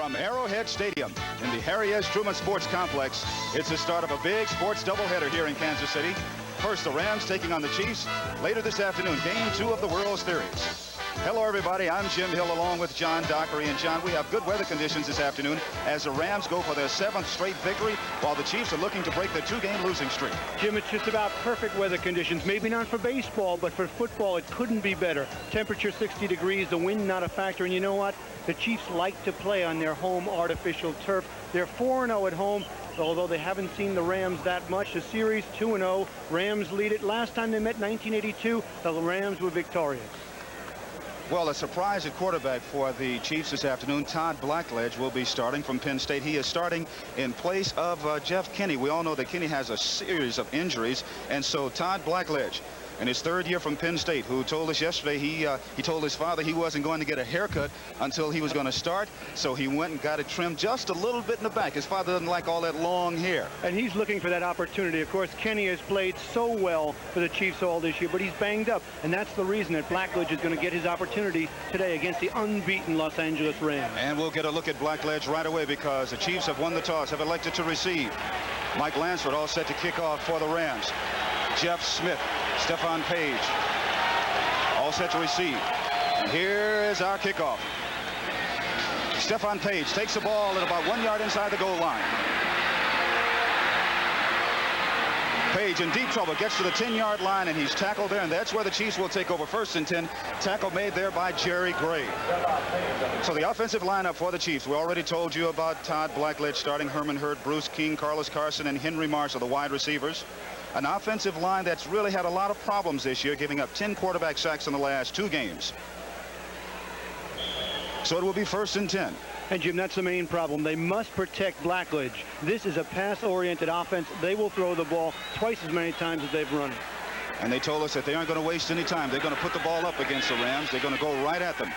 from Arrowhead Stadium in the Harry S. Truman Sports Complex. It's the start of a big sports doubleheader here in Kansas City. First, the Rams taking on the Chiefs. Later this afternoon, Game 2 of the World Series. Hello, everybody. I'm Jim Hill along with John Dockery. And, John, we have good weather conditions this afternoon as the Rams go for their 7th straight victory while the Chiefs are looking to break their 2-game losing streak. Jim, it's just about perfect weather conditions. Maybe not for baseball, but for football, it couldn't be better. Temperature 60 degrees, the wind not a factor. And you know what? The Chiefs like to play on their home artificial turf. They're 4-0 at home, although they haven't seen the Rams that much. The series 2-0. Rams lead it. Last time they met, 1982, the Rams were victorious. Well, a surprise at quarterback for the Chiefs this afternoon. Todd Blackledge will be starting from Penn State. He is starting in place of Jeff Kinney. We all know that Kinney has a series of injuries, and so Todd Blackledge, in his 3rd year from Penn State, who told us yesterday he told his father he wasn't going to get a haircut until he was going to start, so he went and got it trimmed just a little bit in the back. His father doesn't like all that long hair. And he's looking for that opportunity. Of course, Kenny has played so well for the Chiefs all this year, but he's banged up, and that's the reason that Blackledge is going to get his opportunity today against the unbeaten Los Angeles Rams. And we'll get a look at Blackledge right away because the Chiefs have won the toss, have elected to receive. Mike Lansford all set to kick off for the Rams. Jeff Smith, Stephon Page, all set to receive. And here is our kickoff. Stephon Page takes the ball at about 1 yard inside the goal line. Page in deep trouble, gets to the 10-yard line, and he's tackled there, and that's where the Chiefs will take over. 1st and 10. Tackle made there by Jerry Gray. So the offensive lineup for the Chiefs. We already told you about Todd Blackledge starting, Herman Hurd, Bruce King, Carlos Carson, and Henry Marshall, the wide receivers. An offensive line that's really had a lot of problems this year, giving up 10 quarterback sacks in the last 2 games. So it will be 1st and 10. And, Jim, that's the main problem. They must protect Blackledge. This is a pass-oriented offense. They will throw the ball twice as many times as they've run it. And they told us that they aren't going to waste any time. They're going to put the ball up against the Rams. They're going to go right at them.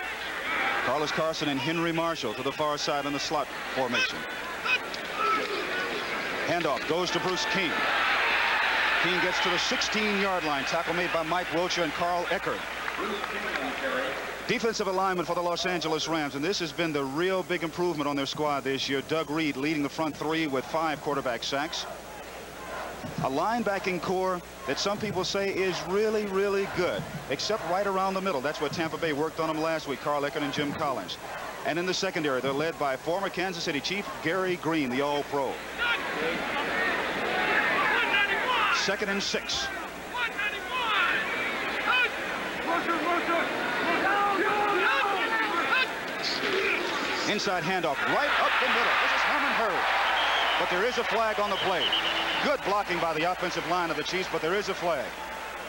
Carlos Carson and Henry Marshall to the far side in the slot formation. Handoff goes to Bruce King. King gets to the 16-yard line. Tackle made by Mike Wilcher and Carl Eckert. Defensive alignment for the Los Angeles Rams, and this has been the real big improvement on their squad this year. Doug Reed leading the front 3 with 5 quarterback sacks. A linebacking core that some people say is really, really good, except right around the middle. That's what Tampa Bay worked on them last week, Carl Eckert and Jim Collins. And in the secondary, they're led by former Kansas City Chief Gary Green, the All-Pro. 2nd and 6. Inside handoff right up the middle. This is Hermann Hurd. But there is a flag on the play. Good blocking by the offensive line of the Chiefs, but there is a flag.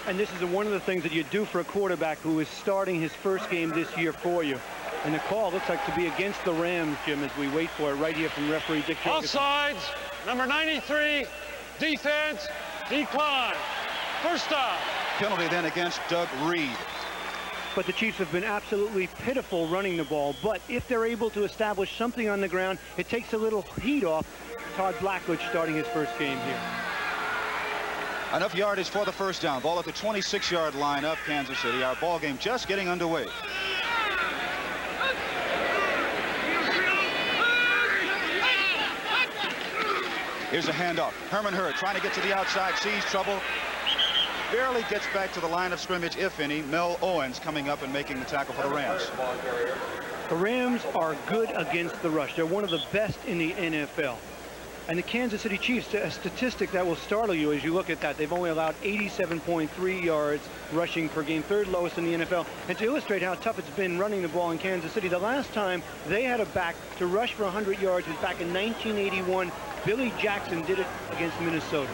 And this is one of the things that you do for a quarterback who is starting his 1st game this year for you. And the call looks like to be against the Rams, Jim, as we wait for it right here from referee Dick Dickerson. Offsides, number 93, defense, decline. First stop. Penalty then against Doug Reed. But the Chiefs have been absolutely pitiful running the ball. But if they're able to establish something on the ground, it takes a little heat off Todd Blackledge starting his 1st game here. Enough yardage for the 1st down. Ball at the 26-yard line of Kansas City. Our ball game just getting underway. Here's a handoff. Herman Hurd trying to get to the outside, sees trouble. Barely gets back to the line of scrimmage, if any. Mel Owens coming up and making the tackle for the Rams. The Rams are good against the rush. They're one of the best in the NFL. And the Kansas City Chiefs, a statistic that will startle you as you look at that. They've only allowed 87.3 yards rushing per game, 3rd lowest in the NFL. And to illustrate how tough it's been running the ball in Kansas City, the last time they had a back to rush for 100 yards was back in 1981. Billy Jackson did it against Minnesota.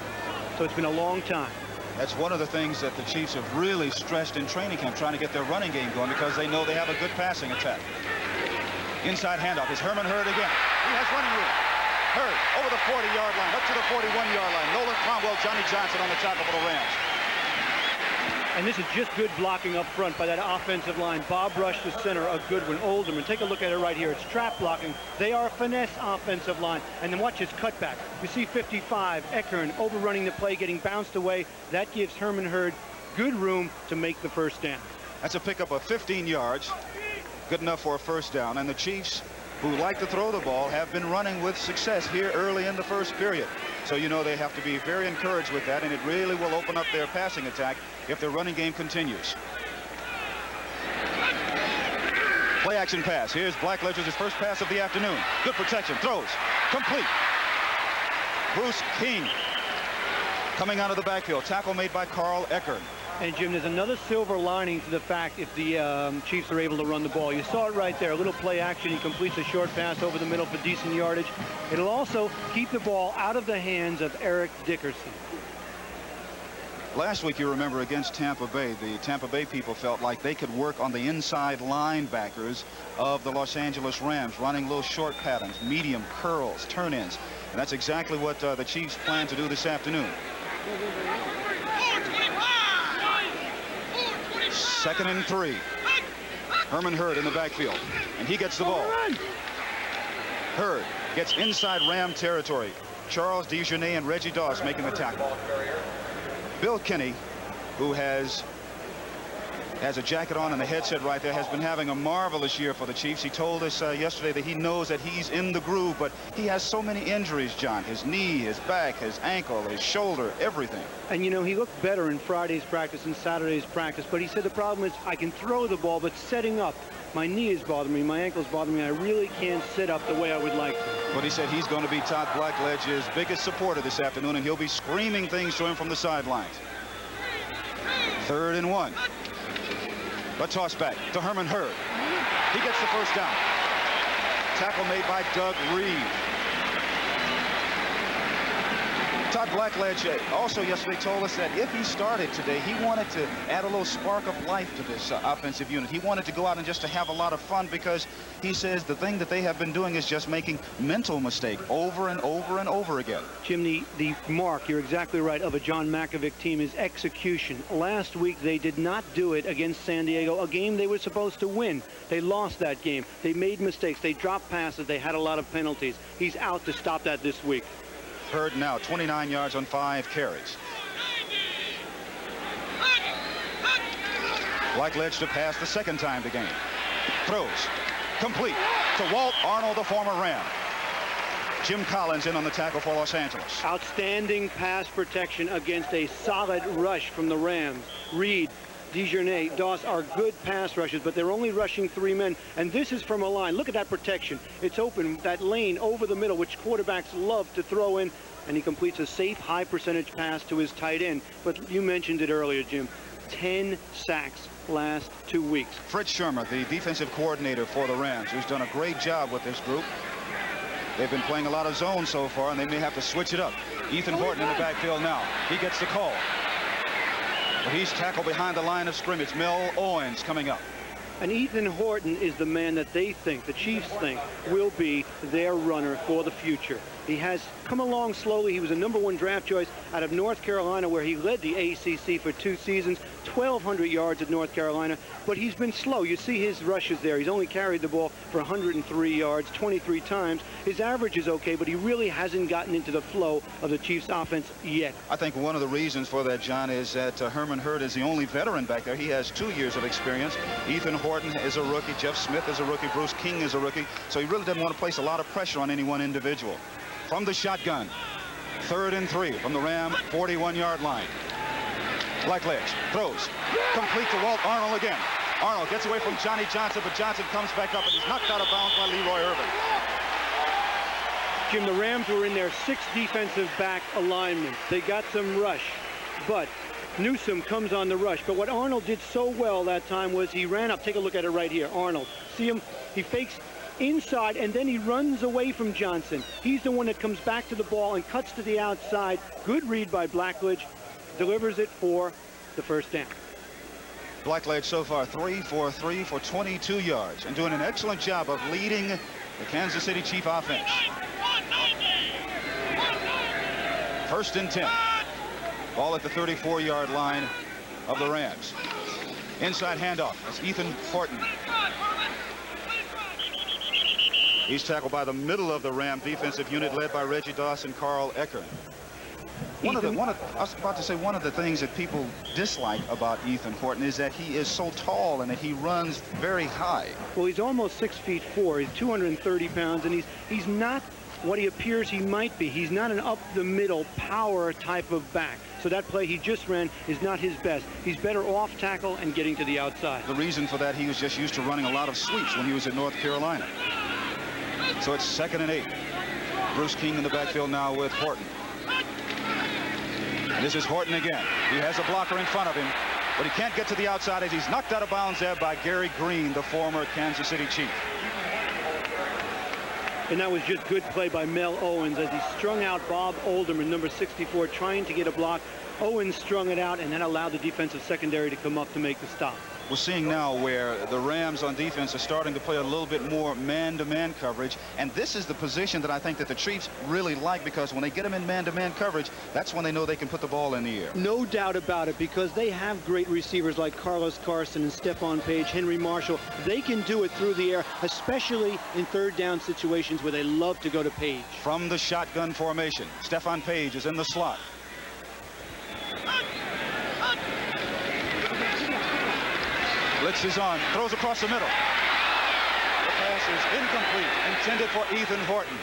So it's been a long time. That's one of the things that the Chiefs have really stressed in training camp, trying to get their running game going because they know they have a good passing attack. Inside handoff is Herman Hurd again. He has running room. Hurd over the 40-yard line, up to the 41-yard line. Nolan Cromwell, Johnny Johnson on the tackle for the Rams. And this is just good blocking up front by that offensive line. Bob Rush, the center, a good one. Oldham, take a look at it right here. It's trap blocking. They are a finesse offensive line. And then watch his cutback. You see 55, Eckern overrunning the play, getting bounced away. That gives Herman Hurd good room to make the 1st down. That's a pickup of 15 yards. Good enough for a 1st down. And the Chiefs who like to throw the ball, have been running with success here early in the first period. So you know they have to be very encouraged with that, and it really will open up their passing attack if their running game continues. Play action pass. Here's Blackledge's first pass of the afternoon. Good protection. Throws. Complete. Bruce King coming out of the backfield. Tackle made by Carl Eckern. And Jim, there's another silver lining to the fact if the Chiefs are able to run the ball. You saw it right there. A little play action. He completes a short pass over the middle for decent yardage. It'll also keep the ball out of the hands of Eric Dickerson. Last week, you remember, against Tampa Bay, the Tampa Bay people felt like they could work on the inside linebackers of the Los Angeles Rams, running little short patterns, medium curls, turn-ins. And that's exactly what the Chiefs plan to do this afternoon. 2nd and 3. Hermann Hurd in the backfield, and he gets the ball. Hurd gets inside Ram territory. Charles Dejournay and Reggie Doss making the tackle. Bill Kinney, who has a jacket on and a headset right there, has been having a marvelous year for the Chiefs. He told us yesterday that he knows that he's in the groove, but he has so many injuries, John. His knee, his back, his ankle, his shoulder, everything. And, you know, he looked better in Friday's practice and Saturday's practice, but he said the problem is I can throw the ball, but setting up, my knee is bothering me, my ankle's bothering me. I really can't sit up the way I would like to. But he said he's going to be Todd Blackledge's biggest supporter this afternoon, and he'll be screaming things to him from the sidelines. 3rd and 1. A toss back to Hermann Hurd. He gets the first down. Tackle made by Doug Reed. Todd Blackledge also yesterday told us that if he started today, he wanted to add a little spark of life to this offensive unit. He wanted to go out and just to have a lot of fun, because he says the thing that they have been doing is just making mental mistake over and over and over again. Jim, the mark, you're exactly right, of a John Mackovic team is execution. Last week, they did not do it against San Diego, a game they were supposed to win. They lost that game. They made mistakes. They dropped passes. They had a lot of penalties. He's out to stop that this week. Hurd now 29 yards on 5 carries. Blackledge to pass the second time the game. Throws. Complete to Walt Arnold, the former Ram. Jim Collins in on the tackle for Los Angeles. Outstanding pass protection against a solid rush from the Rams. Reed, Dejournay, Doss are good pass rushes, but they're only rushing 3 men, and this is from a line. Look at that protection. It's open, that lane over the middle, which quarterbacks love to throw in, and he completes a safe, high-percentage pass to his tight end. But you mentioned it earlier, Jim. 10 sacks last 2 weeks. Fred Shermer, the defensive coordinator for the Rams, who's done a great job with this group. They've been playing a lot of zone so far, and they may have to switch it up. Ethan Horton in the backfield now. He gets the call. But he's tackled behind the line of scrimmage. Mel Owens coming up. And Ethan Horton is the man that they think, the Chiefs think, will be their runner for the future. He has come along slowly. He was a #1 draft choice out of North Carolina, where he led the ACC for 2 seasons, 1,200 yards at North Carolina. But he's been slow. You see his rushes there. He's only carried the ball for 103 yards, 23 times. His average is okay, but he really hasn't gotten into the flow of the Chiefs' offense yet. I think one of the reasons for that, John, is that Hermann Hurd is the only veteran back there. He has 2 years of experience. Ethan Horton is a rookie. Jeff Smith is a rookie. Bruce King is a rookie. So he really doesn't want to place a lot of pressure on any one individual. From the shotgun, 3rd and 3 from the Ram 41-yard line. Blackledge throws. Complete to Walt Arnold again. Arnold gets away from Johnny Johnson, but Johnson comes back up and he's knocked out of bounds by Leroy Irvin. Jim, the Rams were in their 6th defensive back alignment. They got some rush, but Newsome comes on the rush. But what Arnold did so well that time was he ran up. Take a look at it right here. Arnold. See him? He fakes inside, and then he runs away from Johnson. He's the one that comes back to the ball and cuts to the outside. Good read by Blackledge. Delivers it for the first down. Blackledge so far 3 for 3 for 22 yards and doing an excellent job of leading the Kansas City Chief offense. 1st and 10. Ball at the 34-yard line of the Rams. Inside handoff. That's Ethan Horton. He's tackled by the middle of the Ram defensive unit led by Reggie Doss and Carl Eckern. I was about to say, one of the things that people dislike about Ethan Horton is that he is so tall and that he runs very high. Well, he's almost 6'4". He's 230 pounds, and he's not what he appears he might be. He's not an up-the-middle power type of back. So that play he just ran is not his best. He's better off tackle and getting to the outside. The reason for that, he was just used to running a lot of sweeps when he was at North Carolina. So it's 2nd and 8. Bruce King in the backfield now with Horton. And this is Horton again. He has a blocker in front of him, but he can't get to the outside as he's knocked out of bounds there by Gary Green, the former Kansas City Chief. And that was just good play by Mel Owens as he strung out Bob Olderman, number 64, trying to get a block. Owens strung it out, and that allowed the defensive secondary to come up to make the stop. We're seeing now where the Rams on defense are starting to play a little bit more man-to-man coverage, and this is the position that I think that the Chiefs really like, because when they get them in man-to-man coverage, that's when they know they can put the ball in the air. No doubt about it, because they have great receivers like Carlos Carson and Stephon Page, Henry Marshall. They can do it through the air, especially in third down situations where they love to go to Page. From the shotgun formation, Stephon Page is in the slot. Blitz is on, throws across the middle. The pass is incomplete, intended for Ethan Horton.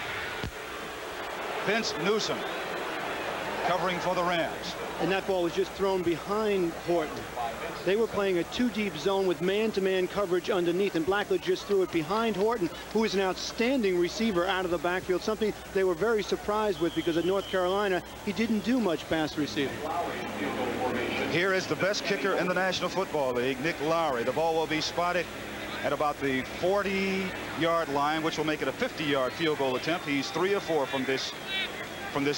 Vince Newsom covering for the Rams. And that ball was just thrown behind Horton. They were playing a two-deep zone with man-to-man coverage underneath, and Blackledge just threw it behind Horton, who is an outstanding receiver out of the backfield, something they were very surprised with, because at North Carolina, he didn't do much pass receiving. Here is the best kicker in the National Football League, Nick Lowry. The ball will be spotted at about the 40-yard line, which will make it a 50-yard field goal attempt. He's 3 of 4 from this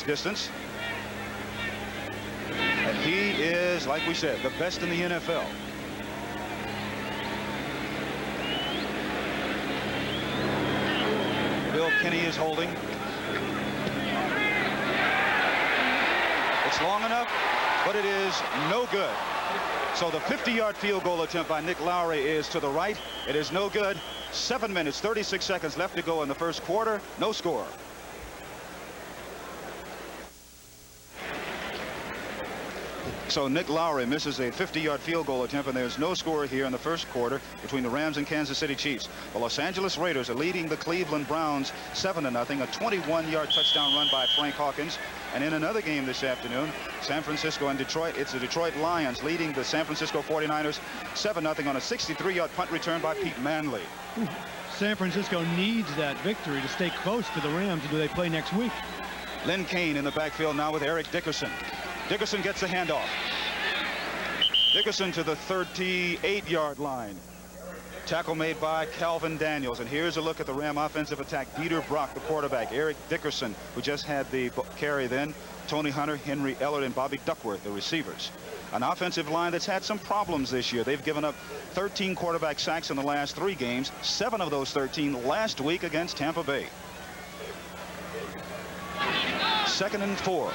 distance. And he is, like we said, the best in the NFL. Bill Kinney is holding. It's long enough, but it is no good. So the 50-yard field goal attempt by Nick Lowry is to the right. It is no good. 7 minutes, 36 seconds left to go in the first quarter. No score. So Nick Lowry misses a 50-yard field goal attempt, and there's no score here in the first quarter between the Rams and Kansas City Chiefs. The Los Angeles Raiders are leading the Cleveland Browns 7-0. A 21-yard touchdown run by Frank Hawkins. And in another game this afternoon, San Francisco and Detroit, it's the Detroit Lions leading the San Francisco 49ers 7-0 on a 63-yard punt return by Pete Manley. San Francisco needs that victory to stay close to the Rams until they play next week. Lynn Kane in the backfield now with Eric Dickerson. Dickerson gets the handoff. Dickerson to the 38-yard line. Tackle made by Calvin Daniels. And here's a look at the Ram offensive attack. Dieter Brock, the quarterback. Eric Dickerson, who just had the carry then. Tony Hunter, Henry Ellard, and Bobby Duckworth, the receivers. An offensive line that's had some problems this year. They've given up 13 quarterback sacks in the last 3 games. 7 of those 13 last week against Tampa Bay. 2nd and 4.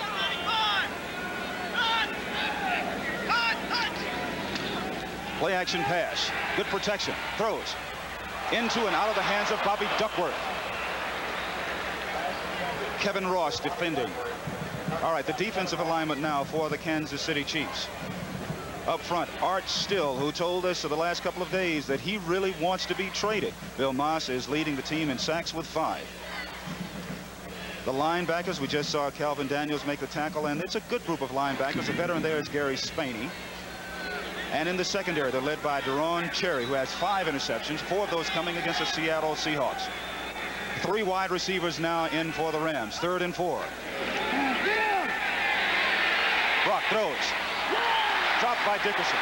Play action pass. Good protection. Throws. Into and out of the hands of Bobby Duckworth. Kevin Ross defending. All right, the defensive alignment now for the Kansas City Chiefs. Up front, Art Still, who told us for the last couple of days that he really wants to be traded. Bill Moss is leading the team in sacks with 5. The linebackers, we just saw Calvin Daniels make the tackle, and it's a good group of linebackers. The veteran there is Gary Spaney. And in the secondary, they're led by Deron Cherry, who has 5 interceptions, 4 of those coming against the Seattle Seahawks. 3 wide receivers now in for the Rams. 3rd and 4. Brock throws. Dropped by Dickerson.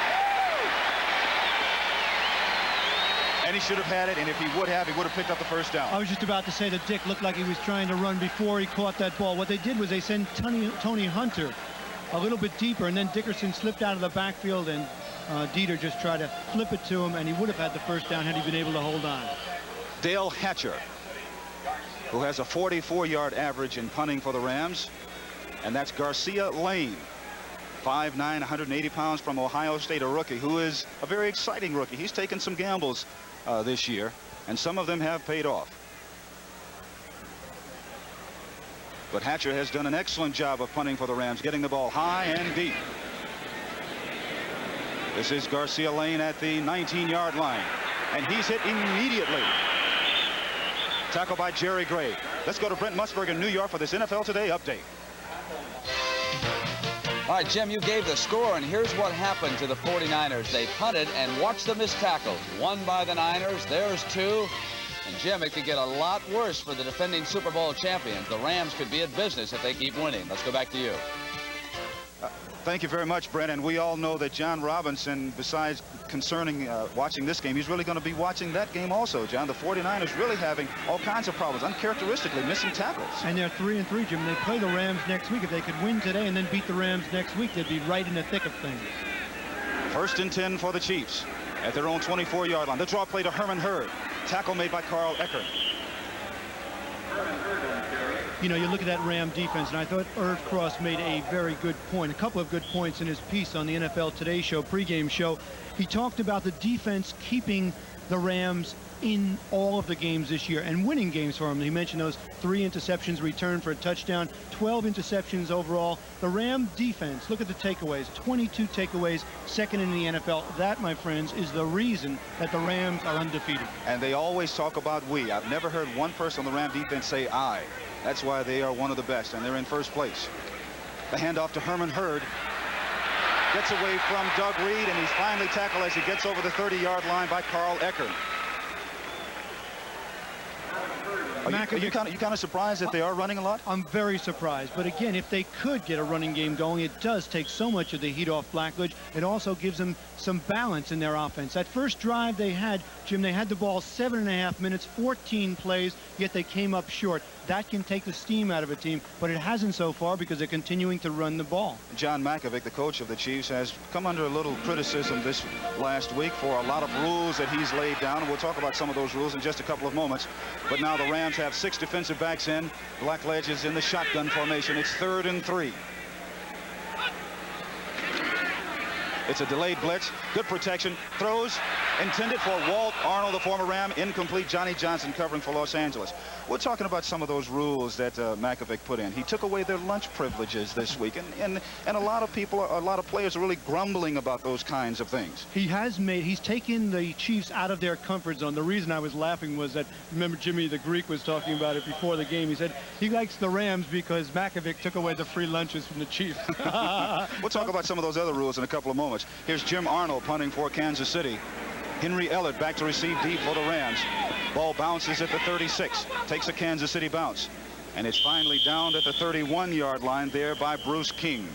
And he should have had it, and if he would have picked up the first down. I was just about to say that Dick looked like he was trying to run before he caught that ball. What they did was they sent Tony Hunter a little bit deeper, and then Dickerson slipped out of the backfield, and Dieter just tried to flip it to him, and he would have had the first down had he been able to hold on. Dale Hatcher, who has a 44-yard average in punting for the Rams, and that's Garcia Lane, 5'9", 180 pounds from Ohio State, a rookie who is a very exciting rookie. He's taken some gambles this year, and some of them have paid off. But Hatcher has done an excellent job of punting for the Rams, getting the ball high and deep. This is Garcia Lane at the 19-yard line, and he's hit immediately. Tackle by Jerry Gray. Let's go to Brent Musburg in New York for this NFL Today update. All right, Jim, you gave the score, and here's what happened to the 49ers. They punted, and watch the missed tackles. One by the Niners. There's two. And, Jim, it could get a lot worse for the defending Super Bowl champions. The Rams could be at business if they keep winning. Let's go back to you. Thank you very much, Brent. And we all know that John Robinson, besides concerning watching this game, he's really going to be watching that game also, John. The 49ers really having all kinds of problems, uncharacteristically missing tackles. And they're 3-3, Jim. They play the Rams next week. If they could win today and then beat the Rams next week, they'd be right in the thick of things. 1st and 10 for the Chiefs at their own 24-yard line. The draw play to Hermann Hurd. Tackle made by Carl Eckert. You know, you look at that Ram defense, and I thought Irv Cross made a very good point, a couple of good points in his piece on the NFL Today show, pregame show. He talked about the defense keeping the Rams in all of the games this year and winning games for them. He mentioned those 3 interceptions returned for a touchdown, 12 interceptions overall. The Ram defense, look at the takeaways, 22 takeaways, 2nd in the NFL. That, my friends, is the reason that the Rams are undefeated. And they always talk about we. I've never heard one person on the Ram defense say I. That's why they are one of the best, and they're in first place. The handoff to Hermann Hurd. Gets away from Doug Reed, and he's finally tackled as he gets over the 30-yard line by Carl Eckert. Are you kind of surprised that they are running a lot? I'm very surprised. But again, if they could get a running game going, it does take so much of the heat off Blackledge. It also gives them some balance in their offense. That first drive they had, Jim, they had the ball 7.5 minutes, 14 plays, yet they came up short. That can take the steam out of a team, but it hasn't so far because they're continuing to run the ball. John Mackovic, the coach of the Chiefs, has come under a little criticism this last week for a lot of rules that he's laid down, and we'll talk about some of those rules in just a couple of moments. But now the Rams have 6 defensive backs in. Blackledge is in the shotgun formation. It's 3rd and 3. It's a delayed blitz. Good protection. Throws intended for Walt Arnold, the former Ram. Incomplete. Johnny Johnson covering for Los Angeles. We're talking about some of those rules that Mackovic put in. He took away their lunch privileges this week. And a lot of people, a lot of players are really grumbling about those kinds of things. He's taken the Chiefs out of their comfort zone. The reason I was laughing was that, remember Jimmy the Greek was talking about it before the game. He said he likes the Rams because Mackovic took away the free lunches from the Chiefs. We'll talk about some of those other rules in a couple of moments. Here's Jim Arnold punting for Kansas City. Henry Ellett back to receive deep for the Rams. Ball bounces at the 36. Takes a Kansas City bounce. And it's finally down at the 31-yard line there by Bruce King.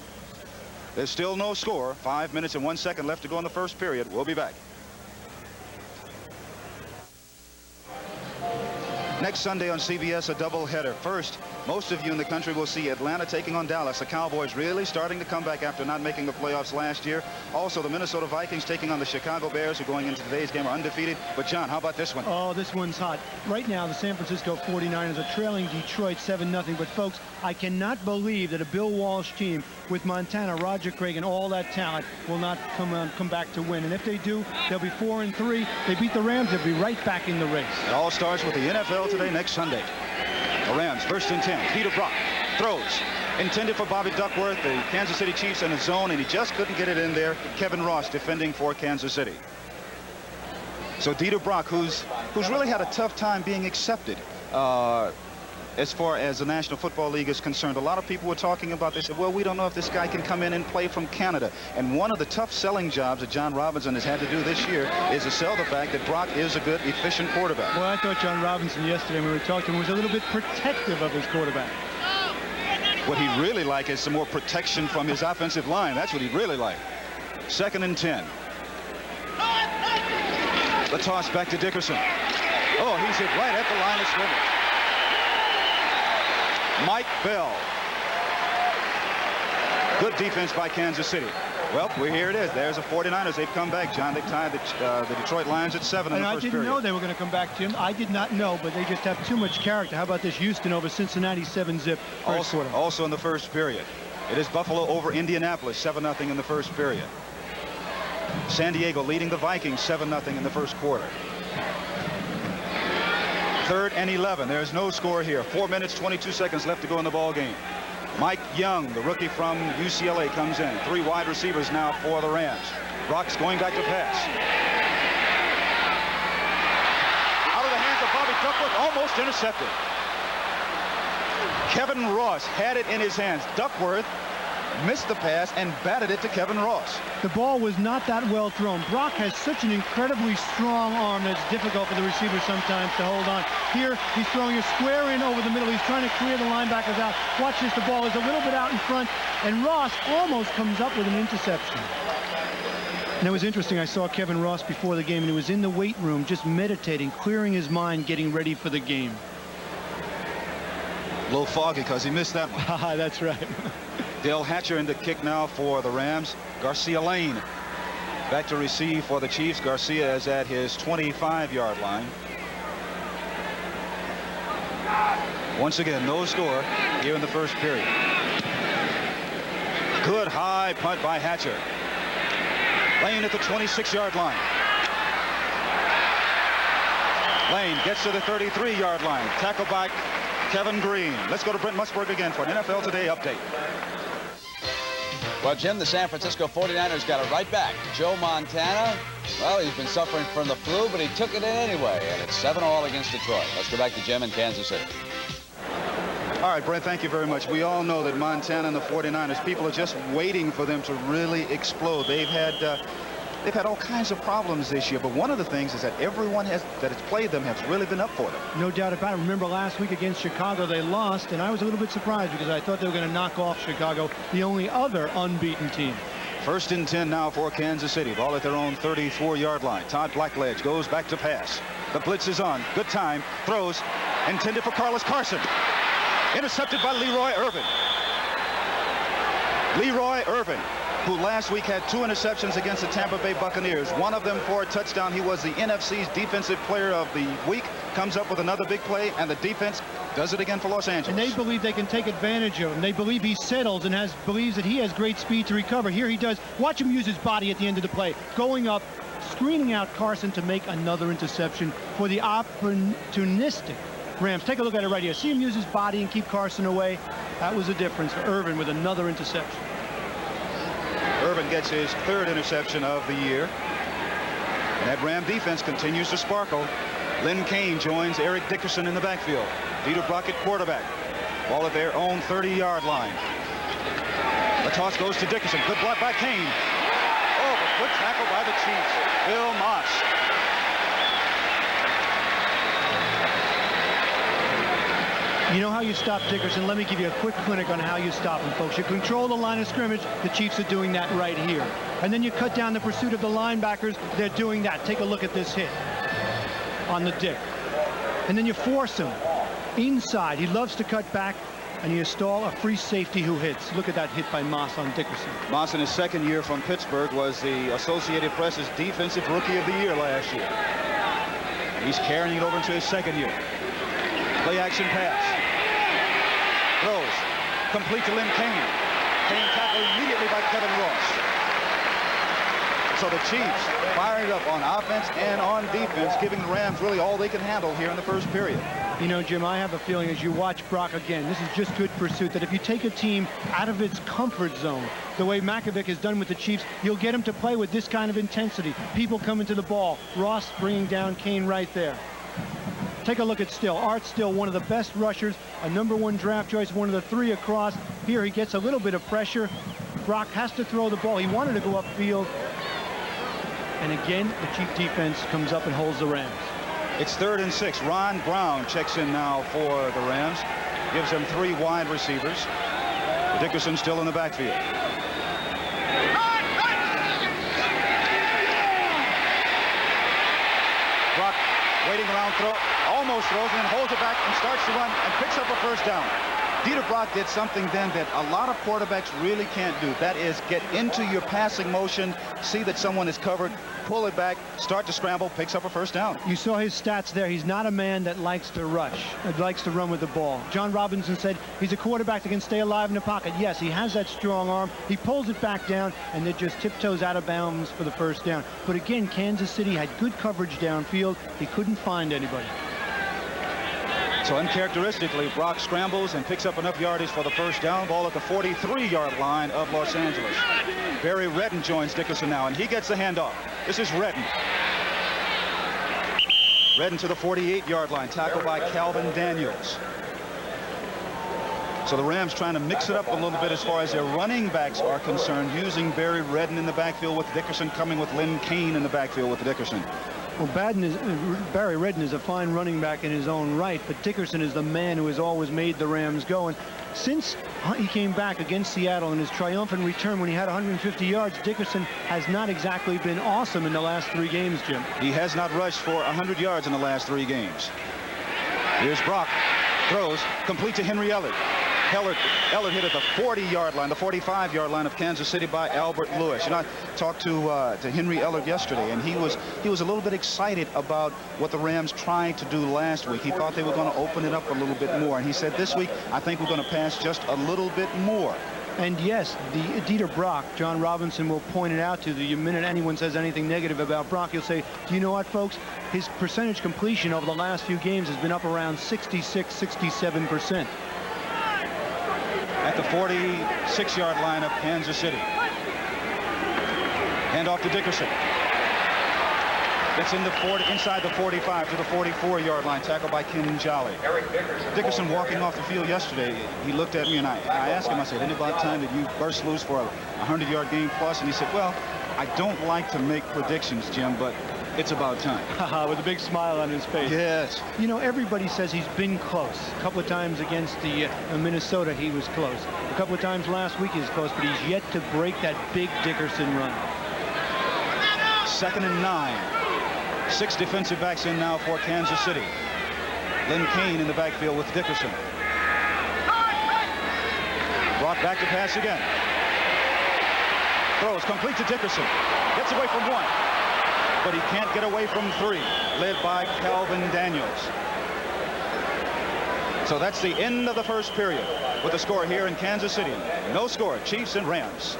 There's still no score. 5 minutes and 1 second left to go in the first period. We'll be back. Next Sunday on CBS, a doubleheader. First, most of you in the country will see Atlanta taking on Dallas. The Cowboys really starting to come back after not making the playoffs last year. Also, the Minnesota Vikings taking on the Chicago Bears, who going into today's game are undefeated. But, John, how about this one? Oh, this one's hot. Right now, the San Francisco 49ers are trailing Detroit 7-0. But, folks, I cannot believe that a Bill Walsh team with Montana, Roger Craig, and all that talent will not come back to win. And if they do, they'll be 4-3. They beat the Rams, they'll be right back in the race. It all starts with the NFL Today next Sunday. The Rams, 1st and 10. Peter Brock throws. Intended for Bobby Duckworth, the Kansas City Chiefs in a zone, and he just couldn't get it in there. Kevin Ross defending for Kansas City. So Dieter Brock, who's really had a tough time being accepted as far as the National Football League is concerned. A lot of people were talking about this. Well, we don't know if this guy can come in and play from Canada. And one of the tough selling jobs that John Robinson has had to do this year is to sell the fact that Brock is a good, efficient quarterback. Well, I thought John Robinson yesterday when we talked to him was a little bit protective of his quarterback. What he really liked is some more protection from his offensive line. That's what he really liked. 2nd and 10. The toss back to Dickerson. Oh, he's hit right at the line of scrimmage. Mike Bell. Good defense by Kansas City. Well, here it is. There's the 49ers. They've come back, John. They've tied the Detroit Lions at 7 in the first period. I didn't know they were going to come back, Jim. I did not know, but they just have too much character. How about this Houston over Cincinnati 7-zip first quarter? Also in the first period. It is Buffalo over Indianapolis 7-0 in the first period. San Diego leading the Vikings 7-0 in the first quarter. 3rd and 11. There's no score here. 4 minutes, 22 seconds left to go in the ball game. Mike Young, the rookie from UCLA, comes in. 3 wide receivers now for the Rams. Brock's going back to pass. Out of the hands of Bobby Duckworth, almost intercepted. Kevin Ross had it in his hands. Duckworth missed the pass and batted it to Kevin Ross. The ball was not that well thrown. Brock has such an incredibly strong arm that it's difficult for the receiver sometimes to hold on. Here, he's throwing a square in over the middle. He's trying to clear the linebackers out. Watch this, the ball is a little bit out in front, and Ross almost comes up with an interception. And it was interesting, I saw Kevin Ross before the game, and he was in the weight room just meditating, clearing his mind, getting ready for the game. A little foggy because he missed that one. That's right. Dale Hatcher in the kick now for the Rams. Garcia Lane back to receive for the Chiefs. Garcia is at his 25-yard line. Once again, no score here in the first period. Good high punt by Hatcher. Lane at the 26-yard line. Lane gets to the 33-yard line. Tackled by Kevin Green. Let's go to Brent Musburg again for an NFL Today update. Well, Jim, the San Francisco 49ers got it right back. Joe Montana, well, he's been suffering from the flu, but he took it in anyway, and it's 7-all against Detroit. Let's go back to Jim in Kansas City. All right, Brent, thank you very much. We all know that Montana and the 49ers, people are just waiting for them to really explode. They've had all kinds of problems this year, but one of the things is that everyone that has played them has really been up for them. No doubt about it. Remember last week against Chicago, they lost, and I was a little bit surprised because I thought they were going to knock off Chicago, the only other unbeaten team. 1st and 10 now for Kansas City. Ball at their own 34-yard line. Todd Blackledge goes back to pass. The blitz is on. Good time. Throws. Intended for Carlos Carson. Intercepted by Leroy Irvin. Leroy Irvin, who last week had 2 interceptions against the Tampa Bay Buccaneers. One of them for a touchdown. He was the NFC's Defensive Player of the Week. Comes up with another big play, and the defense does it again for Los Angeles. And they believe they can take advantage of him. They believe he settles and believes that he has great speed to recover. Here he does. Watch him use his body at the end of the play. Going up, screening out Carson to make another interception for the opportunistic Rams. Take a look at it right here. See him use his body and keep Carson away. That was the difference for Irvin with another interception. Irvin gets his 3rd interception of the year. And that Ram defense continues to sparkle. Lynn Kane joins Eric Dickerson in the backfield. Dieter Brock at quarterback. Ball at their own 30-yard line. The toss goes to Dickerson. Good block by Kane. Oh, but good tackle by the Chiefs. Bill Moss. You know how you stop Dickerson? Let me give you a quick clinic on how you stop him, folks. You control the line of scrimmage. The Chiefs are doing that right here. And then you cut down the pursuit of the linebackers. They're doing that. Take a look at this hit on the Dick. And then you force him inside. He loves to cut back, and you stall a free safety who hits. Look at that hit by Moss on Dickerson. Moss in his 2nd year from Pittsburgh was the Associated Press's Defensive Rookie of the Year last year. He's carrying it over into his 2nd year. Play action pass. Throws. Complete to Lynn Kane. Kane tackled immediately by Kevin Ross. So the Chiefs firing up on offense and on defense, giving the Rams really all they can handle here in the first period. You know, Jim, I have a feeling as you watch Brock again, this is just good pursuit, that if you take a team out of its comfort zone, the way Makovic has done with the Chiefs, you'll get them to play with this kind of intensity. People coming to the ball. Ross bringing down Kane right there. Take a look at Still. Art Still, one of the best rushers, a #1 draft choice, one of the 3 across. Here he gets a little bit of pressure. Brock has to throw the ball. He wanted to go upfield. And again, the Chief defense comes up and holds the Rams. It's 3rd and 6. Ron Brown checks in now for the Rams. Gives them 3 wide receivers. Dickerson still in the backfield. Brock waiting around, almost throws and then holds it back and starts to run and picks up a 1st down. Dieter Brock did something then that a lot of quarterbacks really can't do. That is get into your passing motion, see that someone is covered, pull it back, start to scramble, picks up a 1st down. You saw his stats there. He's not a man that likes to rush, likes to run with the ball. John Robinson said he's a quarterback that can stay alive in the pocket. Yes, he has that strong arm. He pulls it back down, and it just tiptoes out of bounds for the 1st down. But again, Kansas City had good coverage downfield. He couldn't find anybody. So uncharacteristically, Brock scrambles and picks up enough yardage for the first down. Ball at the 43-yard line of Los Angeles. Barry Redden joins Dickerson now, and he gets the handoff. This is Redden. Redden to the 48-yard line, tackled by Calvin Daniels. So the Rams trying to mix it up a little bit as far as their running backs are concerned, using Barry Redden in the backfield with Dickerson, coming with Lynn Kane in the backfield with Dickerson. Well, Barry Redden is a fine running back in his own right, but Dickerson is the man who has always made the Rams go. And since he came back against Seattle in his triumphant return when he had 150 yards, Dickerson has not exactly been awesome in the last 3 games, Jim. He has not rushed for 100 yards in the last 3 games. Here's Brock. Throws, complete to Henry Ellard. Ellard hit at the 40-yard line, the 45-yard line of Kansas City by Albert Lewis. You know, I talked to Henry Ellard yesterday, and he was a little bit excited about what the Rams tried to do last week. He thought they were going to open it up a little bit more, and he said this week, I think we're going to pass just a little bit more. And yes, the Dieter Brock, John Robinson will point it out to the minute anyone says anything negative about Brock, he'll say, do you know what, folks? His percentage completion over the last few games has been up around 66, 67%. At the 46-yard line of Kansas City. Hand off to Dickerson. Gets in inside the 45 to the 44-yard line, tackled by Ken Jolly. Dickerson walking off the field yesterday, he looked at me and I asked him, I said, isn't it about time that you burst loose for a 100-yard game plus? And he said, well, I don't like to make predictions, Jim, but it's about time. With a big smile on his face. Yes. You know, everybody says he's been close. A couple of times against the Minnesota, he was close. A couple of times last week, he was close, but he's yet to break that big Dickerson run. 2nd and 9. 6 defensive backs in now for Kansas City. Lynn Kane in the backfield with Dickerson. Brought back to pass again. Throws complete to Dickerson. Gets away from 1. But he can't get away from 3, led by Calvin Daniels. So that's the end of the first period with the score here in Kansas City. No score, Chiefs and Rams.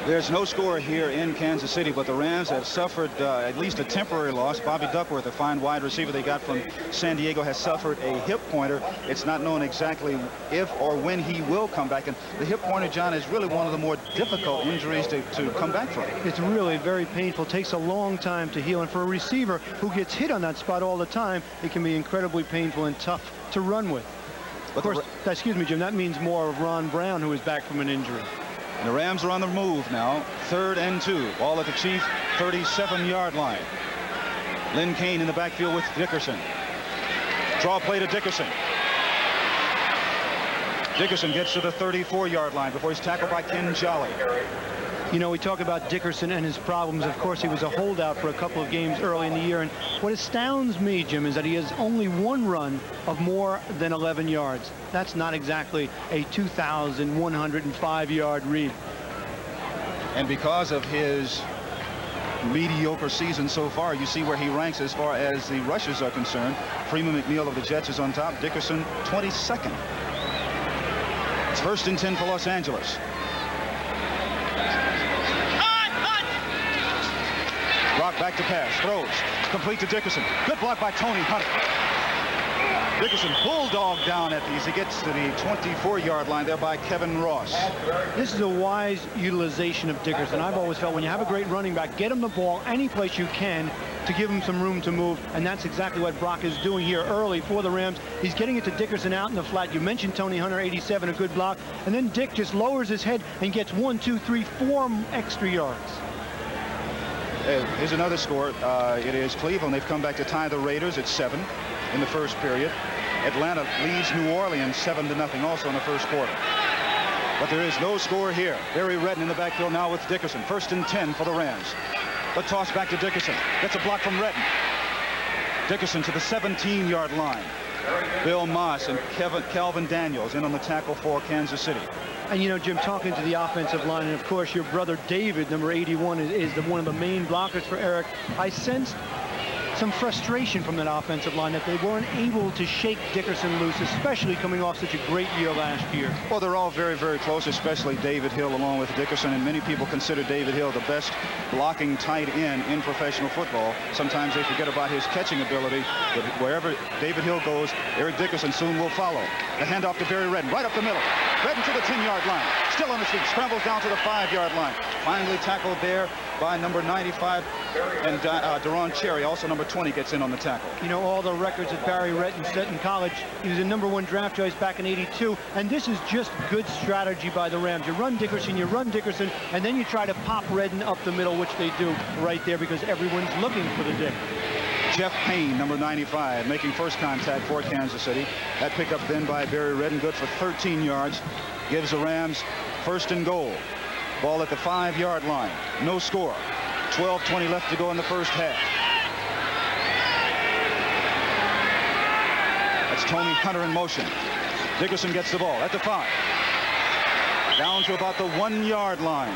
There's no score here in Kansas City, but the Rams have suffered at least a temporary loss. Bobby Duckworth, a fine wide receiver they got from San Diego, has suffered a hip pointer. It's not known exactly if or when he will come back. And the hip pointer, John, is really one of the more difficult injuries to come back from. It's really very painful. It takes a long time to heal. And for a receiver who gets hit on that spot all the time, it can be incredibly painful and tough to run with. Of course, excuse me, Jim, that means more of Ron Brown, who is back from an injury. And the Rams are on the move now. 3rd and 2. Ball at the Chief 37-yard line. Lynn Kane in the backfield with Dickerson. Draw play to Dickerson. Dickerson gets to the 34-yard line before he's tackled by Ken Jolly. You know, we talk about Dickerson and his problems. Of course, he was a holdout for a couple of games early in the year. And what astounds me, Jim, is that he has only 1 run of more than 11 yards. That's not exactly a 2,105-yard read. And because of his mediocre season so far, you see where he ranks as far as the rushes are concerned. Freeman McNeil of the Jets is on top. Dickerson 22nd. It's 1st and 10 for Los Angeles. Brock back to pass, throws, complete to Dickerson. Good block by Tony Hunter. Dickerson bulldogged down at these. He gets to the 24-yard line there by Kevin Ross. This is a wise utilization of Dickerson. I've always felt when you have a great running back, get him the ball any place you can to give him some room to move, and that's exactly what Brock is doing here early for the Rams. He's getting it to Dickerson out in the flat. You mentioned Tony Hunter, 87, a good block, and then Dick just lowers his head and gets 1, 2, 3, 4 extra yards. Here's another score. It is Cleveland. They've come back to tie the Raiders at 7 in the first period. Atlanta leads New Orleans 7-0 also in the first quarter. But there is no score here. Barry Redden in the backfield now with Dickerson. 1st and 10 for the Rams. The toss back to Dickerson. Gets a block from Redden. Dickerson to the 17-yard line. Bill Moss and Calvin Daniels in on the tackle for Kansas City. And, you know, Jim, talking to the offensive line, and, of course, your brother David, number 81, is one of the main blockers for Eric. I sensed some frustration from that offensive line that they weren't able to shake Dickerson loose, especially coming off such a great year last year. Well, they're all very, very close, especially David Hill along with Dickerson, and many people consider David Hill the best blocking tight end in professional football. Sometimes they forget about his catching ability, but wherever David Hill goes, Eric Dickerson soon will follow. The handoff to Barry Redden, right up the middle. Redden to the 10-yard line. Still on his feet, scrambles down to the 5-yard line. Finally tackled there by number 95, and Deron Cherry, also number 20, gets in on the tackle. You know, all the records that Barry Redden set in college. He was a #1 draft choice back in '82, and this is just good strategy by the Rams. You run Dickerson, and then you try to pop Redden up the middle, which they do right there because everyone's looking for the Dick. Jeff Payne, number 95, making first contact for Kansas City. That pickup then by Barry Redden, good for 13 yards. Gives the Rams first and goal. Ball at the 5-yard line. No score. 12:20 left to go in the first half. That's Tony Hunter in motion. Dickerson gets the ball at the 5. Down to about the 1-yard line.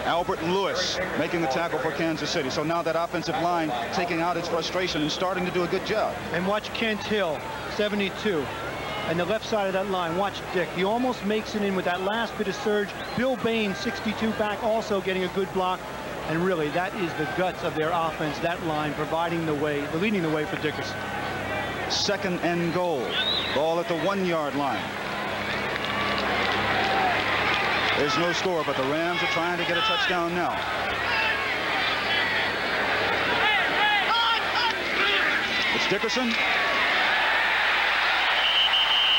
Albert Lewis making the tackle for Kansas City. So now that offensive line taking out its frustration and starting to do a good job. And watch Kent Hill, 72. And the left side of that line, watch Dick. He almost makes it in with that last bit of surge. Bill Bain, 62 back, also getting a good block. And really, that is the guts of their offense, that line providing the way, leading the way for Dickerson. Second and goal. Ball at the 1-yard line. There's no score, but the Rams are trying to get a touchdown now. It's Dickerson.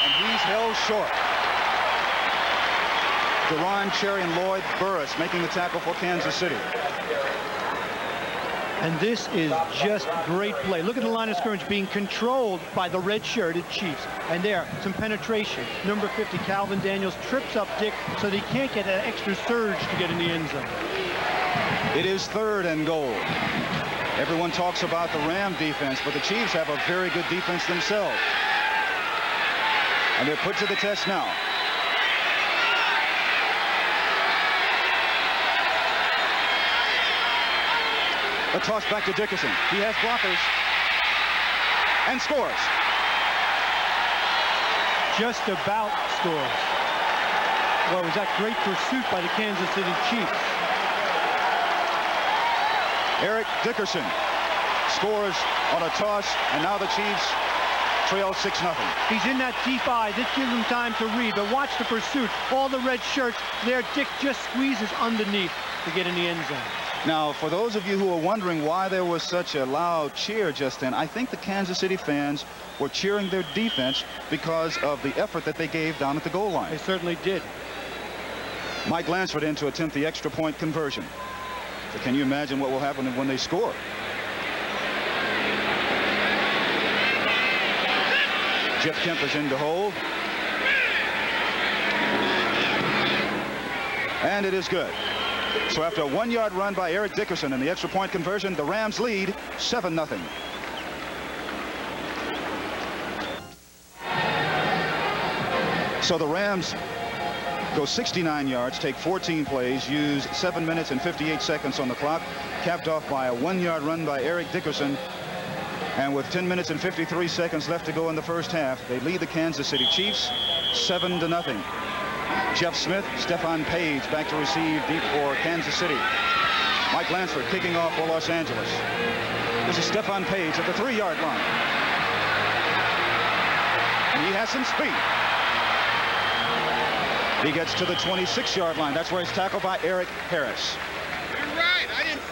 And he's held short. Deron Cherry and Lloyd Burris making the tackle for Kansas City. And this is just great play. Look at the line of scrimmage being controlled by the red-shirted Chiefs. And there, some penetration. Number 50, Calvin Daniels, trips up Dick so that he can't get that extra surge to get in the end zone. It is third and goal. Everyone talks about the Ram defense, but the Chiefs have a very good defense themselves. And they're put to the test now. A toss back to Dickerson. He has blockers. And scores. Just about scores. Well, was that great pursuit by the Kansas City Chiefs. Eric Dickerson scores on a toss, and now the Chiefs trail 6-0. He's in that deep eye. This gives him time to read, but watch the pursuit. All the red shirts there. Dick just squeezes underneath to get in the end zone. Now, for those of you who are wondering why there was such a loud cheer just then, I think the Kansas City fans were cheering their defense because of the effort that they gave down at the goal line. They certainly did. Mike Lansford in to attempt the extra point conversion. So can you imagine what will happen when they score? Jeff Kemp is in to hold. And it is good. So after a 1-yard run by Eric Dickerson and the extra point conversion, the Rams lead 7-0. So the Rams go 69 yards, take 14 plays, use 7 minutes and 58 seconds on the clock, capped off by a 1-yard run by Eric Dickerson. And with 10 minutes and 53 seconds left to go in the first half, they lead the Kansas City Chiefs 7-0. Jeff Smith, Stephon Page back to receive deep for Kansas City. Mike Lansford kicking off for Los Angeles. This is Stephon Page at the 3-yard line. And he has some speed. He gets to the 26-yard line. That's where he's tackled by Eric Harris. You're right. I didn't.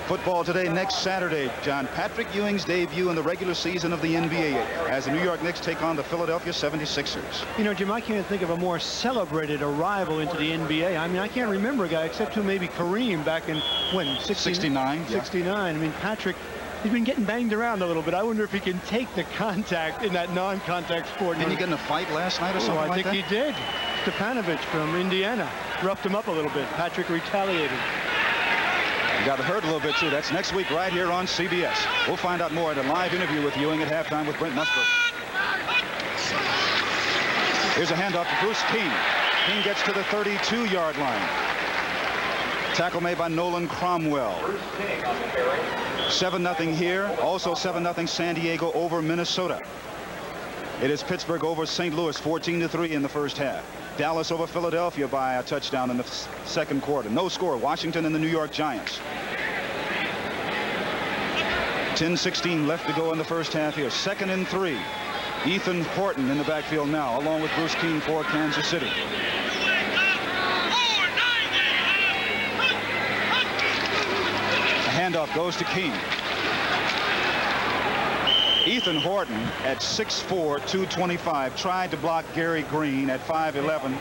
Football today next Saturday. John Patrick Ewing's debut in the regular season of the NBA as the New York Knicks take on the Philadelphia 76ers. You know, Jim, I can't think of a more celebrated arrival into the NBA. I mean, I can't remember a guy except who maybe Kareem back in, when? 69. 69. Yeah. I mean, Patrick, he's been getting banged around a little bit. I wonder if he can take the contact in that non-contact sport. Didn't he get in a fight last night or something like that? I think he did. Stepanovich from Indiana roughed him up a little bit. Patrick retaliated. He got hurt a little bit, too. That's next week right here on CBS. We'll find out more at a live interview with Ewing at halftime with Brent Musburger. Here's a handoff to Bruce King. King gets to the 32-yard line. Tackle made by Nolan Cromwell. 7-0 here. Also 7-0 San Diego over Minnesota. It is Pittsburgh over St. Louis, 14-3 in the first half. Dallas over Philadelphia by a touchdown in the second quarter. No score. Washington and the New York Giants. 10:16 left to go in the first half here. 2nd and 3. Ethan Horton in the backfield now, along with Bruce King for Kansas City. The handoff goes to King. Ethan Horton at 6'4", 225 tried to block Gary Green at 5'11",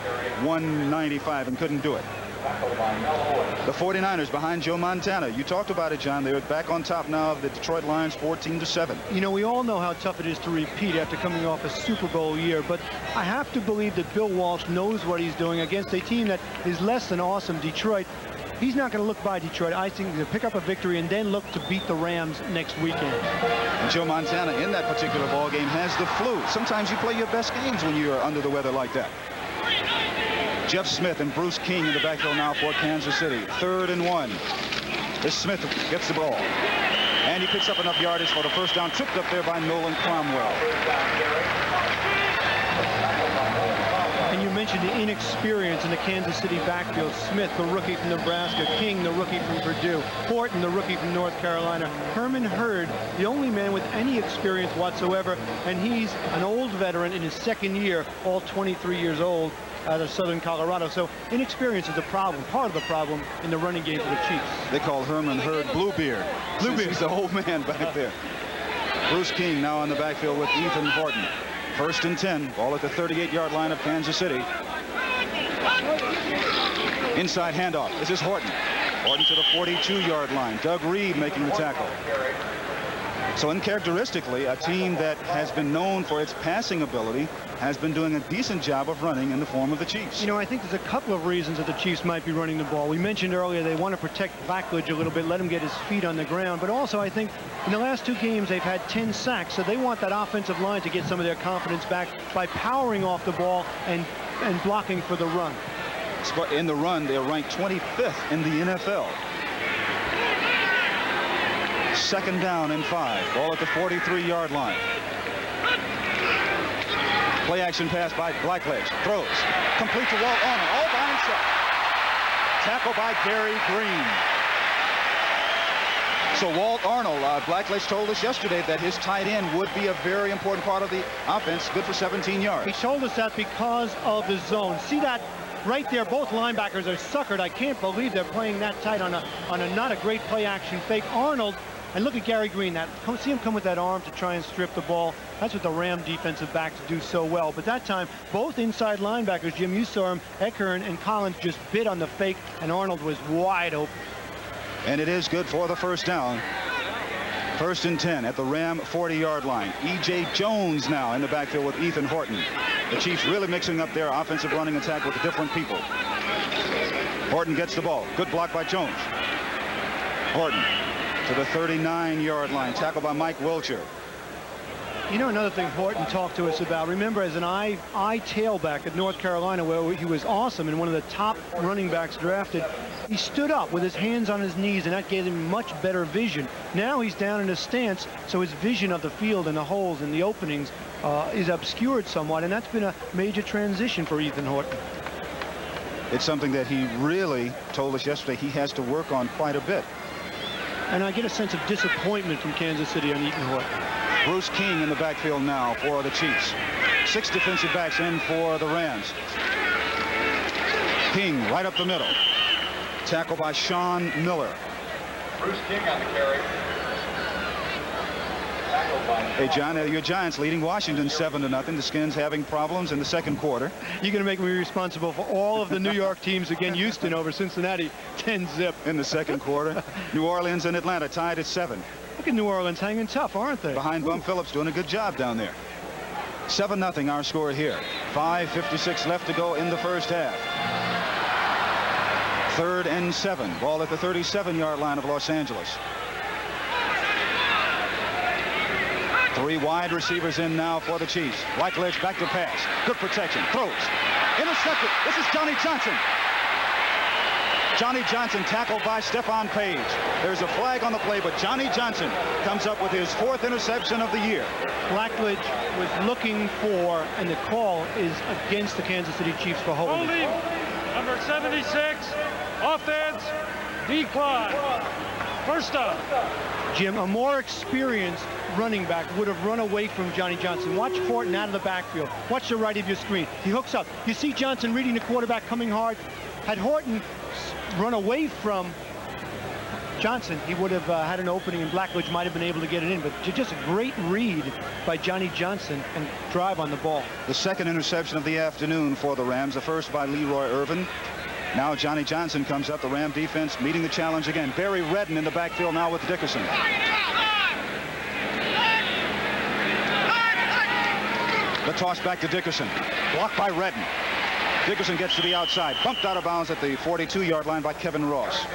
195 and couldn't do it. The 49ers behind Joe Montana. You talked about it, John. They're back on top now of the Detroit Lions, 14-7. You know, we all know how tough it is to repeat after coming off a Super Bowl year, but I have to believe that Bill Walsh knows what he's doing against a team that is less than awesome, Detroit. He's not going to look by Detroit. I think he'll pick up a victory and then look to beat the Rams next weekend. And Joe Montana in that particular ball game has the flu. Sometimes you play your best games when you're under the weather like that. Jeff Smith and Bruce King in the backfield now for Kansas City. 3rd and 1. This Smith gets the ball. And he picks up enough yardage for the first down. Tripped up there by Nolan Cromwell. And you mentioned the inexperience in the Kansas City backfield. Smith, the rookie from Nebraska. King, the rookie from Purdue. Horton, the rookie from North Carolina. Hermann Hurd, the only man with any experience whatsoever. And he's an old veteran in his 2nd year, all 23 years old, out of Southern Colorado. So inexperience is a problem, part of the problem in the running game for the Chiefs. They call Hermann Hurd Bluebeard. Bluebeard. He's the old man back there. Bruce King now on the backfield with Ethan Horton. 1st and 10. Ball at the 38-yard line of Kansas City. Inside handoff. This is Horton. Horton to the 42-yard line. Doug Reed making the tackle. So uncharacteristically, a team that has been known for its passing ability has been doing a decent job of running in the form of the Chiefs. You know, I think there's a couple of reasons that the Chiefs might be running the ball. We mentioned earlier they want to protect Blackledge a little bit, let him get his feet on the ground. But also, I think in the last 2 games, they've had 10 sacks. So they want that offensive line to get some of their confidence back by powering off the ball and blocking for the run. In the run, they're ranked 25th in the NFL. 2nd down and 5. Ball at the 43-yard line. Play action pass by Blackledge. Throws. Complete to Walt Arnold. All by himself. Tackle by Gary Green. So Walt Arnold, Blackledge told us yesterday that his tight end would be a very important part of the offense. Good for 17 yards. He told us that because of the zone. See that right there? Both linebackers are suckered. I can't believe they're playing that tight on a not a great play action fake. Arnold. And look at Gary Green. See him come with that arm to try and strip the ball. That's what the Ram defensive backs do so well. But that time, both inside linebackers, Jim, you saw him, Eckern and Collins just bit on the fake, and Arnold was wide open. And it is good for the first down. 1st and 10 at the Ram 40-yard line. E.J. Jones now in the backfield with Ethan Horton. The Chiefs really mixing up their offensive running attack with different people. Horton gets the ball. Good block by Jones. Horton to the 39-yard line. Tackle by Mike Wilcher. You know, another thing Horton talked to us about, remember as an I tailback at North Carolina, where he was awesome and one of the top running backs drafted, he stood up with his hands on his knees, and that gave him much better vision. Now he's down in a stance, so his vision of the field and the holes and the openings is obscured somewhat, and that's been a major transition for Ethan Horton. It's something that he really told us yesterday he has to work on quite a bit. And I get a sense of disappointment from Kansas City on Ethan Horton. Bruce King in the backfield now for the Chiefs. 6 defensive backs in for the Rams. King right up the middle. Tackle by Sean Miller. Bruce King on the carry. Hey, John, your Giants leading Washington 7-0. The Skins having problems in the second quarter. You're going to make me responsible for all of the New York teams again. Houston over Cincinnati, 10-zip. In the second quarter. New Orleans and Atlanta tied at 7. Look at New Orleans hanging tough, aren't they? Behind Bum Phillips doing a good job down there. 7-0 our score here. 5:56 left to go in the first half. 3rd and 7. Ball at the 37-yard line of Los Angeles. 3 wide receivers in now for the Chiefs. Blackledge back to pass. Good protection. Throws. Intercepted. This is Johnny Johnson. Johnny Johnson tackled by Stephon Page. There's a flag on the play, but Johnny Johnson comes up with his 4th interception of the year. Blackledge was looking for, and the call is against the Kansas City Chiefs for holding. Number 76, offense, decline. First down. Jim, a more experienced running back would have run away from Johnny Johnson. Watch Horton out of the backfield. Watch the right of your screen. He hooks up. You see Johnson reading the quarterback coming hard. Had Horton run away from Johnson, he would have had an opening, and Blackledge might have been able to get it in. But just a great read by Johnny Johnson and drive on the ball. The 2nd interception of the afternoon for the Rams. The first by Leroy Irvin. Now Johnny Johnson comes up. The Ram defense meeting the challenge again. Barry Redden in the backfield now with Dickerson. The toss back to Dickerson. Blocked by Redden. Dickerson gets to the outside. Bumped out of bounds at the 42-yard line by Kevin Ross.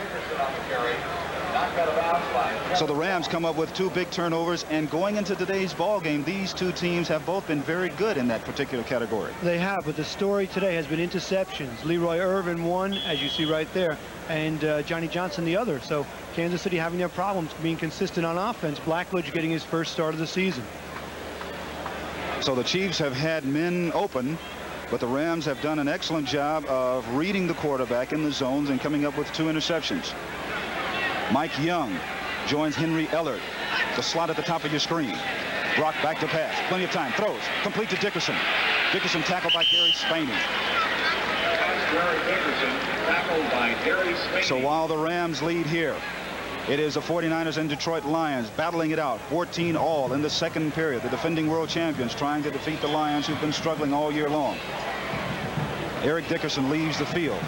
So the Rams come up with 2 big turnovers, and going into today's ball game, these 2 teams have both been very good in that particular category. They have, but the story today has been interceptions. Leroy Irvin one, as you see right there, and Johnny Johnson the other. So Kansas City having their problems being consistent on offense. Blackledge getting his first start of the season. So the Chiefs have had men open, but the Rams have done an excellent job of reading the quarterback in the zones and coming up with 2 interceptions. Mike Young joins Henry Ellard. The slot at the top of your screen. Brock back to pass. Plenty of time. Throws. Complete to Dickerson. Dickerson tackled by Gary Spaney. So while the Rams lead here, it is the 49ers and Detroit Lions battling it out. 14 all in the 2nd period. The defending world champions trying to defeat the Lions, who've been struggling all year long. Eric Dickerson leaves the field.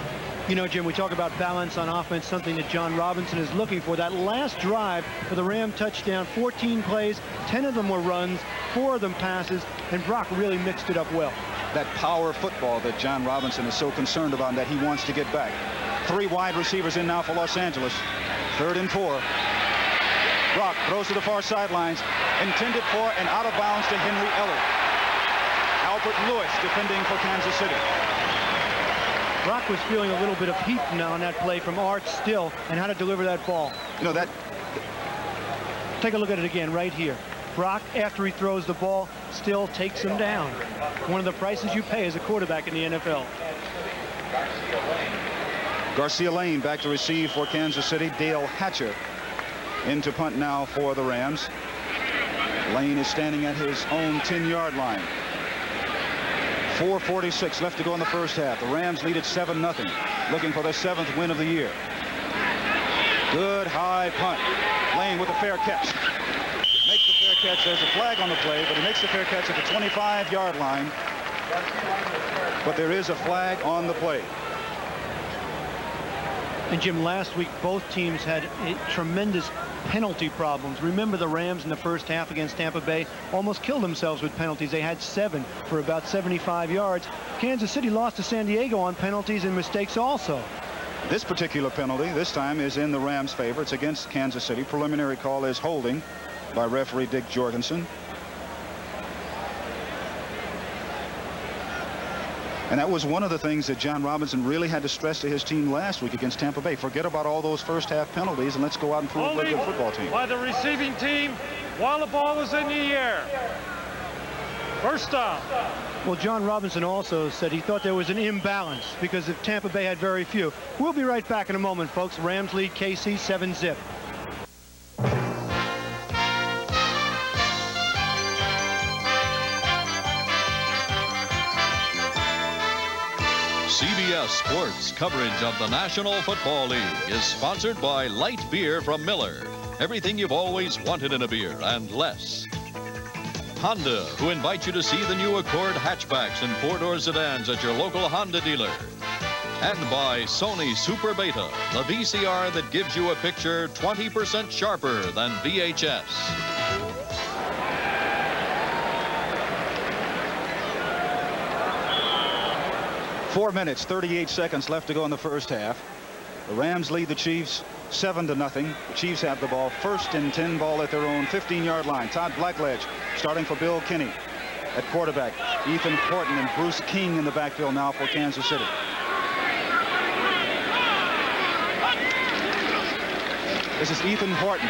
You know, Jim, we talk about balance on offense, something that John Robinson is looking for. That last drive for the Ram touchdown, 14 plays, 10 of them were runs, 4 of them passes, and Brock really mixed it up well. That power football that John Robinson is so concerned about, that he wants to get back. 3 wide receivers in now for Los Angeles. 3rd and 4. Brock throws to the far sidelines, intended for and out of bounds to Henry Ellard. Albert Lewis defending for Kansas City. Brock was feeling a little bit of heat now on that play from Art Still and how to deliver that ball. You know that. Take a look at it again right here. Brock, after he throws the ball, Still takes him down. One of the prices you pay as a quarterback in the NFL. Garcia Lane back to receive for Kansas City. Dale Hatcher into punt now for the Rams. Lane is standing at his own 10-yard line. 4:46 left to go in the first half. The Rams lead at 7-0, looking for their 7th win of the year. Good high punt. Lane with a fair catch. Makes the fair catch. There's a flag on the play, but he makes the fair catch at the 25-yard line. But there is a flag on the play. And Jim, last week both teams had tremendous penalty problems. Remember the Rams in the first half against Tampa Bay almost killed themselves with penalties. They had 7 for about 75 yards. Kansas City lost to San Diego on penalties and mistakes also. This particular penalty this time is in the Rams' favor. It's against Kansas City. Preliminary call is holding by referee Dick Jorgensen. And that was one of the things that John Robinson really had to stress to his team last week against Tampa Bay. Forget about all those first half penalties and let's go out and prove we're a good football team. By the receiving team while the ball was in the air. First down. Well, John Robinson also said he thought there was an imbalance because if Tampa Bay had very few. We'll be right back in a moment, folks. Rams lead KC 7-0. CBS Sports coverage of the National Football League is sponsored by Light Beer from Miller. Everything you've always wanted in a beer and less. Honda, who invite you to see the new Accord hatchbacks and 4-door sedans at your local Honda dealer. And by Sony Super Beta, the VCR that gives you a picture 20% sharper than VHS. 4 minutes, 38 seconds left to go in the first half. The Rams lead the Chiefs 7-0. The Chiefs have the ball. 1st and 10 ball at their own 15-yard line. Todd Blackledge starting for Bill Kinney at quarterback. Ethan Horton and Bruce King in the backfield now for Kansas City. This is Ethan Horton.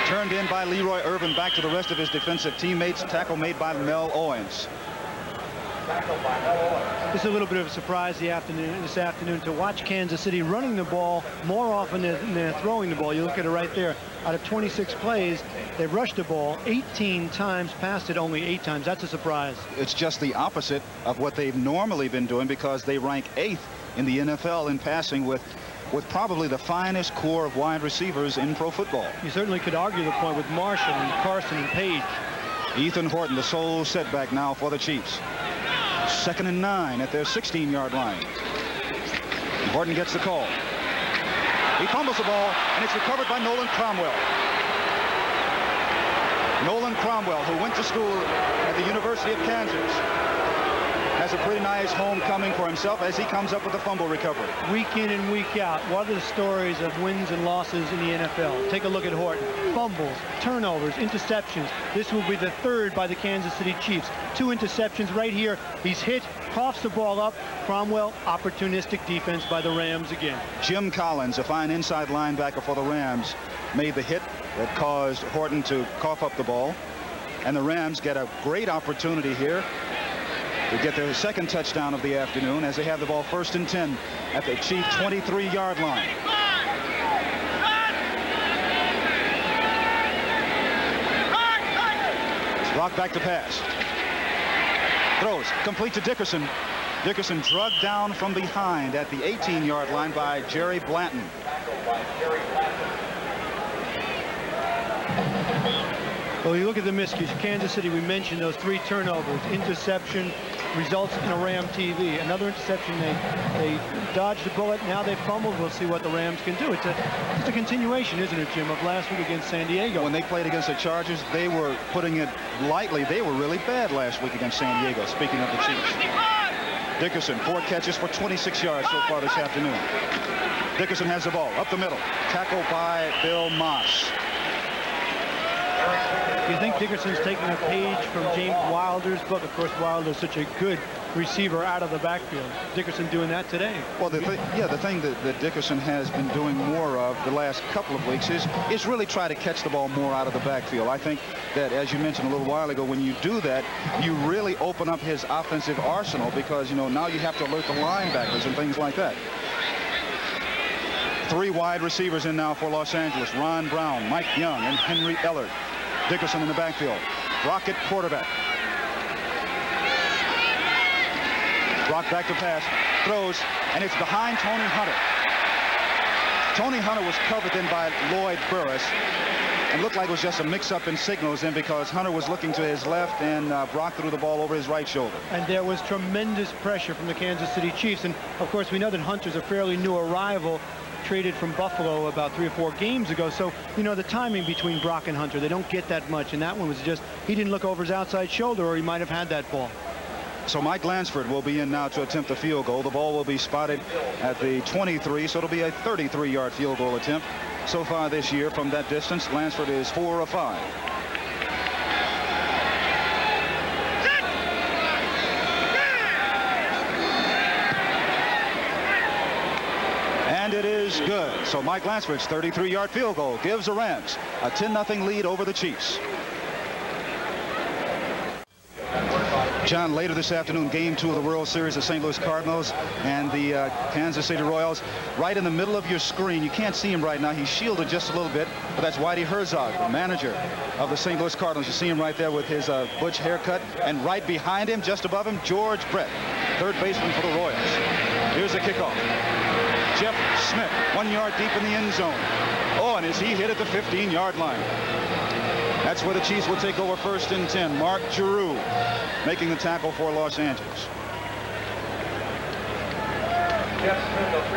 Turned in by Leroy Irvin back to the rest of his defensive teammates. Tackle made by Mel Owens. This is a little bit of a surprise this afternoon to watch Kansas City running the ball more often than they're throwing the ball. You look at it right there. Out of 26 plays, they've rushed the ball 18 times, passed it only 8 times. That's a surprise. It's just the opposite of what they've normally been doing, because they rank 8th in the NFL in passing with probably the finest core of wide receivers in pro football. You certainly could argue the point with Marshall and Carson and Page. Ethan Horton, the sole setback now for the Chiefs. 2nd and 9 at their 16-yard line. Horton gets the call. He fumbles the ball, and it's recovered by Nolan Cromwell. Nolan Cromwell, who went to school at the University of Kansas, has a pretty nice homecoming for himself as he comes up with a fumble recovery. Week in and week out, what are the stories of wins and losses in the NFL? Take a look at Horton. Fumbles, turnovers, interceptions. This will be the 3rd by the Kansas City Chiefs. 2 interceptions right here. He's hit, coughs the ball up. Cromwell, opportunistic defense by the Rams again. Jim Collins, a fine inside linebacker for the Rams, made the hit that caused Horton to cough up the ball. And the Rams get a great opportunity here to get their 2nd touchdown of the afternoon as they have the ball 1st and 10 at the Chief 23-yard line. Block back to pass. Throws complete to Dickerson. Dickerson drugged down from behind at the 18-yard line by Jerry Blanton. Well, you look at the miscues. Kansas City, we mentioned those 3 turnovers. Interception results in a Ram TV. Another interception. They dodged the bullet. Now they fumbled. We'll see what the Rams can do. It's a continuation, isn't it, Jim, of last week against San Diego. When they played against the Chargers, they were putting it lightly. They were really bad last week against San Diego, speaking of the Chiefs. Dickerson, 4 catches for 26 yards so far this afternoon. Dickerson has the ball up the middle. Tackled by Bill Moss. You think Dickerson's taking a page from James Wilder's book? Of course, Wilder's such a good receiver out of the backfield. Dickerson doing that today. Well, the thing that Dickerson has been doing more of the last couple of weeks is really try to catch the ball more out of the backfield. I think that, as you mentioned a little while ago, when you do that, you really open up his offensive arsenal, because, you know, now you have to alert the linebackers and things like that. 3 wide receivers in now for Los Angeles. Ron Brown, Mike Young, and Henry Ellard. Dickerson in the backfield. Rocket quarterback. Brock back to pass. Throws, and it's behind Tony Hunter. Tony Hunter was covered then by Lloyd Burris. It looked like it was just a mix-up in signals then, because Hunter was looking to his left, and Brock threw the ball over his right shoulder. And there was tremendous pressure from the Kansas City Chiefs. And, of course, we know that Hunter's a fairly new arrival, traded from Buffalo about 3 or 4 games ago. So, you know, the timing between Brock and Hunter, they don't get that much. And that one was just, he didn't look over his outside shoulder, or he might have had that ball. So Mike Lansford will be in now to attempt the field goal. The ball will be spotted at the 23, so it'll be a 33-yard field goal attempt. So far this year from that distance, Lansford is 4 of 5. And it is good. So Mike Lansford's 33-yard field goal gives the Rams a 10-0 lead over the Chiefs. John, later this afternoon, game 2 of the World Series, the St. Louis Cardinals and the Kansas City Royals. Right in the middle of your screen, you can't see him right now. He's shielded just a little bit, but that's Whitey Herzog, the manager of the St. Louis Cardinals. You see him right there with his butch haircut, and right behind him, just above him, George Brett, third baseman for the Royals. Here's the kickoff. Jeff Smith, 1 yard deep in the end zone. Oh, and is he hit at the 15-yard line? That's where the Chiefs will take over 1st and 10. Mark Giroux making the tackle for Los Angeles.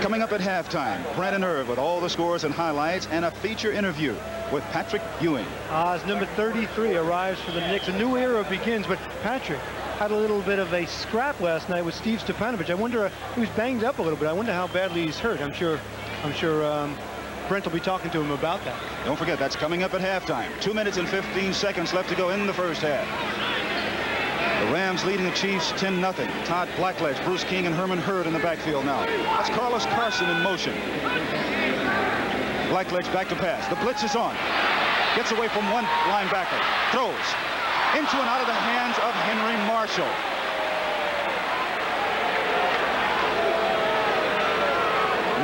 Coming up at halftime, Brandon Irv with all the scores and highlights, and a feature interview with Patrick Ewing. As number 33 arrives for the Knicks. A new era begins, but Patrick had a little bit of a scrap last night with Steve Stepanovich. I wonder, he was banged up a little bit. I wonder how badly he's hurt. I'm sure Brent will be talking to him about that. Don't forget, that's coming up at halftime. 2 minutes and 15 seconds left to go in the first half. The Rams leading the Chiefs 10-0. Todd Blackledge, Bruce King, and Hermann Hurd in the backfield now. That's Carlos Carson in motion. Blackledge back to pass. The blitz is on. Gets away from one linebacker. Throws. Into and out of the hands of Henry Marshall.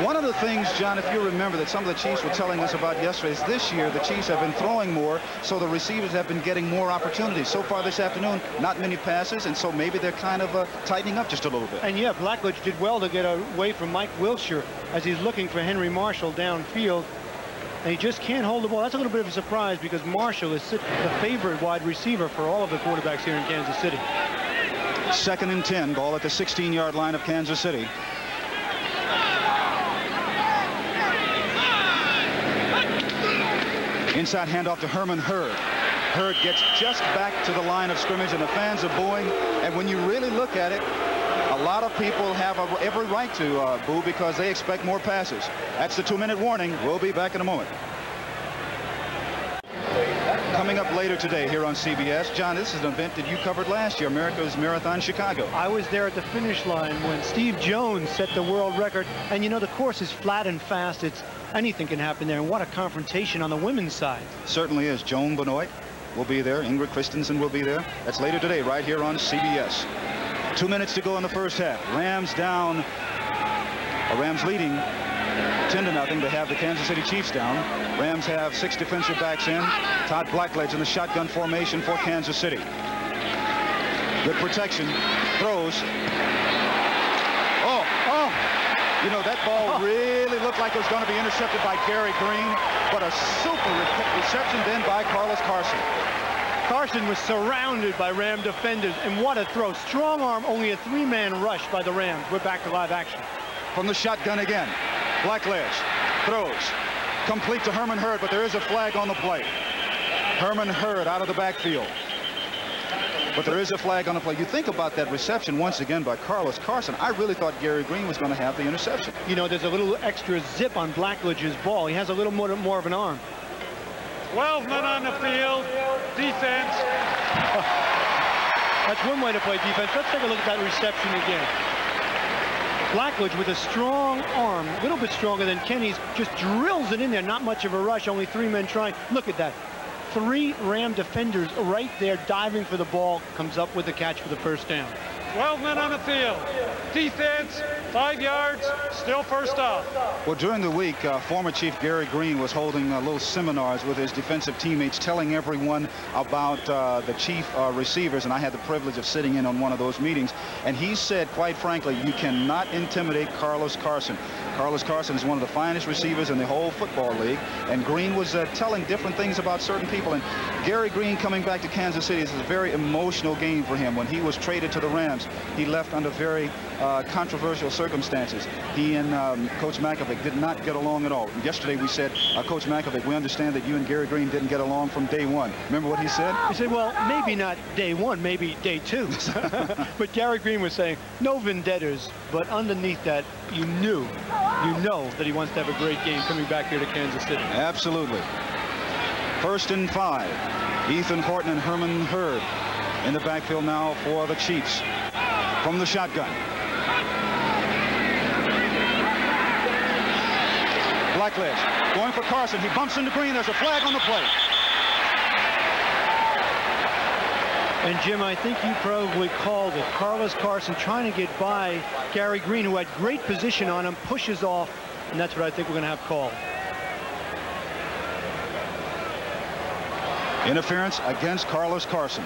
One of the things, John, if you remember, that some of the Chiefs were telling us about yesterday is this year the Chiefs have been throwing more, so the receivers have been getting more opportunities. So far this afternoon, not many passes, and so maybe they're kind of tightening up just a little bit. And yeah, Blackledge did well to get away from Mike Wilshire as he's looking for Henry Marshall downfield. And he just can't hold the ball. That's a little bit of a surprise because Marshall is the favorite wide receiver for all of the quarterbacks here in Kansas City. 2nd and 10, ball at the 16-yard line of Kansas City. Inside handoff to Hermann Hurd. Hurd gets just back to the line of scrimmage, and the fans are booing. And when you really look at it, a lot of people have every right to boo because they expect more passes. That's the 2-minute warning. We'll be back in a moment. Coming up later today here on CBS, John, this is an event that you covered last year, America's Marathon Chicago. I was there at the finish line when Steve Jones set the world record. And, you know, the course is flat and fast. Anything can happen there. And what a confrontation on the women's side. Certainly is. Joan Benoit will be there. Ingrid Christensen will be there. That's later today right here on CBS. 2 minutes to go in the first half. Rams down. Rams leading 10-0 to have the Kansas City Chiefs down. Rams have 6 defensive backs in. Todd Blackledge in the shotgun formation for Kansas City. Good protection. Throws. Oh. You know, that ball really looked like it was going to be intercepted by Gary Green, but a super reception then by Carlos Carson. Carson was surrounded by Ram defenders, and what a throw. Strong arm, only a 3-man rush by the Rams. We're back to live action. From the shotgun again. Blackledge throws. Complete to Hermann Hurd, but there is a flag on the play. Hermann Hurd out of the backfield. But there is a flag on the play. You think about that reception once again by Carlos Carson. I really thought Gary Green was going to have the interception. You know, there's a little extra zip on Blackledge's ball. He has a little more of an arm. 12 men on the field. Defense. That's one way to play defense. Let's take a look at that reception again. Blackledge with a strong arm, a little bit stronger than Kenny's, just drills it in there. Not much of a rush, only 3 men trying. Look at that. 3 Ram defenders right there diving for the ball, comes up with the catch for the first down. 12 men on the field. Defense, 5 yards, still first down. Well, during the week, former Chief Gary Green was holding little seminars with his defensive teammates, telling everyone about the Chief receivers, and I had the privilege of sitting in on one of those meetings. And he said, quite frankly, you cannot intimidate Carlos Carson. Carlos Carson is one of the finest receivers in the whole football league, and Green was telling different things about certain people. And Gary Green coming back to Kansas City is a very emotional game for him. When he was traded to the Rams, he left under very controversial circumstances. He and Coach McElroy did not get along at all. Yesterday we said, Coach McElroy, we understand that you and Gary Green didn't get along from day one. Remember what he said? He said, well, maybe not day 1, maybe day 2. But Gary Green was saying, no vendettas, but underneath that, you know that he wants to have a great game coming back here to Kansas City. Absolutely. 1st and 5. Ethan Horton and Hermann Hurd in the backfield now for the Chiefs. From the shotgun. Blackledge going for Carson. He bumps into Green. There's a flag on the play. And Jim, I think you probably called it. Carlos Carson trying to get by Gary Green, who had great position on him, pushes off, and that's what I think we're going to have called. Interference against Carlos Carson.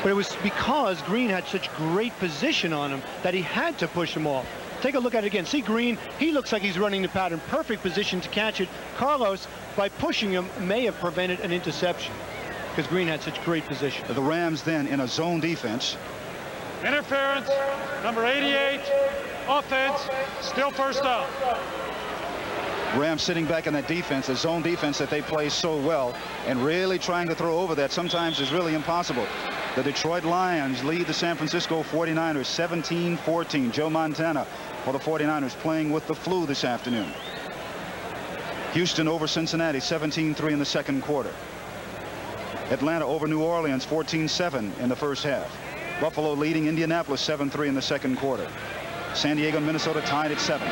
But it was because Green had such great position on him that he had to push him off. Take a look at it again. See Green, he looks like he's running the pattern. Perfect position to catch it. Carlos, by pushing him, may have prevented an interception because Green had such great position. The Rams then in a zone defense. Interference, number 88, offense, still first down. Rams sitting back in that defense, a zone defense that they play so well, and really trying to throw over that sometimes is really impossible. The Detroit Lions lead the San Francisco 49ers 17-14. Joe Montana for the 49ers playing with the flu this afternoon. Houston over Cincinnati 17-3 in the second quarter. Atlanta over New Orleans 14-7 in the first half. Buffalo leading Indianapolis 7-3 in the second quarter. San Diego and Minnesota tied at 7.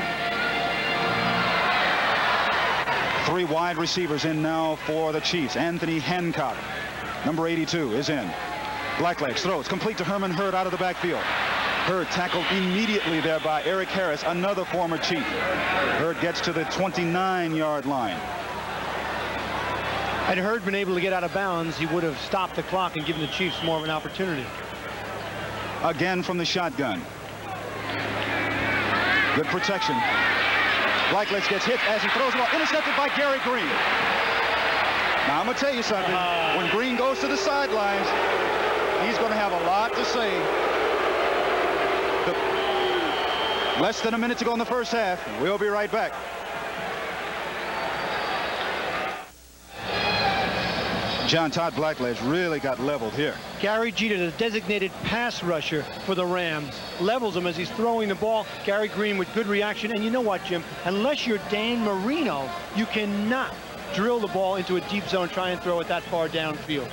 Three wide receivers in now for the Chiefs. Anthony Hancock, number 82, is in. Blackledge throws complete to Hermann Hurd out of the backfield. Hurd tackled immediately there by Eric Harris, another former Chief. Hurd gets to the 29-yard line. Had Hurd been able to get out of bounds, he would have stopped the clock and given the Chiefs more of an opportunity. Again from the shotgun. Good protection. Blackledge gets hit as he throws the ball. Intercepted by Gary Green. Now, I'm going to tell you something. When Green goes to the sidelines, he's going to have a lot to say. Less than a minute to go in the first half. We'll be right back. John, Todd Blackledge really got leveled here. Gary Jeter, the designated pass rusher for the Rams, levels him as he's throwing the ball. Gary Green with good reaction. And you know what, Jim? Unless you're Dan Marino, you cannot drill the ball into a deep zone, try and throw it that far downfield.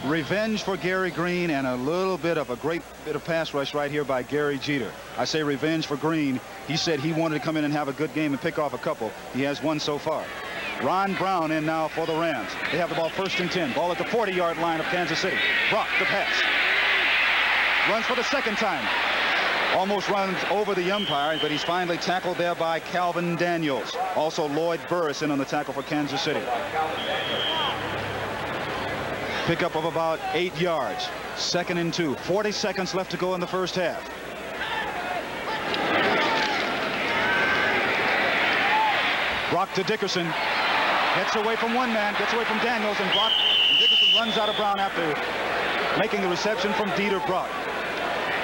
Revenge for Gary Green, and a little bit of a great bit of pass rush right here by Gary Jeter. I say revenge for Green. He said he wanted to come in and have a good game and pick off a couple. He has one so far. Ron Brown in now for the Rams. They have the ball 1st and 10. Ball at the 40-yard line of Kansas City. Brock the pass. Runs for the second time. Almost runs over the umpire, but he's finally tackled there by Calvin Daniels. Also Lloyd Burris in on the tackle for Kansas City. Pickup of about 8 yards. 2nd and 2. 40 seconds left to go in the first half. Brock to Dickerson. Gets away from one man, gets away from Daniels, and Dickerson runs out of Brown after making the reception from Dieter Brock.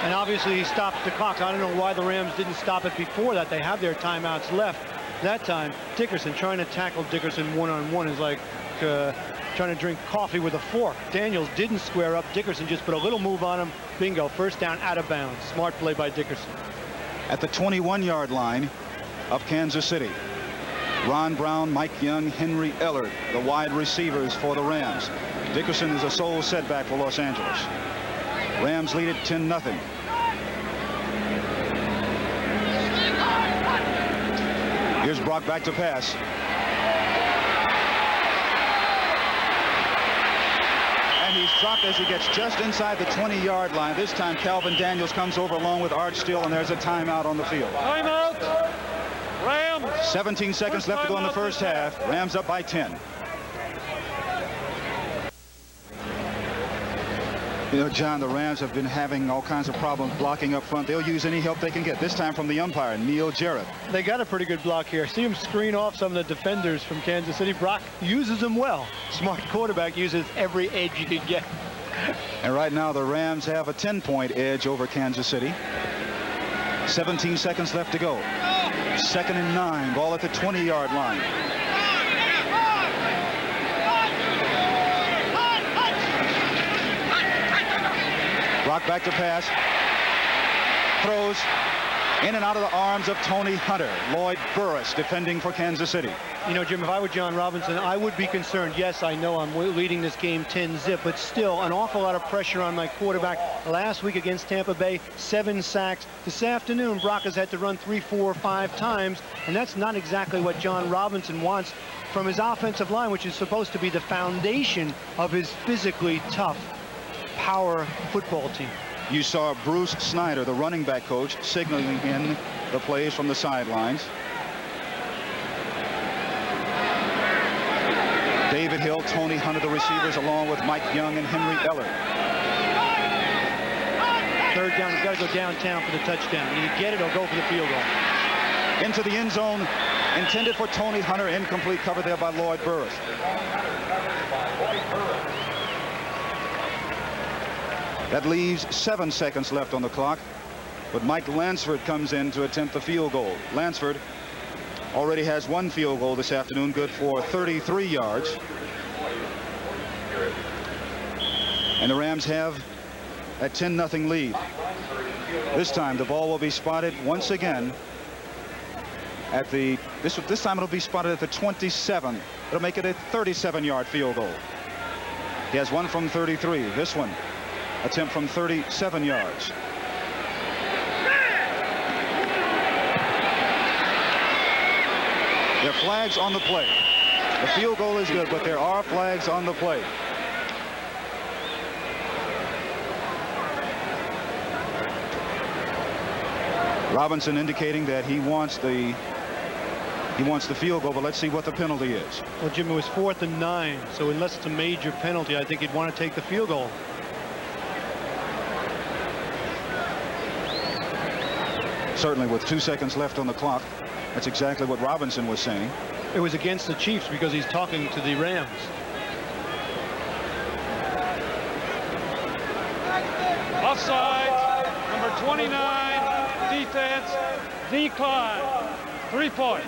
And obviously he stops the clock. I don't know why the Rams didn't stop it before that. They have their timeouts left. That time, Dickerson trying to tackle Dickerson one-on-one is like trying to drink coffee with a fork. Daniels didn't square up. Dickerson just put a little move on him. Bingo, first down, out of bounds. Smart play by Dickerson. At the 21-yard line of Kansas City, Ron Brown, Mike Young, Henry Ellard, the wide receivers for the Rams. Dickerson is a sole setback for Los Angeles. Rams lead it 10-0. Here's Brock back to pass. And he's dropped as he gets just inside the 20-yard line. This time Calvin Daniels comes over along with Art Steele, and there's a timeout on the field. Timeout. Rams. 17 seconds left to go in the first half. Rams up by 10. You know, John, the Rams have been having all kinds of problems blocking up front. They'll use any help they can get. This time from the umpire, Neil Jarrett. They got a pretty good block here. See him screen off some of the defenders from Kansas City. Brock uses them well. Smart quarterback uses every edge you can get. And right now the Rams have a 10-point edge over Kansas City. 17 seconds left to go. 2nd and 9. Ball at the 20-yard line. Brock back to pass. Throws in and out of the arms of Tony Hunter. Lloyd Burris defending for Kansas City. You know, Jim, if I were John Robinson, I would be concerned. Yes, I know I'm leading this game 10-0, but still an awful lot of pressure on my quarterback. Last week against Tampa Bay, 7 sacks. This afternoon, Brock has had to run 3, 4, 5 times, and that's not exactly what John Robinson wants from his offensive line, which is supposed to be the foundation of his physically tough power football team. You saw Bruce Snyder, the running back coach, signaling in the plays from the sidelines. David Hill, Tony Hunter, the receivers, along with Mike Young and Henry Ellard. 3rd down, he's got to go downtown for the touchdown. Either get it or go for the field goal. Into the end zone, intended for Tony Hunter, incomplete, covered there by Lloyd Burris. That leaves 7 seconds left on the clock, but Mike Lansford comes in to attempt the field goal. Lansford already has 1 field goal this afternoon, good for 33 yards. And the Rams have a 10-0 lead. This time the ball will be spotted once again at the, this time it'll be spotted at the 27. It'll make it a 37-yard field goal. He has one from 33. This one, attempt from 37 yards. There are flags on the play. The field goal is good, but there are flags on the play. Robinson indicating that he wants the field goal, but let's see what the penalty is. Well, Jim, it was 4th and 9, so unless it's a major penalty, I think he'd want to take the field goal. Certainly with 2 seconds left on the clock. That's exactly what Robinson was saying. It was against the Chiefs because he's talking to the Rams. Offside. Number 29. Defense. Decline. 3 points.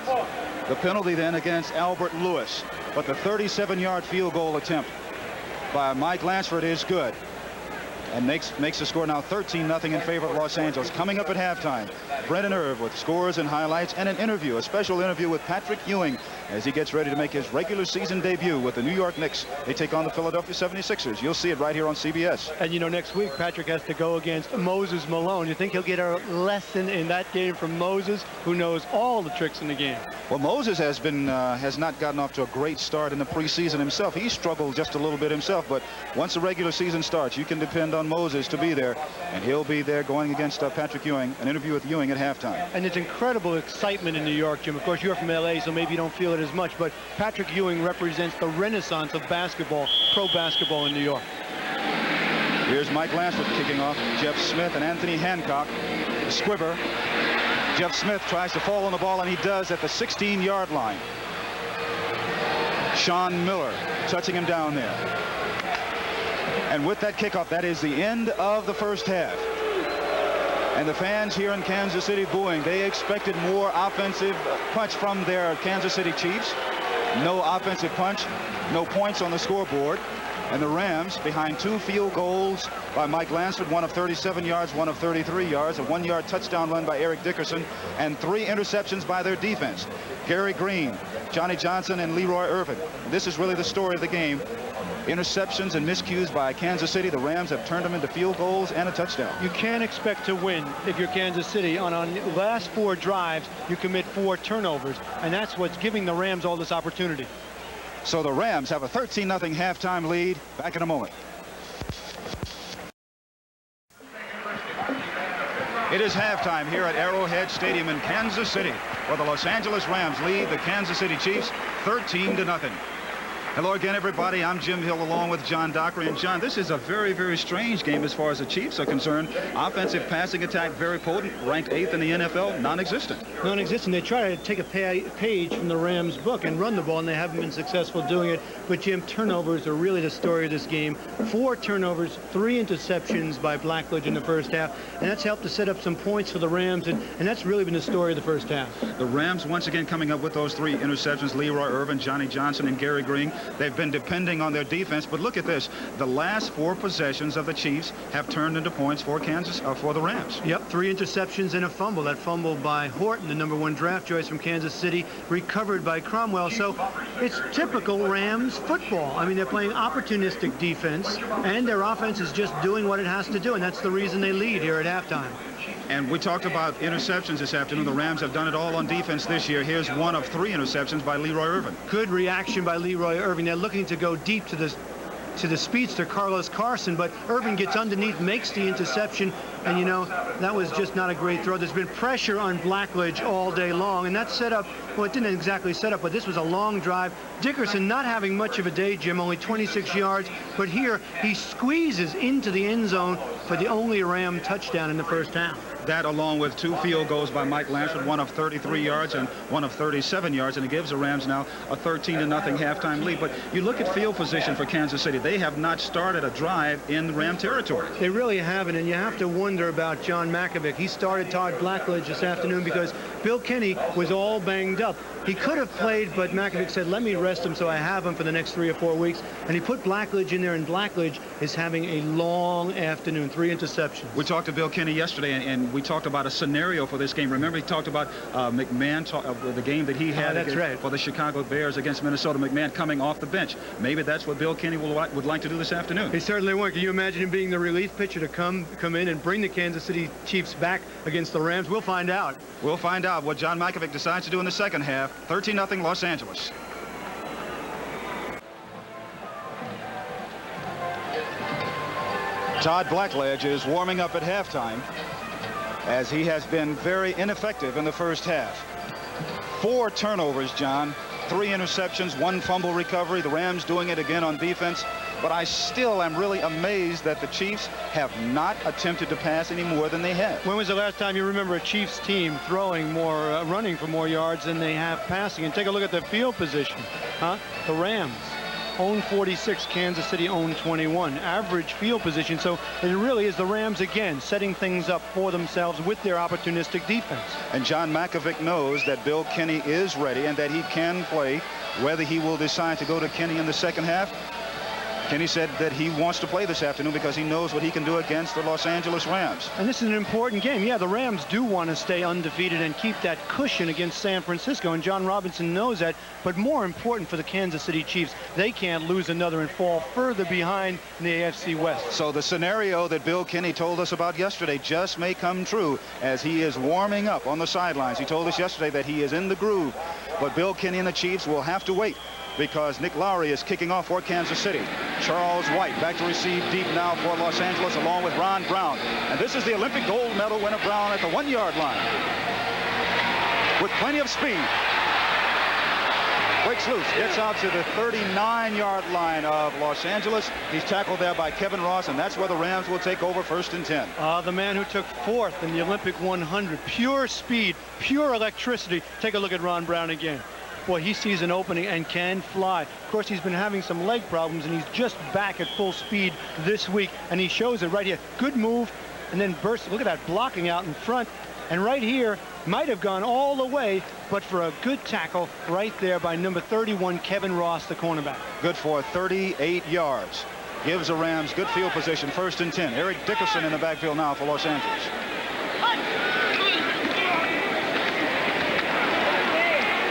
The penalty then against Albert Lewis. But the 37-yard field goal attempt by Mike Lansford is good. And makes the score now 13-0 in favor of Los Angeles. Coming up at halftime, Brendan Irv with scores and highlights and an interview, a special interview with Patrick Ewing as he gets ready to make his regular season debut with the New York Knicks. They take on the Philadelphia 76ers. You'll see it right here on CBS. And, you know, next week, Patrick has to go against Moses Malone. You think he'll get a lesson in that game from Moses, who knows all the tricks in the game? Well, Moses has not gotten off to a great start in the preseason himself. He struggled just a little bit himself, but once the regular season starts, you can depend on Moses to be there, and he'll be there going against Patrick Ewing. An interview with Ewing at halftime. And it's incredible excitement in New York, Jim. Of course, you're from LA, so maybe you don't feel it as much, but Patrick Ewing represents the renaissance of basketball, pro basketball in New York. Here's Mike Lansford kicking off. Jeff Smith and Anthony Hancock. The squibber. Jeff Smith tries to fall on the ball, and he does at the 16-yard line. Sean Miller touching him down there. And with that kickoff, that is the end of the first half. And the fans here in Kansas City booing. They expected more offensive punch from their Kansas City Chiefs. No offensive punch, no points on the scoreboard. And the Rams behind 2 field goals by Mike Lansford, one of 37 yards, one of 33 yards, a 1-yard touchdown run by Eric Dickerson, and 3 interceptions by their defense. Gary Green, Johnny Johnson, and Leroy Irvin. This is really the story of the game. Interceptions and miscues by Kansas City. The Rams have turned them into field goals and a touchdown. You can't expect to win if you're Kansas City. On the last 4 drives, you commit 4 turnovers, and that's what's giving the Rams all this opportunity. So the Rams have a 13-0 halftime lead. Back in a moment. It is halftime here at Arrowhead Stadium in Kansas City, where the Los Angeles Rams lead the Kansas City Chiefs 13-0. Hello again, everybody. I'm Jim Hill along with John Dockery. And John, this is a very, very strange game as far as the Chiefs are concerned. Offensive passing attack, very potent. Ranked 8th in the NFL, non-existent. Non-existent. They try to take a page from the Rams book and run the ball, and they haven't been successful doing it. But, Jim, turnovers are really the story of this game. 4 turnovers, 3 interceptions by Blackledge in the first half. And that's helped to set up some points for the Rams, and that's really been the story of the first half. The Rams, once again, coming up with those 3 interceptions. Leroy Irvin, Johnny Johnson, and Gary Green. They've been depending on their defense, but look at this. The last 4 possessions of the Chiefs have turned into points for for the Rams. Yep, 3 interceptions and a fumble. That fumble by Horton, the #1 draft choice from Kansas City, recovered by Cromwell. So it's typical Rams football. I mean, they're playing opportunistic defense, and their offense is just doing what it has to do, and that's the reason they lead here at halftime. And we talked about interceptions this afternoon. The Rams have done it all on defense this year. Here's one of 3 interceptions by Leroy Irvin. Good reaction by Leroy Irvin. They're looking to go deep to the speedster Carlos Carson, but Irvin gets underneath, makes the interception, and you know, that was just not a great throw. There's been pressure on Blackledge all day long, and that set up, well, it didn't exactly set up, but this was a long drive. Dickerson not having much of a day, Jim, only 26 yards, but here he squeezes into the end zone for the only Ram touchdown in the first half. That, along with 2 field goals by Mike Lansford, one of 33 yards and one of 37 yards, and it gives the Rams now a 13-0 halftime lead. But you look at field position for Kansas City. They have not started a drive in Ram territory. They really haven't, and you have to wonder about John McElroy. He started Todd Blackledge this afternoon because Bill Kenny was all banged up. He could have played, but McElroy said, let me rest him so I have him for the next 3 or 4 weeks. And he put Blackledge in there, and Blackledge is having a long afternoon, 3 interceptions. We talked to Bill Kenny yesterday, and we talked about a scenario for this game. Remember, he talked about McMahon, the game that he had for the Chicago Bears against Minnesota. McMahon coming off the bench. Maybe that's what Bill Kenny would like to do this afternoon. He certainly would. Can you imagine him being the relief pitcher to come in and bring the Kansas City Chiefs back against the Rams? We'll find out. We'll find out what John McElroy decides to do in the second half. 13-0 Los Angeles. Todd Blackledge is warming up at halftime, as he has been very ineffective in the first half. 4 turnovers, John. 3 interceptions, 1 fumble recovery. The Rams doing it again on defense. But I still am really amazed that the Chiefs have not attempted to pass any more than they have. When was the last time you remember a Chiefs team throwing more, running for more yards than they have passing? And take a look at the field position. The Rams own 46, Kansas City own 21. Average field position. So it really is the Rams again setting things up for themselves with their opportunistic defense. And John Mackovic knows that Bill Kenny is ready and that he can play. Whether he will decide to go to Kenny in the second half, Kenny said that he wants to play this afternoon because he knows what he can do against the Los Angeles Rams. And this is an important game. Yeah, the Rams do want to stay undefeated and keep that cushion against San Francisco, and John Robinson knows that. But more important for the Kansas City Chiefs, they can't lose another and fall further behind in the AFC West. So the scenario that Bill Kenny told us about yesterday just may come true as he is warming up on the sidelines. He told us yesterday that he is in the groove, but Bill Kenny and the Chiefs will have to wait, because Nick Lowry is kicking off for Kansas City. Charles White back to receive deep now for Los Angeles, along with Ron Brown. And this is the Olympic gold medal winner, Brown, at the 1-yard line with plenty of speed. Breaks loose, gets out to the 39-yard line of Los Angeles. He's tackled there by Kevin Ross, and that's where the Rams will take over 1st and 10. The man who took 4th in the Olympic 100. Pure speed, pure electricity. Take a look at Ron Brown again. Boy, he sees an opening and can fly. Of course, he's been having some leg problems, and he's just back at full speed this week, and he shows it right here. Good move, and then burst. Look at that blocking out in front. And right here, might have gone all the way, but for a good tackle right there by number 31, Kevin Ross, the cornerback. Good for 38 yards. Gives the Rams good field position, 1st and 10. Eric Dickerson in the backfield now for Los Angeles.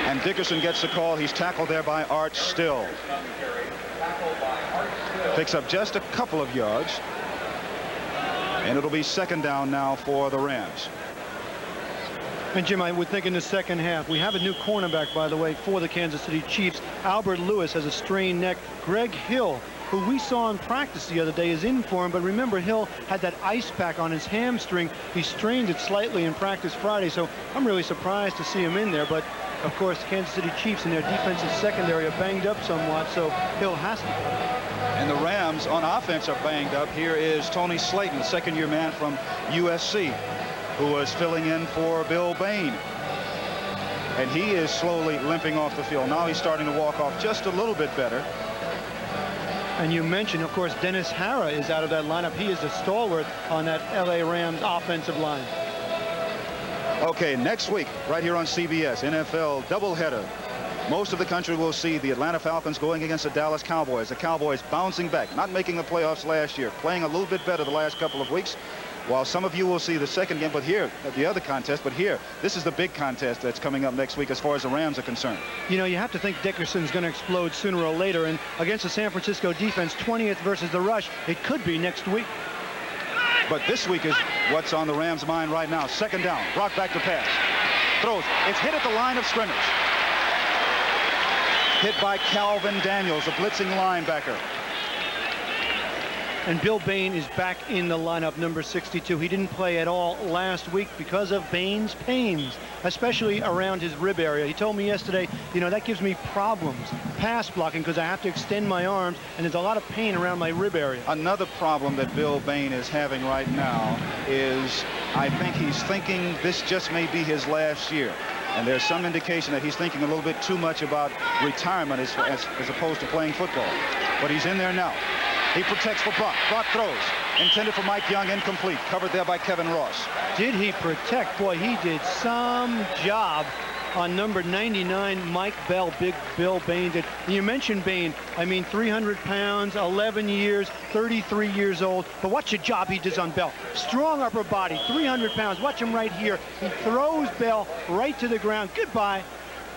And Dickerson gets the call. He's tackled there by Art Still. Picks up just a couple of yards. And it'll be 2nd down now for the Rams. And Jim, I would think in the second half, we have a new cornerback, by the way, for the Kansas City Chiefs. Albert Lewis has a strained neck. Greg Hill, who we saw in practice the other day, is in for him. But remember, Hill had that ice pack on his hamstring. He strained it slightly in practice Friday. So I'm really surprised to see him in there. But of course, the Kansas City Chiefs in their defensive secondary are banged up somewhat, so Hill has to play. And the Rams on offense are banged up. Here is Tony Slayton, the 2nd-year man from USC, who was filling in for Bill Bain. And he is slowly limping off the field. Now he's starting to walk off just a little bit better. And you mentioned, of course, Dennis Hara is out of that lineup. He is the stalwart on that LA Rams offensive line. Okay, next week, right here on CBS, NFL doubleheader. Most of the country will see the Atlanta Falcons going against the Dallas Cowboys. The Cowboys bouncing back, not making the playoffs last year, playing a little bit better the last couple of weeks. While some of you will see the second game, but here, the other contest, but here, this is the big contest that's coming up next week as far as the Rams are concerned. You know, you have to think Dickerson's going to explode sooner or later, and against the San Francisco defense, 20th versus the rush, it could be next week. But this week is what's on the Rams' mind right now. 2nd down, Brock back to pass. Throws, it's hit at the line of scrimmage. Hit by Calvin Daniels, a blitzing linebacker. And Bill Bain is back in the lineup, number 62. He didn't play at all last week because of Bain's pains, especially around his rib area. He told me yesterday, you know, that gives me problems, pass blocking, because I have to extend my arms, and there's a lot of pain around my rib area. Another problem that Bill Bain is having right now is I think he's thinking this just may be his last year. And there's some indication that he's thinking a little bit too much about retirement as opposed to playing football. But he's in there now. He protects for Brock. Brock throws. Intended for Mike Young, incomplete. Covered there by Kevin Ross. Did he protect? Boy, he did some job on number 99, Mike Bell. Big Bill Bain did. And you mentioned Bain. I mean, 300 pounds, 11 years, 33 years old. But watch the job he does on Bell. Strong upper body, 300 pounds. Watch him right here. He throws Bell right to the ground. Goodbye.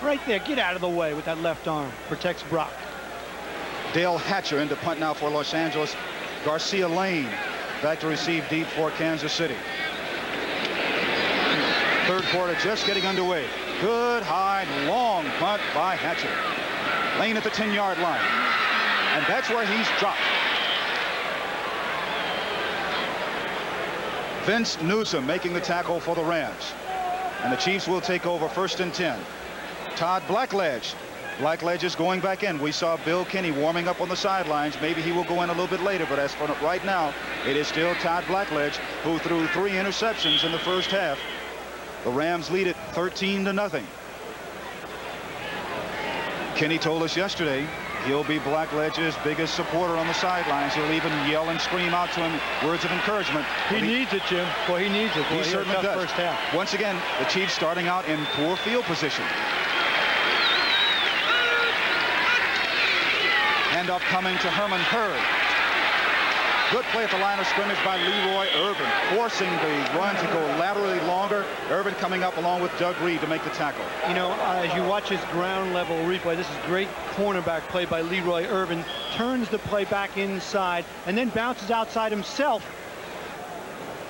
Right there. Get out of the way with that left arm. Protects Brock. Dale Hatcher into punt now for Los Angeles. Garcia Lane back to receive deep for Kansas City. 3rd quarter just getting underway. Good high long punt by Hatcher. Lane at the 10-yard line. And that's where he's dropped. Vince Newsom making the tackle for the Rams. And the Chiefs will take over 1st and 10. Todd Blackledge. Blackledge is going back in. We saw Bill Kinney warming up on the sidelines. Maybe he will go in a little bit later, but as for right now, it is still Todd Blackledge, who threw 3 interceptions in the first half. The Rams lead it 13-0. Kenny told us yesterday he'll be Blackledge's biggest supporter on the sidelines. He'll even yell and scream out to him words of encouragement. He needs it, Jim. Boy, he needs it. Boy, he certainly does. First half. Once again, the Chiefs starting out in poor field position. Handoff coming to Hermann Hurd. Good play at the line of scrimmage by Leroy Irvin, forcing the run to go laterally longer. Irvin coming up along with Doug Reed to make the tackle. You know, as you watch his ground level replay, this is great cornerback play by Leroy Irvin. Turns the play back inside and then bounces outside himself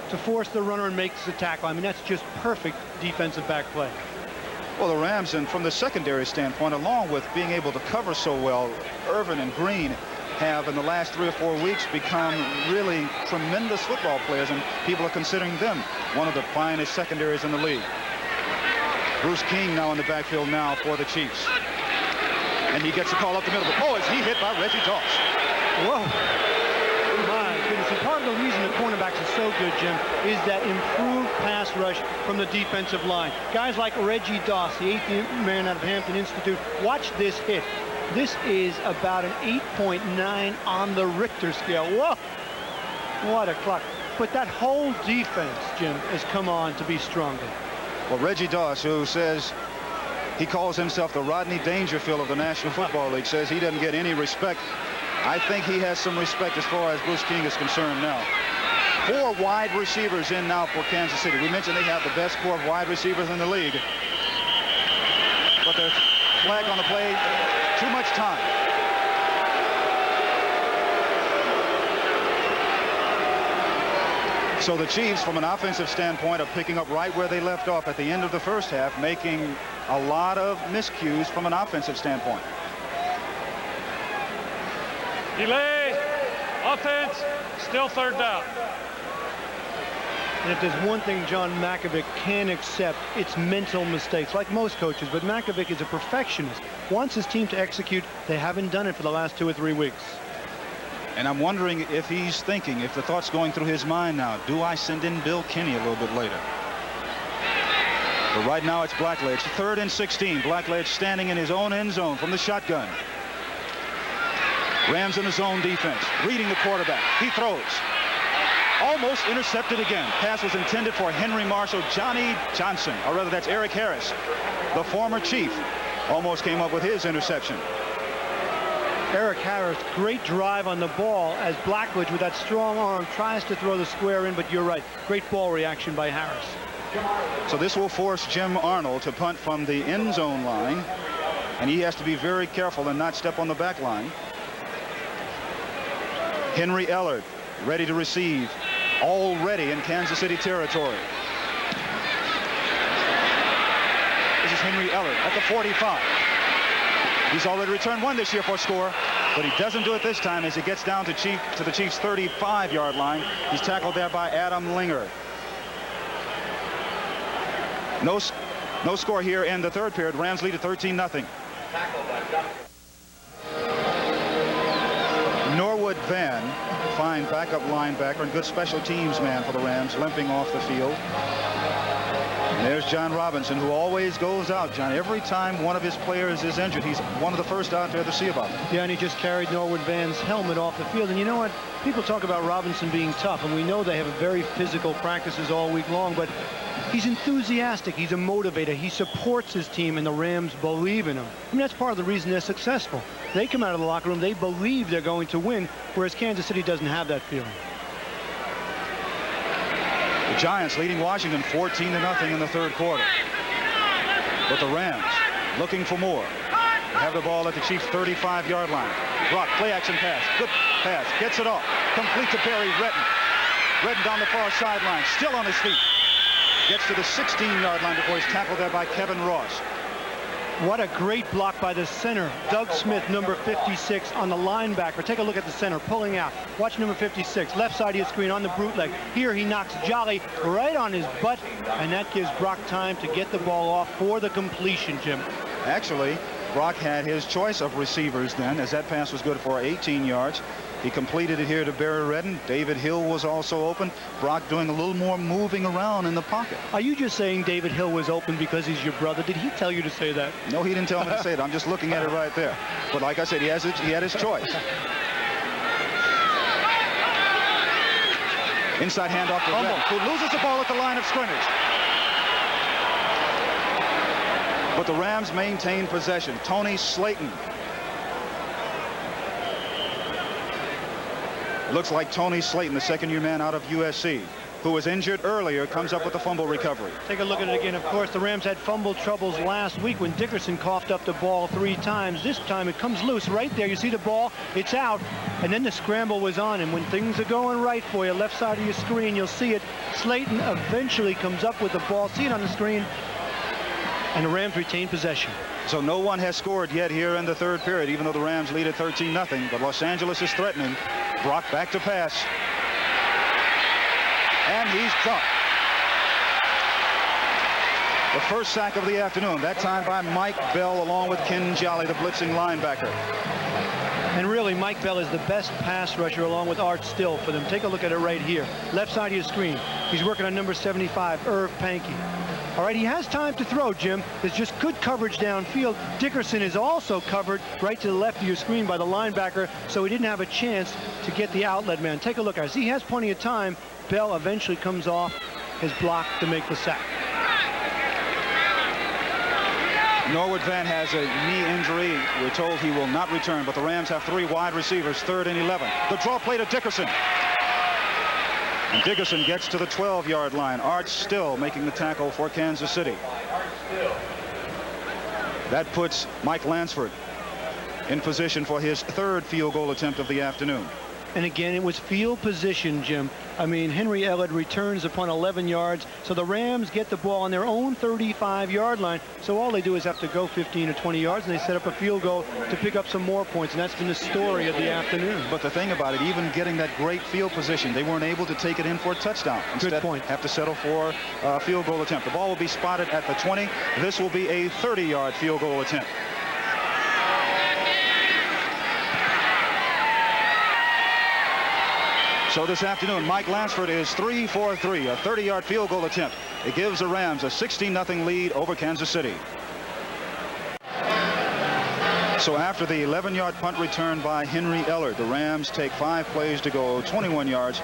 to force the runner and makes the tackle. I mean, that's just perfect defensive back play. Well, the Rams, and from the secondary standpoint, along with being able to cover so well, Irvin and Green have in the last 3 or 4 weeks become really tremendous football players, and people are considering them one of the finest secondaries in the league. Bruce King now in the backfield now for the Chiefs. And he gets a call up the middle. Oh, is he hit by Reggie Doss? Whoa. My goodness. And part of the reason the cornerbacks are so good, Jim, is that improved pass rush from the defensive line. Guys like Reggie Doss, the 8th man out of Hampton Institute. Watch this hit. This is about an 8.9 on the Richter scale. Whoa! What a clock. But that whole defense, Jim, has come on to be stronger. Well, Reggie Doss, who says he calls himself the Rodney Dangerfield of the National Football League, says he doesn't get any respect. I think he has some respect as far as Bruce King is concerned now. 4 wide receivers in now for Kansas City. We mentioned they have the best core of wide receivers in the league. But there's flag on the play. Too much time. So the Chiefs, from an offensive standpoint, are picking up right where they left off at the end of the first half, making a lot of miscues from an offensive standpoint. Delay. Offense. Still 3rd down. And if there's one thing John Mackovic can accept, it's mental mistakes, like most coaches. But Mackovic is a perfectionist. Wants his team to execute. They haven't done it for the last 2 or 3 weeks. And I'm wondering if he's thinking, if the thought's going through his mind now, do I send in Bill Kinney a little bit later? But right now it's Blackledge. 3rd and 16. Blackledge standing in his own end zone from the shotgun. Rams in the zone defense. Reading the quarterback. He throws. Almost intercepted again. Pass was intended for Henry Marshall. Johnny Johnson, or rather that's Eric Harris, the former Chief, almost came up with his interception. Eric Harris, great drive on the ball as Blackledge with that strong arm tries to throw the square in, but you're right. Great ball reaction by Harris. So this will force Jim Arnold to punt from the end zone line, and he has to be very careful and not step on the back line. Henry Ellard ready to receive, already in Kansas City territory. This is Henry Ellard at the 45. He's already returned 1 this year for a score, but he doesn't do it this time as he gets down to the Chiefs' 35-yard line. He's tackled there by Adam Linger. No score here in the 3rd period. Rams lead at 13-0. Norwood Van, fine backup linebacker and good special teams man for the Rams, limping off the field. And there's John Robinson, who always goes out, John. Every time one of his players is injured, he's one of the first out there to see about it. Yeah, and he just carried Norwood Van's helmet off the field. And you know what? People talk about Robinson being tough, and we know they have very physical practices all week long, but he's enthusiastic. He's a motivator. He supports his team, and the Rams believe in him. I mean, that's part of the reason they're successful. They come out of the locker room, they believe they're going to win, whereas Kansas City doesn't have that feeling. The Giants leading Washington 14-0 in the 3rd quarter. But the Rams looking for more. They have the ball at the Chiefs' 35-yard line. Brock, play action pass. Good pass. Gets it off. Complete to Barry Redden. Redden down the far sideline. Still on his feet. Gets to the 16-yard line before he's tackled there by Kevin Ross. What a great block by the center. Doug Smith, number 56, on the linebacker. Take a look at the center, pulling out. Watch number 56, left side of your screen on the brute leg. Here he knocks Jolly right on his butt, and that gives Brock time to get the ball off for the completion, Jim. Actually, Brock had his choice of receivers then, as that pass was good for 18 yards. He completed it here to Barry Redden. David Hill was also open. Brock doing a little more moving around in the pocket. Are you just saying David Hill was open because he's your brother? Did he tell you to say that? No, he didn't tell me to say it. I'm just looking at it right there. But like I said, he had his choice. Inside handoff to Redden, who loses the ball at the line of scrimmage. But the Rams maintain possession. Tony Slayton. Looks like Tony Slayton, the second-year man out of USC, who was injured earlier, comes up with a fumble recovery. Take a look at it again. Of course, the Rams had fumble troubles last week when Dickerson coughed up the ball 3 times. This time it comes loose right there. You see the ball, it's out, and then the scramble was on. And when things are going right for you, left side of your screen, you'll see it. Slayton eventually comes up with the ball. See it on the screen. And the Rams retain possession. So no one has scored yet here in the third period, even though the Rams lead at 13-0. But Los Angeles is threatening. Brock back to pass. And he's dropped. The first sack of the afternoon, that time by Mike Bell along with Ken Jolly, the blitzing linebacker. And really, Mike Bell is the best pass rusher along with Art Still for them. Take a look at it right here. Left side of your screen. He's working on number 75, Irv Pankey. All right, he has time to throw, Jim. There's just good coverage downfield. Dickerson is also covered right to the left of your screen by the linebacker, so he didn't have a chance to get the outlet man. Take a look at it. See, he has plenty of time. Bell eventually comes off his block to make the sack. Norwood Van has a knee injury. We're told he will not return, but the Rams have 3 wide receivers, 3rd and 11. The draw play to Dickerson. And Dickerson gets to the 12-yard line. Art Still making the tackle for Kansas City. That puts Mike Lansford in position for his 3rd field goal attempt of the afternoon. And again, it was field position, Jim. I mean, Henry Ellard returns upon 11 yards, so the Rams get the ball on their own 35-yard line. So all they do is have to go 15 or 20 yards, and they set up a field goal to pick up some more points, and that's been the story of the afternoon. But the thing about it, even getting that great field position, they weren't able to take it in for a touchdown. Instead, good point. Have to settle for a field goal attempt. The ball will be spotted at the 20. This will be a 30-yard field goal attempt. So this afternoon, Mike Lansford is 3 for 3, a 30-yard field goal attempt. It gives the Rams a 16-0 lead over Kansas City. So after the 11-yard punt return by Henry Ellard, the Rams take 5 plays to go, 21 yards,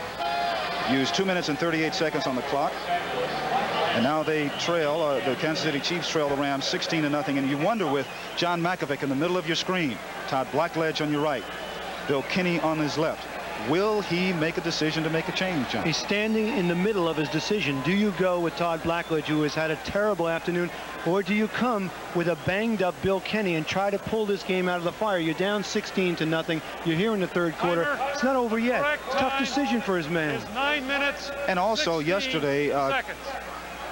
use 2 minutes and 38 seconds on the clock. And now they trail, the Kansas City Chiefs trail the Rams 16-0. And you wonder, with John Makovic in the middle of your screen, Todd Blackledge on your right, Bill Kinney on his left, will he make a decision to make a change, John? He's standing in the middle of his decision. Do you go with Todd Blackledge, who has had a terrible afternoon, or do you come with a banged-up Bill Kinney and try to pull this game out of the fire? You're down 16-0. You're here in the third quarter. It's not over yet. It's a tough decision for his man. Is 9 minutes. And also yesterday, seconds.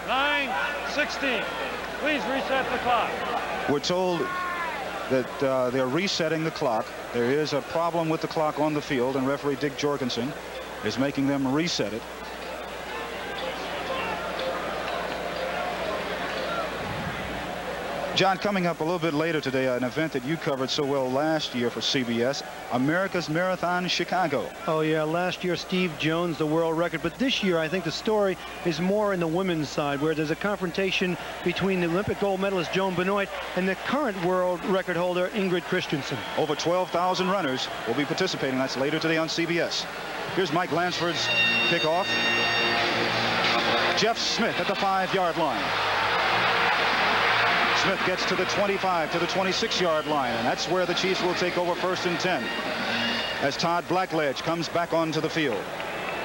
9:16. Please reset the clock. We're told that they're resetting the clock. There is a problem with the clock on the field, and referee Dick Jorgensen is making them reset it. John, coming up a little bit later today, an event that you covered so well last year for CBS, America's Marathon Chicago. Oh, yeah, last year Steve Jones, the world record. But this year, I think the story is more in the women's side, where there's a confrontation between the Olympic gold medalist Joan Benoit and the current world record holder Ingrid Christensen. Over 12,000 runners will be participating. That's later today on CBS. Here's Mike Lansford's kickoff. Jeff Smith at the 5-yard line. Smith gets to the 25, to the 26-yard line, and that's where the Chiefs will take over 1st and 10 as Todd Blackledge comes back onto the field.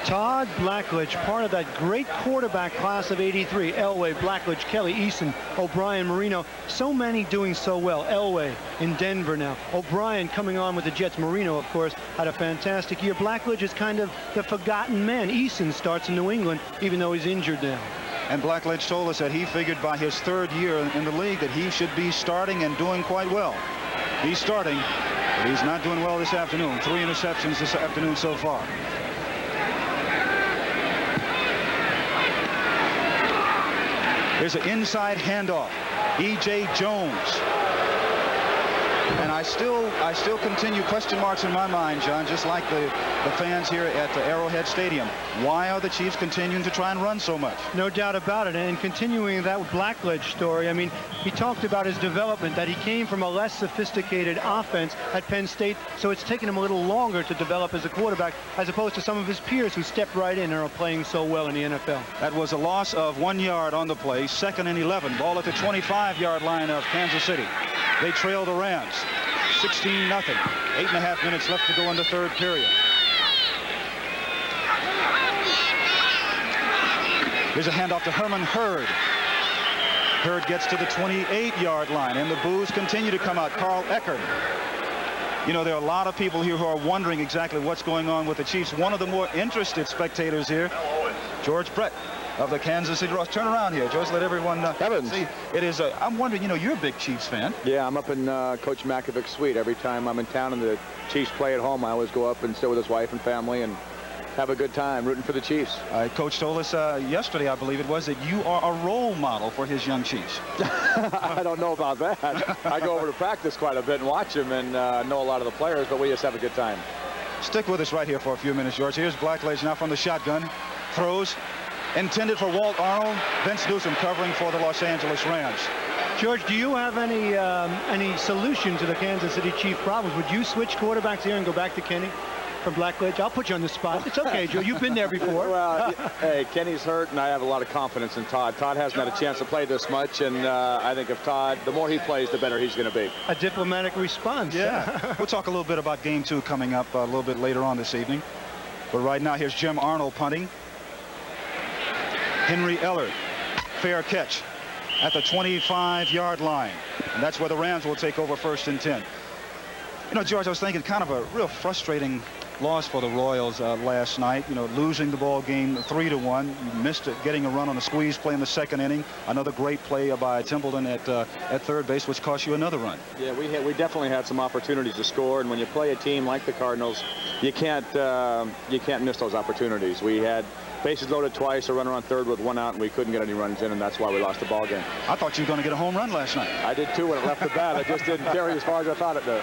Todd Blackledge, part of that great quarterback class of '83. Elway, Blackledge, Kelly, Eason, O'Brien, Marino. So many doing so well. Elway in Denver now. O'Brien coming on with the Jets. Marino, of course, had a fantastic year. Blackledge is kind of the forgotten man. Eason starts in New England, even though he's injured now. And Blackledge told us that he figured by his 3rd year in the league that he should be starting and doing quite well. He's starting, but he's not doing well this afternoon. 3 interceptions this afternoon so far. Here's an inside handoff. E.J. Jones. And I still continue question marks in my mind, John, just like the fans here at the Arrowhead Stadium. Why are the Chiefs continuing to try and run so much? No doubt about it. And continuing that with Blackledge story, I mean, he talked about his development, that he came from a less sophisticated offense at Penn State, so it's taken him a little longer to develop as a quarterback, as opposed to some of his peers who stepped right in and are playing so well in the NFL. That was a loss of 1 yard on the play, 2nd and 11. Ball at the 25-yard line of Kansas City. They trail the Rams 16-0. 8.5 minutes left to go in the 3rd period. Here's a handoff to Hermann Hurd. Hurd gets to the 28-yard line, and the boos continue to come out. Carl Eckert. You know, there are a lot of people here who are wondering exactly what's going on with the Chiefs. One of the more interested spectators here, George Brett of the Kansas City Royals. Turn around here, George. Let everyone see. It is. I'm wondering. You know, you're a big Chiefs fan. Yeah, I'm up in Coach McElroy's suite every time I'm in town and the Chiefs play at home. I always go up and sit with his wife and family and have a good time rooting for the Chiefs. Coach told us yesterday, I believe it was, that you are a role model for his young Chiefs. I don't know about that. I go over to practice quite a bit and watch them and know a lot of the players, but we just have a good time. Stick with us right here for a few minutes, George. Here's Blackledge now from the shotgun. Throws. Intended for Walt Arnold. Vince Newsom covering for the Los Angeles Rams. George, do you have any solution to the Kansas City Chief problems? Would you switch quarterbacks here and go back to Kenny from Blackledge? I'll put you on the spot. It's okay, Joe. You've been there before. Well, hey, Kenny's hurt, and I have a lot of confidence in Todd. Todd hasn't had a chance to play this much, and I think if Todd, the more he plays, the better he's going to be. A diplomatic response. Yeah. We'll talk a little bit about Game 2 coming up a little bit later on this evening. But right now, here's Jim Arnold punting. Henry Ellard, fair catch at the 25-yard line. And that's where the Rams will take over 1st and 10. You know, George, I was thinking kind of a real frustrating loss for the Royals last night. You know, losing the ball game 3-1. You missed it, getting a run on a squeeze play in the 2nd inning. Another great play by Templeton at 3rd base, which cost you another run. Yeah, we definitely had some opportunities to score, and when you play a team like the Cardinals, you can't miss those opportunities. We had bases loaded twice, a runner on 3rd with 1 out, and we couldn't get any runs in, and that's why we lost the ball game. I thought you were going to get a home run last night. I did too when it left the bat. I just didn't carry as far as I thought it did.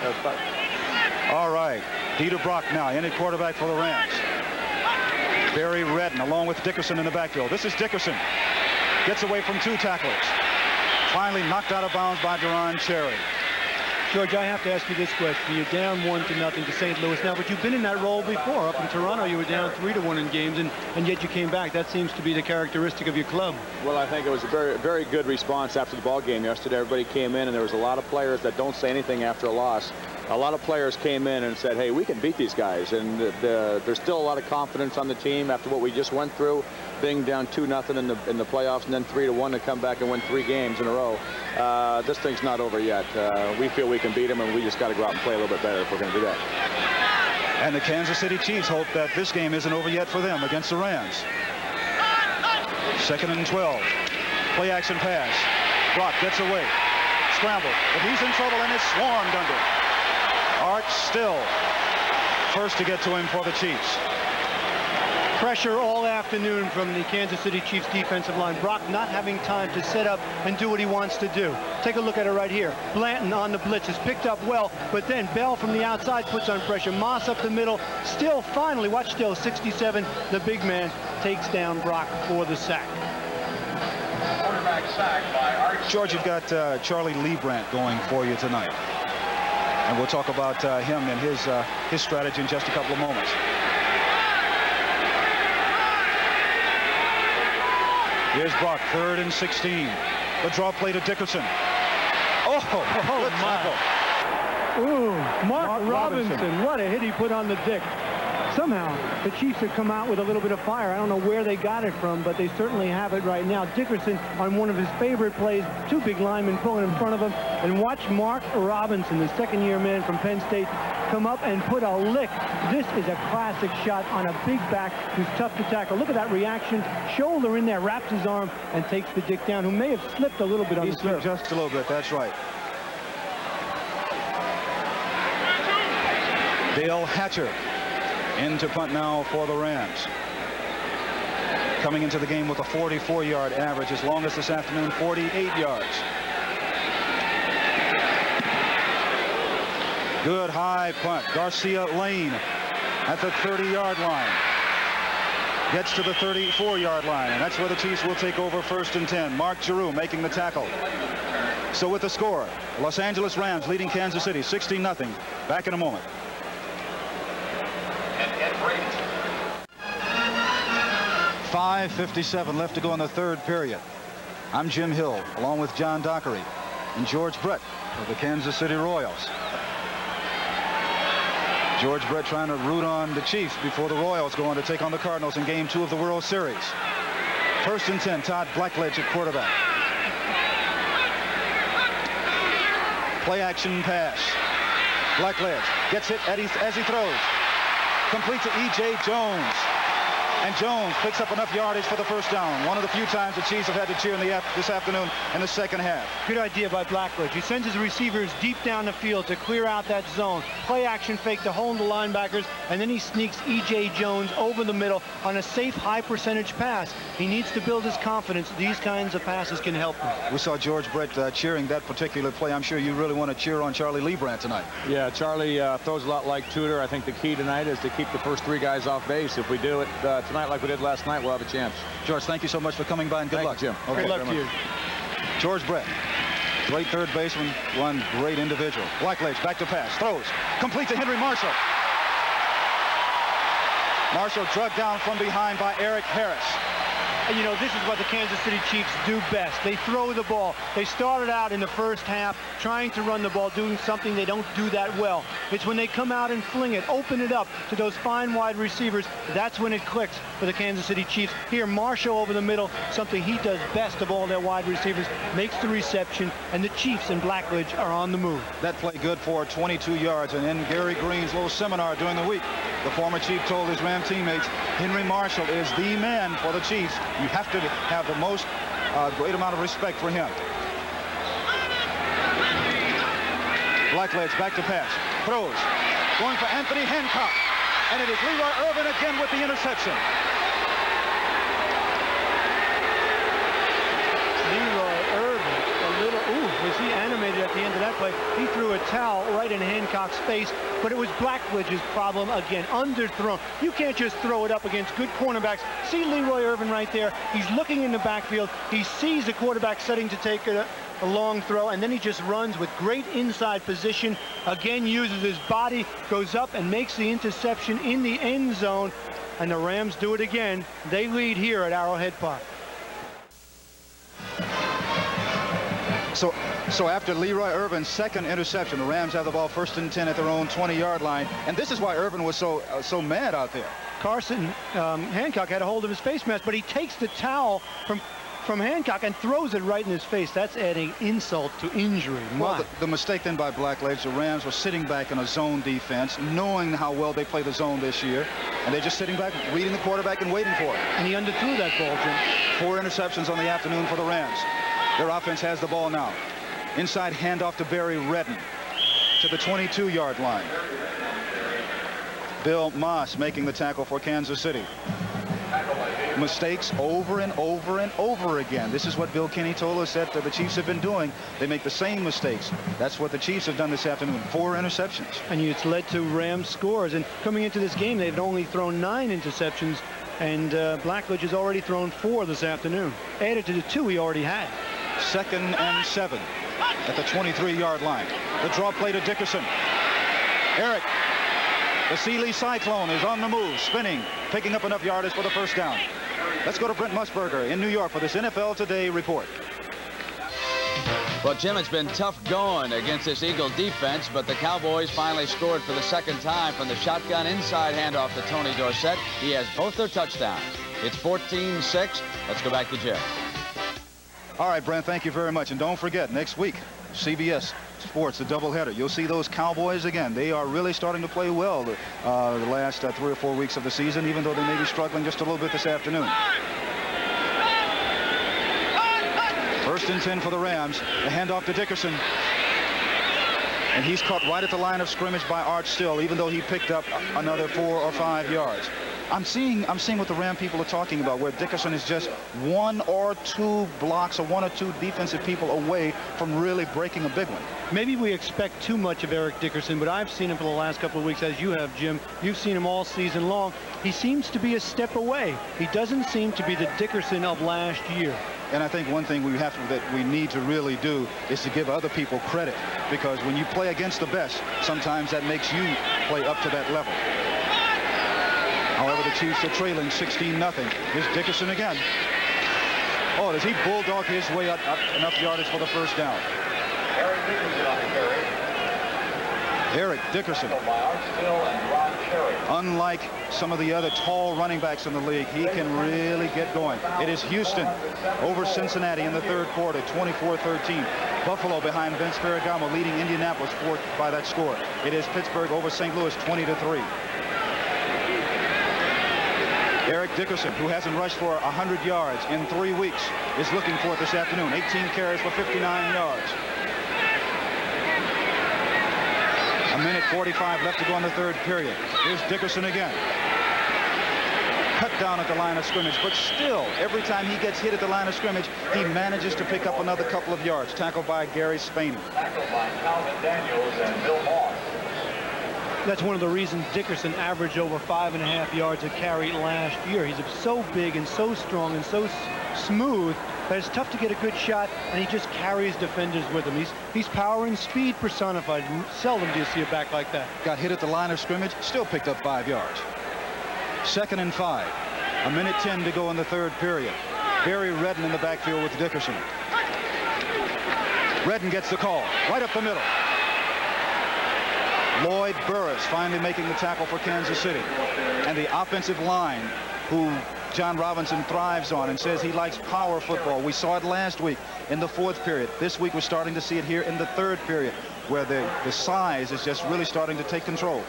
All right, Dieter Brock now in at quarterback for the Rams. Barry Redden along with Dickerson in the backfield. This is Dickerson. Gets away from 2 tacklers. Finally knocked out of bounds by Duron Cherry. George, I have to ask you this question. You're down 1-0 to St. Louis now, but you've been in that role before. Up in Toronto, you were down 3-1 in games, and yet you came back. That seems to be the characteristic of your club. Well, I think it was a very, very good response after the ball game yesterday. Everybody came in, and there was a lot of players that don't say anything after a loss. A lot of players came in and said, hey, we can beat these guys. And there's still a lot of confidence on the team after what we just went through, being down 2-0 in the playoffs and then 3-1 to come back and win 3 games in a row. This thing's not over yet. We feel we can beat them, and we just got to go out and play a little bit better if we're going to do that. And the Kansas City Chiefs hope that this game isn't over yet for them against the Rams. 2nd and 12. Play action pass. Brock gets away. Scramble. But he's in trouble and is swarmed under. Art Still first to get to him for the Chiefs. Pressure all afternoon from the Kansas City Chiefs defensive line. Brock not having time to set up and do what he wants to do. Take a look at it right here. Blanton on the blitz is picked up well, but then Bell from the outside puts on pressure. Moss up the middle. Still finally, watch Still, 67. The big man takes down Brock for the sack. Quarterback sack by Art. George, you've got Charlie Liebrandt going for you tonight. And we'll talk about him and his strategy in just a couple of moments. Here's Brock, 3rd and 16. The draw play to Dickerson. Oh good tackle. Ooh, Mark Robinson. What a hit he put on the dick. Somehow, the Chiefs have come out with a little bit of fire. I don't know where they got it from, but they certainly have it right now. Dickerson on one of his favorite plays, 2 big linemen pulling in front of him. And watch Mark Robinson, the 2nd-year man from Penn State, come up and put a lick. This is a classic shot on a big back who's tough to tackle. Look at that reaction. Shoulder in there, wraps his arm, and takes the Dick down, who may have slipped a little bit on the serve. Just a little bit, that's right. Dale Hatcher into punt now for the Rams. Coming into the game with a 44-yard average, his longest this afternoon, 48 yards. Good high punt. Garcia Lane at the 30-yard line. Gets to the 34-yard line, and that's where the Chiefs will take over 1st and 10. Mark Giroux making the tackle. So with the score, Los Angeles Rams leading Kansas City 16-0. Back in a moment. 5:57 left to go in the 3rd period. I'm Jim Hill, along with John Dockery and George Brett of the Kansas City Royals. George Brett trying to root on the Chiefs before the Royals go on to take on the Cardinals in Game 2 of the World Series. 1st and 10, Todd Blackledge at quarterback. Play action pass. Blackledge gets it as he throws. Complete to E.J. Jones. And Jones picks up enough yardage for the 1st down. One of the few times the Chiefs have had to cheer this afternoon in the 2nd half. Good idea by Blackledge. He sends his receivers deep down the field to clear out that zone. Play action fake to hold the linebackers, and then he sneaks E.J. Jones over the middle on a safe, high percentage pass. He needs to build his confidence. These kinds of passes can help him. We saw George Brett cheering that particular play. I'm sure you really want to cheer on Charlie Leibrandt tonight. Yeah, Charlie throws a lot like Tudor. I think the key tonight is to keep the first 3 guys off base. If we do it tonight like we did last night, we'll have a chance. George, thank you so much for coming by, and good luck. Jim. Okay, good luck to you. George Brett, great 3rd baseman, one great individual. Blackledge back to pass, throws, complete to Henry Marshall. Marshall drugged down from behind by Eric Harris. And you know, this is what the Kansas City Chiefs do best. They throw the ball. They started out in the 1st half trying to run the ball, doing something they don't do that well. It's when they come out and fling it, open it up to those fine wide receivers. That's when it clicks for the Kansas City Chiefs. Here, Marshall over the middle, something he does best of all their wide receivers, makes the reception, and the Chiefs and Blackledge are on the move. That play good for 22 yards. And in Gary Green's little seminar during the week, the former Chief told his Ram teammates, Henry Marshall is the man for the Chiefs. You have to have the most great amount of respect for him. Blackledge back to pass. Throws. Going for Anthony Hancock. And it is Leroy Irvin again with the interception. Leroy Irvin, was he animated at the end of that play? He threw a towel right in Hancock's face, but it was Blackledge's problem again, underthrown. You can't just throw it up against good cornerbacks. See Leroy Irvin right there. He's looking in the backfield. He sees the quarterback setting to take a long throw, and then he just runs with great inside position. Again, uses his body, goes up and makes the interception in the end zone, and the Rams do it again. They lead here at Arrowhead Park. So after Leroy Irvin's 2nd interception, the Rams have the ball 1st and 10 at their own 20-yard line, and this is why Irvin was so mad out there. Hancock had a hold of his face mask, but he takes the towel from Hancock and throws it right in his face. That's adding insult to injury. Well, the mistake then by Blackledge, the Rams were sitting back in a zone defense, knowing how well they play the zone this year, and they're just sitting back, reading the quarterback and waiting for it. And he underthrew that ball, Jim. 4 interceptions on the afternoon for the Rams. Their offense has the ball now. Inside handoff to Barry Redden to the 22-yard line. Bill Moss making the tackle for Kansas City. Mistakes over and over and over again. This is what Bill Kinney told us that the Chiefs have been doing. They make the same mistakes. That's what the Chiefs have done this afternoon. 4 interceptions. And it's led to Rams scores. And coming into this game, they've only thrown 9 interceptions. And Blackledge has already thrown 4 this afternoon, added to the 2 he already had. 2nd and 7 at the 23-yard line. The draw play to Dickerson. Eric, the Sealy Cyclone, is on the move, spinning, picking up enough yardage for the 1st down. Let's go to Brent Musburger in New York for this NFL Today report. Well, Jim, it's been tough going against this Eagle defense, but the Cowboys finally scored for the 2nd time from the shotgun inside handoff to Tony Dorsett. He has both their touchdowns. It's 14-6. Let's go back to Jim. All right, Brent, thank you very much. And don't forget, next week, CBS sports, the doubleheader. You'll see those Cowboys again. They are really starting to play well the last 3 or 4 weeks of the season, even though they may be struggling just a little bit this afternoon. 1st and 10 for the Rams. The handoff to Dickerson. And he's caught right at the line of scrimmage by Art Still, even though he picked up another 4 or 5 yards. I'm seeing what the Ram people are talking about, where Dickerson is just 1 or 2 blocks or 1 or 2 defensive people away from really breaking a big one. Maybe we expect too much of Eric Dickerson, but I've seen him for the last couple of weeks, as you have, Jim. You've seen him all season long. He seems to be a step away. He doesn't seem to be the Dickerson of last year. And I think one thing that we need to really do is to give other people credit, because when you play against the best, sometimes that makes you play up to that level. However, the Chiefs are trailing 16-0. Here's Dickerson again. Oh, does he bulldog his way up enough yardage for the first down? Eric Dickerson on the carry. Eric Dickerson. Unlike some of the other tall running backs in the league, he can really get going. It is Houston over Cincinnati in the 3rd quarter, 24-13. Buffalo behind Vince Ferragamo, leading Indianapolis by that score. It is Pittsburgh over St. Louis, 20-3. Eric Dickerson, who hasn't rushed for 100 yards in 3 weeks, is looking for it this afternoon. 18 carries for 59 yards. 1:45 left to go in the 3rd period. Here's Dickerson again. Cut down at the line of scrimmage, but still, every time he gets hit at the line of scrimmage, he manages to pick up another couple of yards. Tackled by Gary Spaney. Tackled by Calvin Daniels and Bill Moss. That's one of the reasons Dickerson averaged over 5.5 yards a carry last year. He's so big and so strong and so smooth that it's tough to get a good shot, and he just carries defenders with him. He's power and speed personified. Seldom do you see a back like that. Got hit at the line of scrimmage, still picked up 5 yards. 2nd and 5. 1:10 to go in the 3rd period. Barry Redden in the backfield with Dickerson. Redden gets the call right up the middle. Lloyd Burris finally making the tackle for Kansas City. And the offensive line, who John Robinson thrives on and says he likes power football. We saw it last week in the 4th period. This week we're starting to see it here in the 3rd period, where the size is just really starting to take control.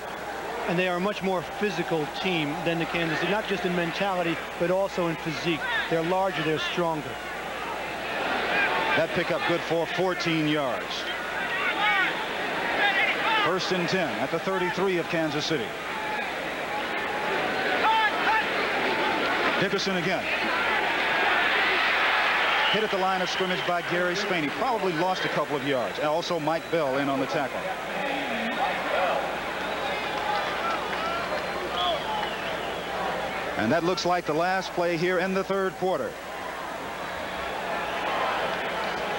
And they are a much more physical team than the Kansas City, not just in mentality, but also in physique. They're larger, they're stronger. That pickup good for 14 yards. 1st and 10 at the 33 of Kansas City. Dickerson again. Hit at the line of scrimmage by Gary Spaney. Probably lost a couple of yards. And also Mike Bell in on the tackle. And that looks like the last play here in the 3rd quarter.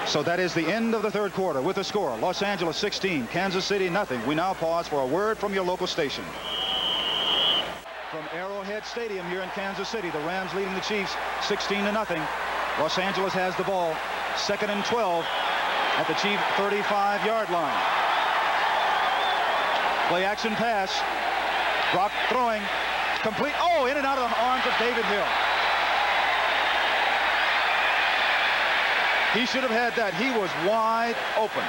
So that is the end of the 3rd quarter with the score. Los Angeles 16, Kansas City nothing. We now pause for a word from your local station. From Arrowhead Stadium here in Kansas City, the Rams leading the Chiefs 16-0. Los Angeles has the ball. 2nd and 12 at the Chief 35-yard line. Play action pass. Brock throwing. Complete. Oh, in and out of the arms of David Hill. He should have had that. He was wide open.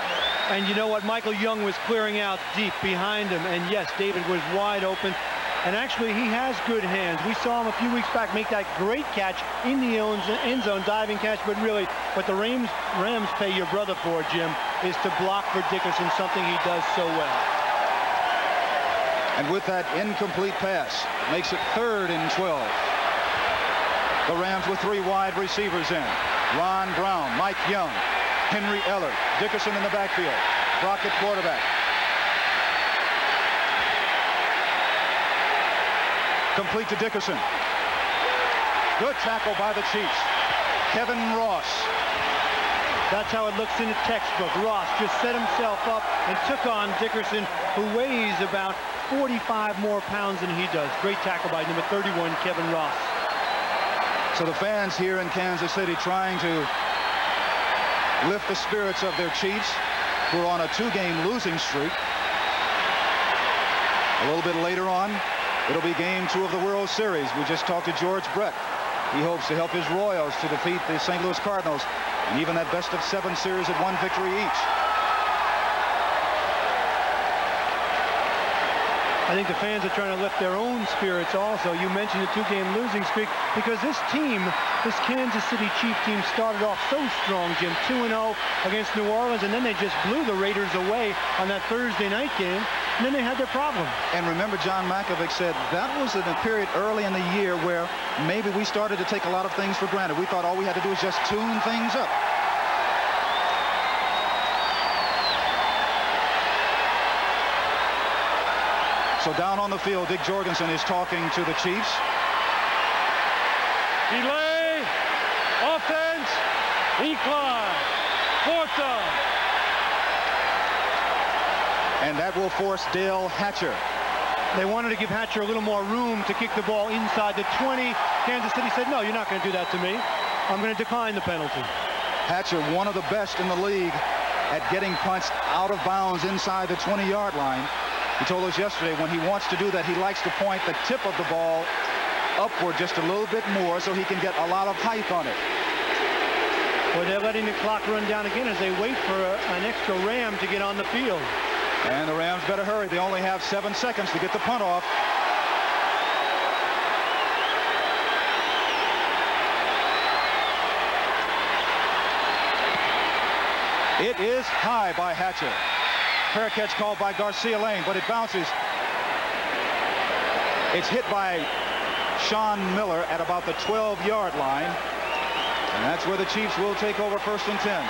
And you know what? Michael Young was clearing out deep behind him. And yes, David was wide open. And actually, he has good hands. We saw him a few weeks back make that great catch in the end zone, diving catch. But really, what the Rams pay your brother for, Jim, is to block for Dickerson, something he does so well. And with that incomplete pass, it makes it 3rd and 12. The Rams with 3 wide receivers in. Ron Brown, Mike Young, Henry Eller, Dickerson in the backfield. Brock at quarterback. Complete to Dickerson. Good tackle by the Chiefs. Kevin Ross. That's how it looks in the textbook. Ross just set himself up and took on Dickerson, who weighs about 45 more pounds than he does. Great tackle by number 31, Kevin Ross. So the fans here in Kansas City trying to lift the spirits of their Chiefs, who are on a 2-game losing streak. A little bit later on, it'll be game 2 of the World Series. We just talked to George Brett. He hopes to help his Royals to defeat the St. Louis Cardinals, and even that best-of-7 series at 1 victory each. I think the fans are trying to lift their own spirits also. You mentioned the 2-game losing streak, because this team, this Kansas City Chiefs team, started off so strong, Jim, 2-0 against New Orleans, and then they just blew the Raiders away on that Thursday night game, and then they had their problem. And remember, John Malkovich said that was in a period early in the year where maybe we started to take a lot of things for granted. We thought all we had to do was just tune things up. So down on the field, Dick Jorgensen is talking to the Chiefs. Delay, offense, decline, 4th down. And that will force Dale Hatcher. They wanted to give Hatcher a little more room to kick the ball inside the 20. Kansas City said, no, you're not going to do that to me. I'm going to decline the penalty. Hatcher, one of the best in the league at getting punched out of bounds inside the 20-yard line. He told us yesterday when he wants to do that, he likes to point the tip of the ball upward just a little bit more so he can get a lot of height on it. Well, they're letting the clock run down again as they wait for an extra Ram to get on the field. And the Rams better hurry. They only have 7 seconds to get the punt off. It is high by Hatcher. Fair catch called by Garcia Lane, but it bounces. It's hit by Sean Miller at about the 12-yard line. And that's where the Chiefs will take over 1st and 10.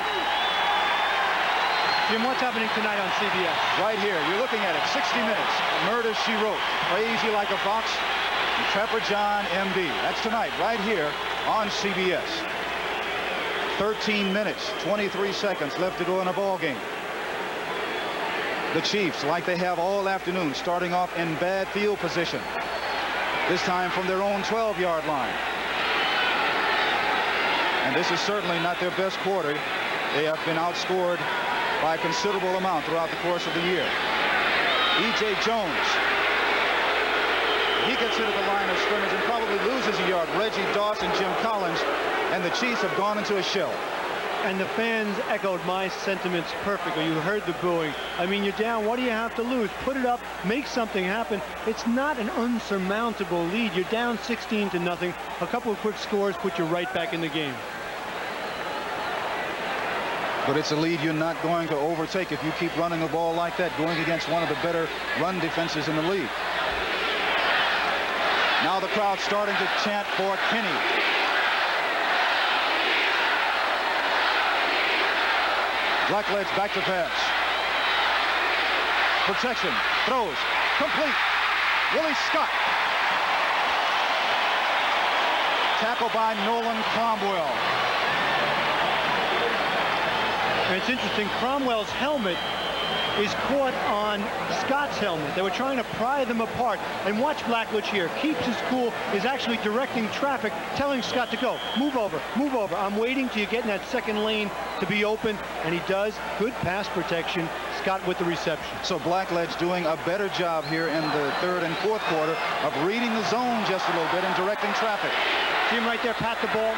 Jim, what's happening tonight on CBS? Right here, you're looking at it, 60 minutes. Murder, She Wrote, Crazy Like a Fox, and Trapper John, M.D. That's tonight, right here on CBS. 13 minutes, 23 seconds left to go in a ball game. The Chiefs, like they have all afternoon, starting off in bad field position. This time from their own 12-yard line. And this is certainly not their best quarter. They have been outscored by a considerable amount throughout the course of the year. E.J. Jones. He gets hit at the line of scrimmage and probably loses a yard. Reggie Dawson, Jim Collins, and the Chiefs have gone into a shell. And the fans echoed my sentiments perfectly. You heard the booing. I mean, you're down. What do you have to lose? Put it up. Make something happen. It's not an unsurmountable lead. You're down 16-0. A couple of quick scores put you right back in the game. But it's a lead you're not going to overtake if you keep running the ball like that, going against one of the better run defenses in the league. Now the crowd starting to chant for Kinney. Blackledge back to pass. Protection. Throws. Complete. Willie Scott. Tackle by Nolan Cromwell. And it's interesting, Cromwell's helmet is caught on Scott's helmet. They were trying to pry them apart. And watch Blackledge here. Keeps his cool, is actually directing traffic, telling Scott to go. Move over, move over. I'm waiting till you get in that second lane to be open. And he does. Good pass protection. Scott with the reception. So Blackledge doing a better job here in the 3rd and 4th quarter of reading the zone just a little bit and directing traffic. See him right there, pat the ball.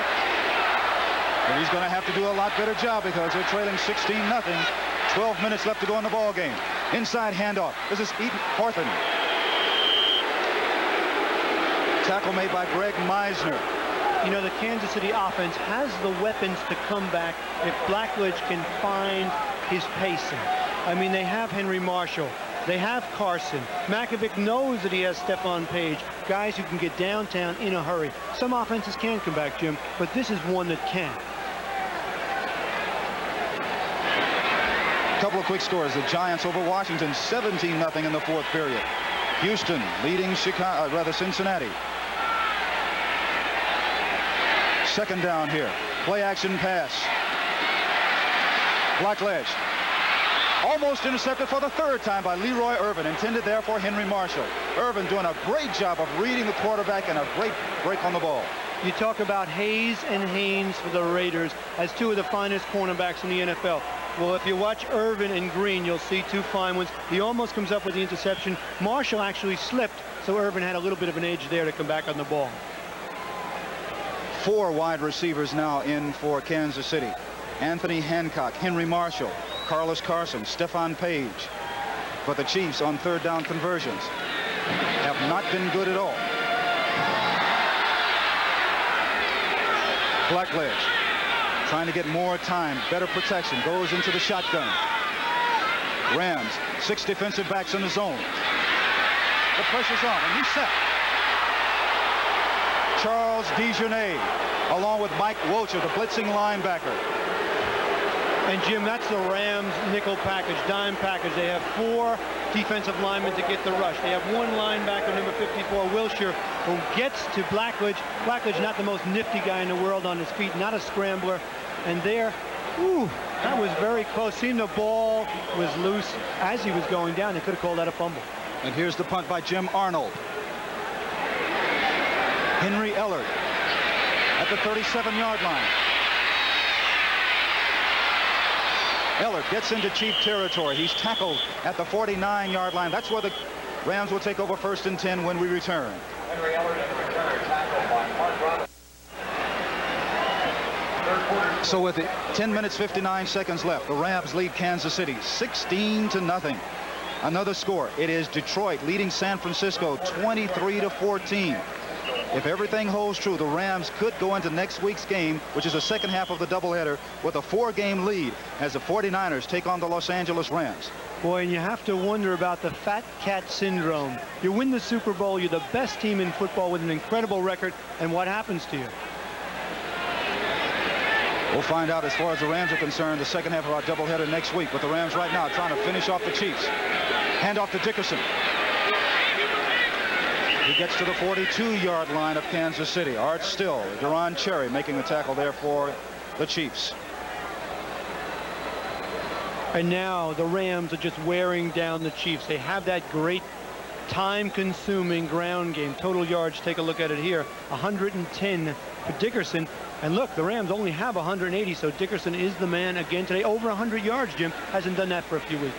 And he's going to have to do a lot better job because they're trailing 16-0. 12 minutes left to go in the ball game. Inside handoff. This is Eaton Horton. Tackle made by Greg Meisner. You know, the Kansas City offense has the weapons to come back if Blackledge can find his pacing. I mean, they have Henry Marshall. They have Carson. Malkovich knows that he has Stephon Page, guys who can get downtown in a hurry. Some offenses can come back, Jim, but this is one that can. A couple of quick scores. The Giants over Washington, 17-0 in the 4th period. Houston leading Cincinnati. Second down here. Play action pass. Blackledge. Almost intercepted for the 3rd time by Leroy Irvin. Intended there for Henry Marshall. Irvin doing a great job of reading the quarterback and a great break on the ball. You talk about Hayes and Haynes for the Raiders as 2 of the finest cornerbacks in the NFL. Well, if you watch Irvin and Green, you'll see 2 fine ones. He almost comes up with the interception. Marshall actually slipped, so Irvin had a little bit of an edge there to come back on the ball. 4 wide receivers now in for Kansas City. Anthony Hancock, Henry Marshall, Carlos Carson, Stephon Page. For the Chiefs on 3rd down conversions. have not been good at all. Blackledge trying to get more time, better protection, goes into the shotgun. Rams, 6 defensive backs in the zone. The pressure's on, and he's set. Charles DeJournay, along with Mike Wilcher, the blitzing linebacker. And Jim, that's the Rams nickel package, dime package. They have 4 defensive linemen to get the rush. They have 1 linebacker, number 54, Wilcher, who gets to Blackledge. Blackledge, not the most nifty guy in the world on his feet, not a scrambler. And there, ooh, that was very close. Seemed the ball was loose as he was going down. They could have called that a fumble. And here's the punt by Jim Arnold. Henry Ellard at the 37-yard line. Ellard gets into Chief territory. He's tackled at the 49-yard line. That's where the Rams will take over 1st and 10 when we return. Henry Ellard in the return, tackled by Mark Robinson. So with 10 minutes 59 seconds left, the Rams lead Kansas City 16-0. Another score. It is Detroit leading San Francisco 23-14. If everything holds true, the Rams could go into next week's game, which is the second half of the doubleheader, with a 4-game lead as the 49ers take on the Los Angeles Rams. Boy, and you have to wonder about the fat cat syndrome. You win the Super Bowl, you're the best team in football with an incredible record, and what happens to you? We'll find out as far as the Rams are concerned the second half of our doubleheader next week. But the Rams right now trying to finish off the Chiefs. Hand off to Dickerson. He gets to the 42-yard line of Kansas City. Art Still, Deron Cherry making the tackle there for the Chiefs. And now the Rams are just wearing down the Chiefs. They have that great time-consuming ground game. Total yards, take a look at it here, 110 for Dickerson. And look, the Rams only have 180, so Dickerson is the man again today. Over 100 yards, Jim. Hasn't done that for a few weeks.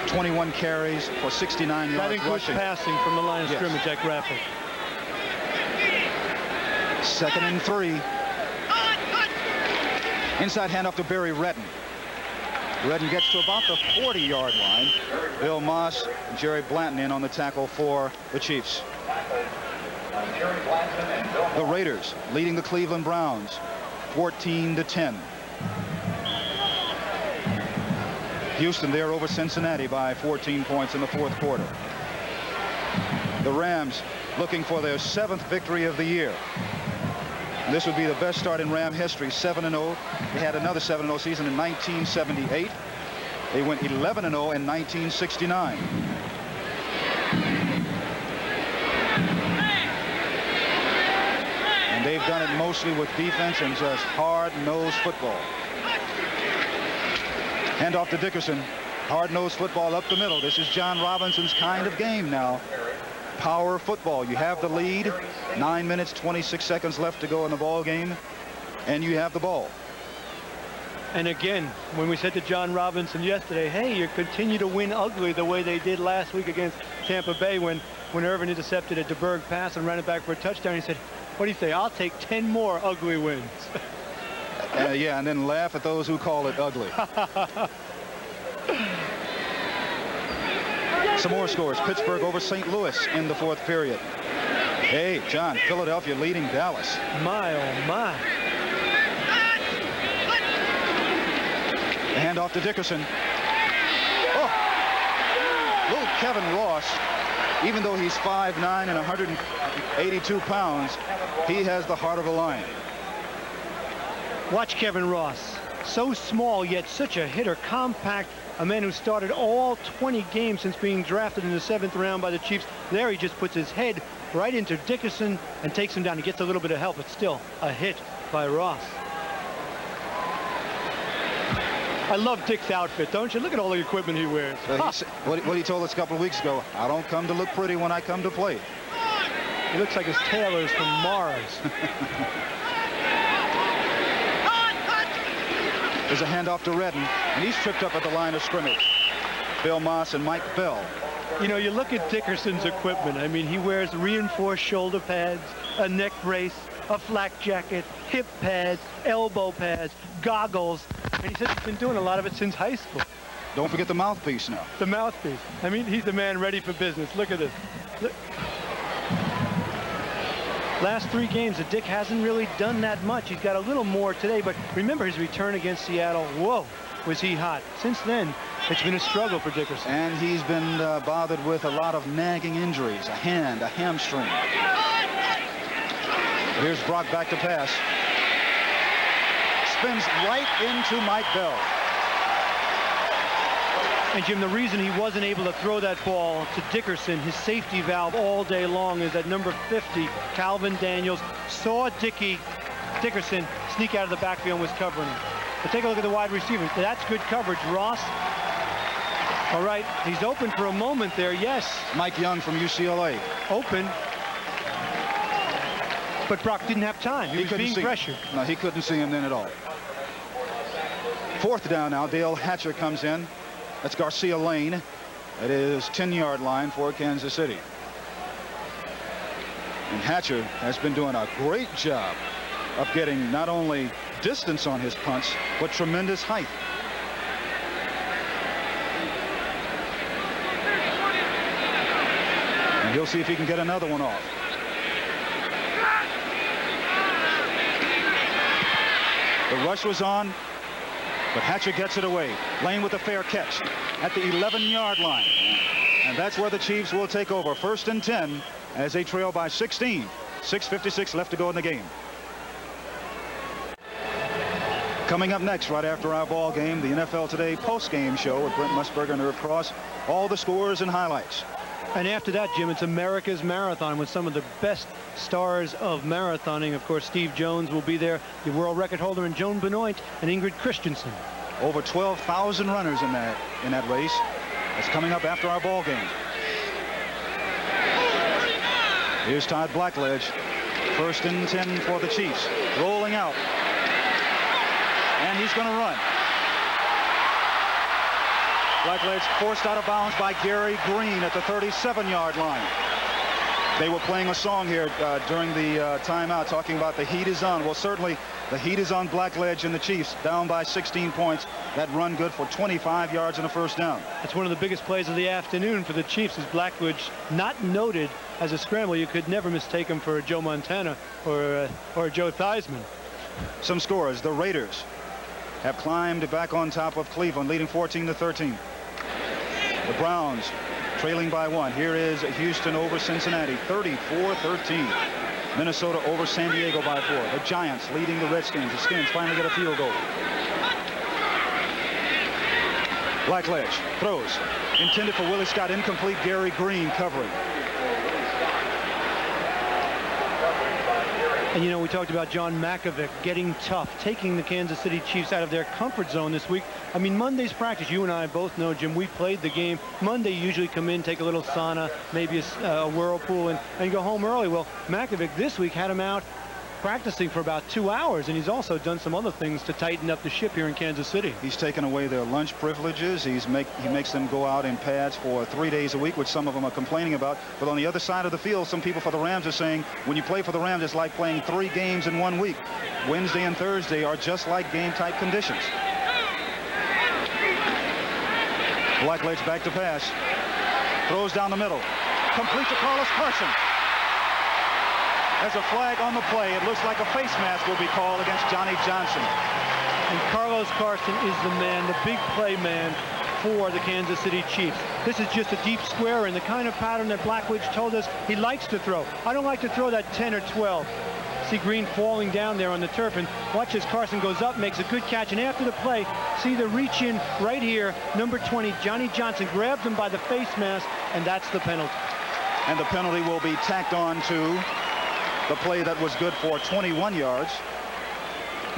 21 carries for 69 yards that includes rushing. passing from the line of scrimmage at graphic. 2nd and 3. Inside handoff to Barry Redden. Redden gets to about the 40-yard line. Bill Moss and Jerry Blanton in on the tackle for the Chiefs. The Raiders leading the Cleveland Browns 14-10. Houston there over Cincinnati by 14 points in the 4th quarter. The Rams looking for their 7th victory of the year. This would be the best start in Ram history, 7-0. They had another 7-0 season in 1978. They went 11-0 in 1969. And they've done it mostly with defense and just hard-nosed football. Hand off to Dickerson. Hard-nosed football up the middle. This is John Robinson's kind of game now. Power football. You have the lead. 9 minutes, 26 seconds left to go in the ball game. And you have the ball. And again, when we said to John Robinson yesterday, hey, you continue to win ugly the way they did last week against Tampa Bay when Irvin intercepted a DeBerg pass and ran it back for a touchdown. He said, what do you say? I'll take 10 more ugly wins. Yeah, and then laugh at those who call it ugly. Some more scores. Pittsburgh over St. Louis in the 4th period. Hey, John, Philadelphia leading Dallas. My, oh, my. The handoff to Dickerson. Oh! Little Kevin Ross, even though he's 5'9" and 182 pounds, he has the heart of a lion. Watch Kevin Ross. So small, yet such a hitter. Compact. A man who started all 20 games since being drafted in the 7th round by the Chiefs. There he just puts his head right into Dickerson and takes him down. He gets a little bit of help, but still a hit by Ross. I love Dick's outfit, don't you? Look at all the equipment he wears. What he told us a couple of weeks ago, I don't come to look pretty when I come to play. He looks like his tailor's from Mars. There's a handoff to Redden, and he's tripped up at the line of scrimmage. Bill Moss and Mike Bell. You know, you look at Dickerson's equipment. I mean, he wears reinforced shoulder pads, a neck brace, a flak jacket, hip pads, elbow pads, goggles. And he says he's been doing a lot of it since high school. Don't forget the mouthpiece now. The mouthpiece. I mean, he's the man ready for business. Look at this. Last 3 games, the Dick hasn't really done that much. He's got a little more today, but remember his return against Seattle. Whoa, was he hot. Since then, it's been a struggle for Dickerson. And he's been bothered with a lot of nagging injuries, a hand, a hamstring. Here's Brock back to pass. Spins right into Mike Bell. And Jim, the reason he wasn't able to throw that ball to Dickerson, his safety valve all day long, is that number 50, Calvin Daniels, saw Dickerson sneak out of the backfield and was covering him. But take a look at the wide receiver. That's good coverage. Ross. All right, he's open for a moment there. Yes. Mike Young from UCLA. Open. But Brock didn't have time. He was being pressured. No, he couldn't see him then at all. 4th down now. Dale Hatcher comes in. That's Garcia Lane. It is 10-yard line for Kansas City. And Hatcher has been doing a great job of getting not only distance on his punts, but tremendous height. And he'll see if he can get another one off. The rush was on, but Hatcher gets it away. Lane with a fair catch at the 11-yard line. And that's where the Chiefs will take over. 1st and 10 as they trail by 16. 6:56 left to go in the game. Coming up next, right after our ball game, the NFL Today post-game show with Brent Musburger and Irv Cross. All the scores and highlights. And after that, Jim, it's America's Marathon with some of the best stars of marathoning. Of course, Steve Jones will be there, the world record holder, and Joan Benoit and Ingrid Christensen. Over 12,000 runners in that race. That's coming up after our ball game. Here's Todd Blackledge. 1st and 10 for the Chiefs. Rolling out. And he's going to run. Blackledge forced out of bounds by Gary Green at the 37-yard line. They were playing a song here during the timeout talking about the heat is on. Well, certainly the heat is on Blackledge and the Chiefs, down by 16 points. That run good for 25 yards and a 1st down. That's one of the biggest plays of the afternoon for the Chiefs, is Blackledge not noted as a scramble. You could never mistake him for Joe Montana or Joe Theismann. Some scores. The Raiders have climbed back on top of Cleveland, leading 14-13. The Browns trailing by 1. Here is Houston over Cincinnati, 34-13. Minnesota over San Diego by 4. The Giants leading the Redskins. The Skins finally get a field goal. Blackledge throws. Intended for Willie Scott. Incomplete. Gary Green covering. And, you know, we talked about John Mackovic getting tough, taking the Kansas City Chiefs out of their comfort zone this week. I mean, Monday's practice, you and I both know, Jim, we played the game. Monday, you usually come in, take a little sauna, maybe a whirlpool, and go home early. Well, Mackovic this week had him out practicing for about 2 hours, and he's also done some other things to tighten up the ship here in Kansas City. He's taken away their lunch privileges. He makes them go out in pads for 3 days a week, which some of them are complaining about. But on the other side of the field, some people for the Rams are saying when you play for the Rams, it's like playing 3 games in 1 week. Wednesday and Thursday are just like game-type conditions. Blackledge back to pass. Throws down the middle. Complete to Carlos Carson. There's a flag on the play. It looks like a face mask will be called against Johnny Johnson. And Carlos Carson is the man, the big play man for the Kansas City Chiefs. This is just a deep square and the kind of pattern that Blackledge told us he likes to throw. I don't like to throw that 10 or 12. See Green falling down there on the turf, and watch as Carson goes up, makes a good catch, and after the play, see the reach in right here, number 20, Johnny Johnson grabs him by the face mask, and that's the penalty. And the penalty will be tacked on to the play that was good for 21 yards.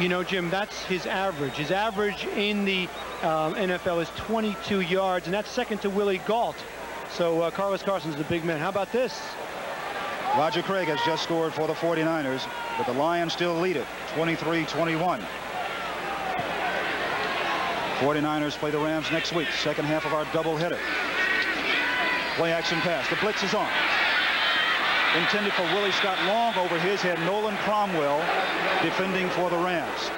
You know, Jim, that's his average. His average in the NFL is 22 yards, and that's second to Willie Gault. So Carlos Carson's the big man. How about this? Roger Craig has just scored for the 49ers, but the Lions still lead it, 23-21. 49ers play the Rams next week, second half of our doubleheader. Play action pass. The blitz is on. Intended for Willie Scott, long over his head. Nolan Cromwell defending for the Rams.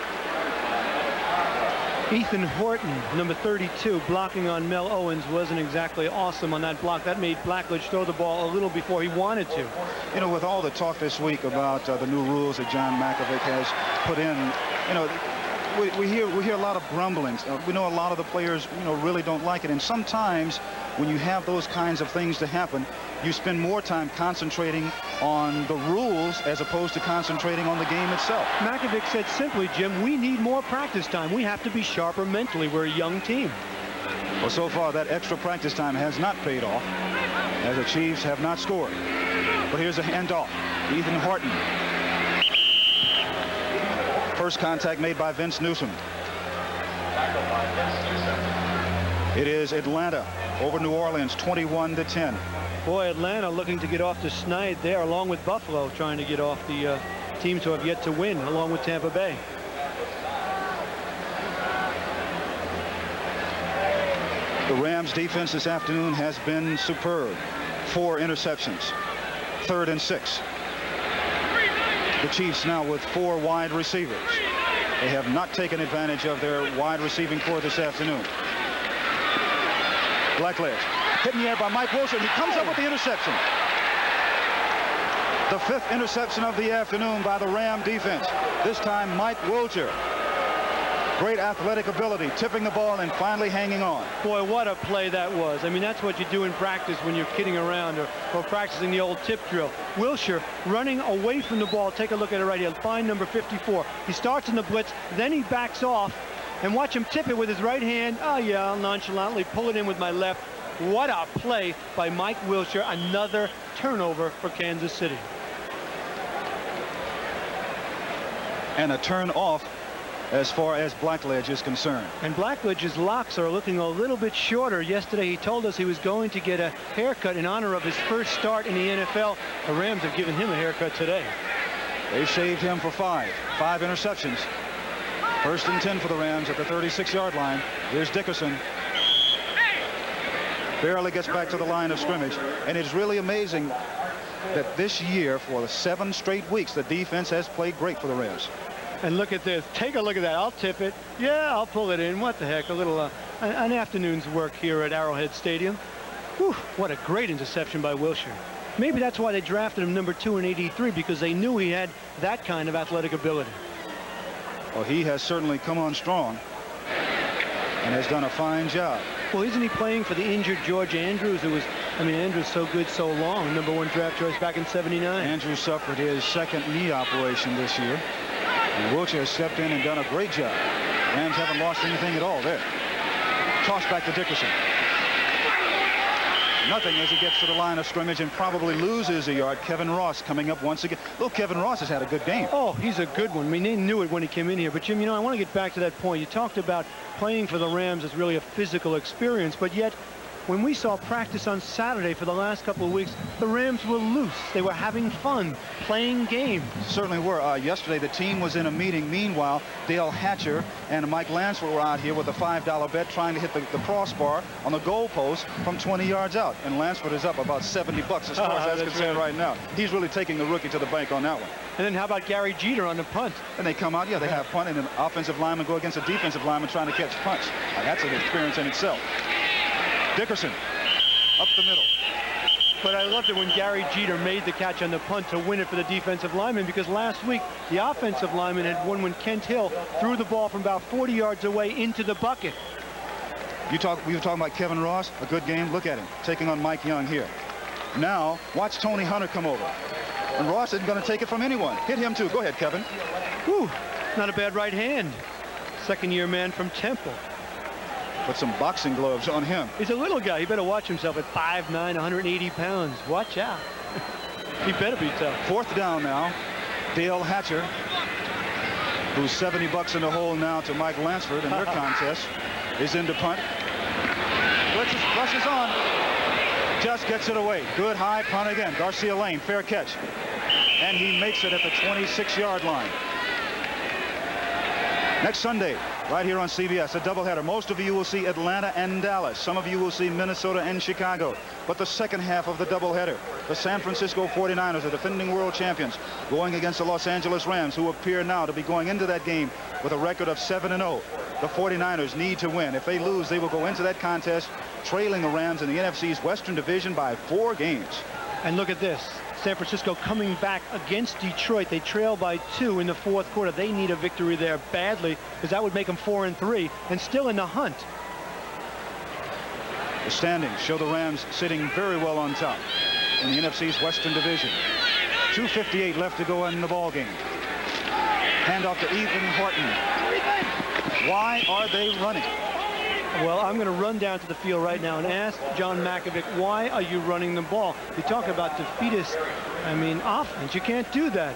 Ethan Horton, number 32, blocking on Mel Owens, wasn't exactly awesome on that block. That made Blackledge throw the ball a little before he wanted to. You know, with all the talk this week about the new rules that John McElroy has put in, you know, we hear a lot of grumblings. We know a lot of the players, you know, really don't like it. And sometimes when you have those kinds of things to happen, you spend more time concentrating on the rules as opposed to concentrating on the game itself. McElroy said simply, Jim, we need more practice time. We have to be sharper mentally. We're a young team. Well, so far that extra practice time has not paid off, as the Chiefs have not scored. But here's a handoff. Ethan Horton. First contact made by Vince Newsom. It is Atlanta over New Orleans, 21-10. Boy, Atlanta looking to get off the schneid there, along with Buffalo trying to get off the teams who have yet to win, along with Tampa Bay. The Rams defense this afternoon has been superb. 4 interceptions. 3rd and 6. The Chiefs now with 4 wide receivers. They have not taken advantage of their wide receiving core this afternoon. Blackledge hit in the air by Mike Wilson. He comes up with the interception. The 5th interception of the afternoon by the Ram defense. This time Mike Wilcher. Great athletic ability, tipping the ball and finally hanging on. Boy, what a play that was. I mean, that's what you do in practice when you're kidding around or practicing the old tip drill. Wilcher running away from the ball. Take a look at it right here. Find number 54. He starts in the blitz, then he backs off, and watch him tip it with his right hand. Oh, yeah, I'll nonchalantly pull it in with my left. What a play by Mike Wilcher. Another turnover for Kansas City. And a turn off as far as Blackledge is concerned. And Blackledge's locks are looking a little bit shorter. Yesterday he told us he was going to get a haircut in honor of his first start in the NFL. The Rams have given him a haircut today. They shaved him for 5 interceptions. 1st and 10 for the Rams at the 36-yard line. Here's Dickerson. Barely gets back to the line of scrimmage. And it's really amazing that this year, for the 7 straight weeks, the defense has played great for the Rams. And look at this. Take a look at that. I'll tip it. Yeah, I'll pull it in. What the heck? A little an afternoon's work here at Arrowhead Stadium. Whew, what a great interception by Wilcher. Maybe that's why they drafted him number 2 in '83, because they knew he had that kind of athletic ability. Well, he has certainly come on strong and has done a fine job. Well, isn't he playing for the injured George Andrews, who was, I mean, Andrews so good so long, number 1 draft choice back in '79. Andrews suffered his 2nd knee operation this year. And Wilcher has stepped in and done a great job. Rams haven't lost anything at all there. Toss back to Dickerson. Nothing as he gets to the line of scrimmage and probably loses a yard. Kevin Ross coming up once again. Little Kevin Ross has had a good game. Oh, he's a good one. I mean, they knew it when he came in here. But, Jim, you know, I want to get back to that point. You talked about playing for the Rams as really a physical experience, but yet when we saw practice on Saturday for the last couple of weeks, the Rams were loose. They were having fun, playing games. Certainly were. Yesterday, the team was in a meeting. Meanwhile, Dale Hatcher and Mike Lansford were out here with a $5 bet trying to hit the crossbar on the goalpost from 20 yards out. And Lansford is up about $70 as far as that's concerned right now. He's really taking the rookie to the bank on that one. And then how about Gary Jeter on the punt? And they come out, yeah, they have punt, and an offensive lineman go against a defensive lineman trying to catch punts. That's an experience in itself. Dickerson up the middle. But I loved it when Gary Jeter made the catch on the punt to win it for the defensive lineman, because last week the offensive lineman had won when Kent Hill threw the ball from about 40 yards away into the bucket. We were talking about Kevin Ross, a good game. Look at him taking on Mike Young here. Now watch Tony Hunter come over. And Ross isn't going to take it from anyone. Hit him too. Go ahead, Kevin. Whew, not a bad right hand. 2nd-year man from Temple. Put some boxing gloves on him. He's a little guy. He better watch himself at 5'9", 180 pounds. Watch out. He better be tough. 4th down now. Dale Hatcher, who's $70 in the hole now to Mike Lansford in their contest, is into punt. Rushes on. Just gets it away. Good high punt again. Garcia Lane, fair catch. And he makes it at the 26-yard line. Next Sunday, right here on CBS, a doubleheader. Most of you will see Atlanta and Dallas. Some of you will see Minnesota and Chicago. But the second half of the doubleheader, the San Francisco 49ers, the defending world champions, going against the Los Angeles Rams, who appear now to be going into that game with a record of 7-0. the 49ers need to win. If they lose, they will go into that contest trailing the Rams in the NFC's Western Division by 4 games. And look at this. San Francisco coming back against Detroit. They trail by 2 in the 4th quarter. They need a victory there badly because that would make them 4-3 and still in the hunt. The standings show the Rams sitting very well on top in the NFC's Western Division. 2:58 left to go in the ball game. Handoff to Ethan Horton. Why are they running? Well, I'm going to run down to the field right now and ask John Mackovic, why are you running the ball? You talk about defeatist, offense. You can't do that.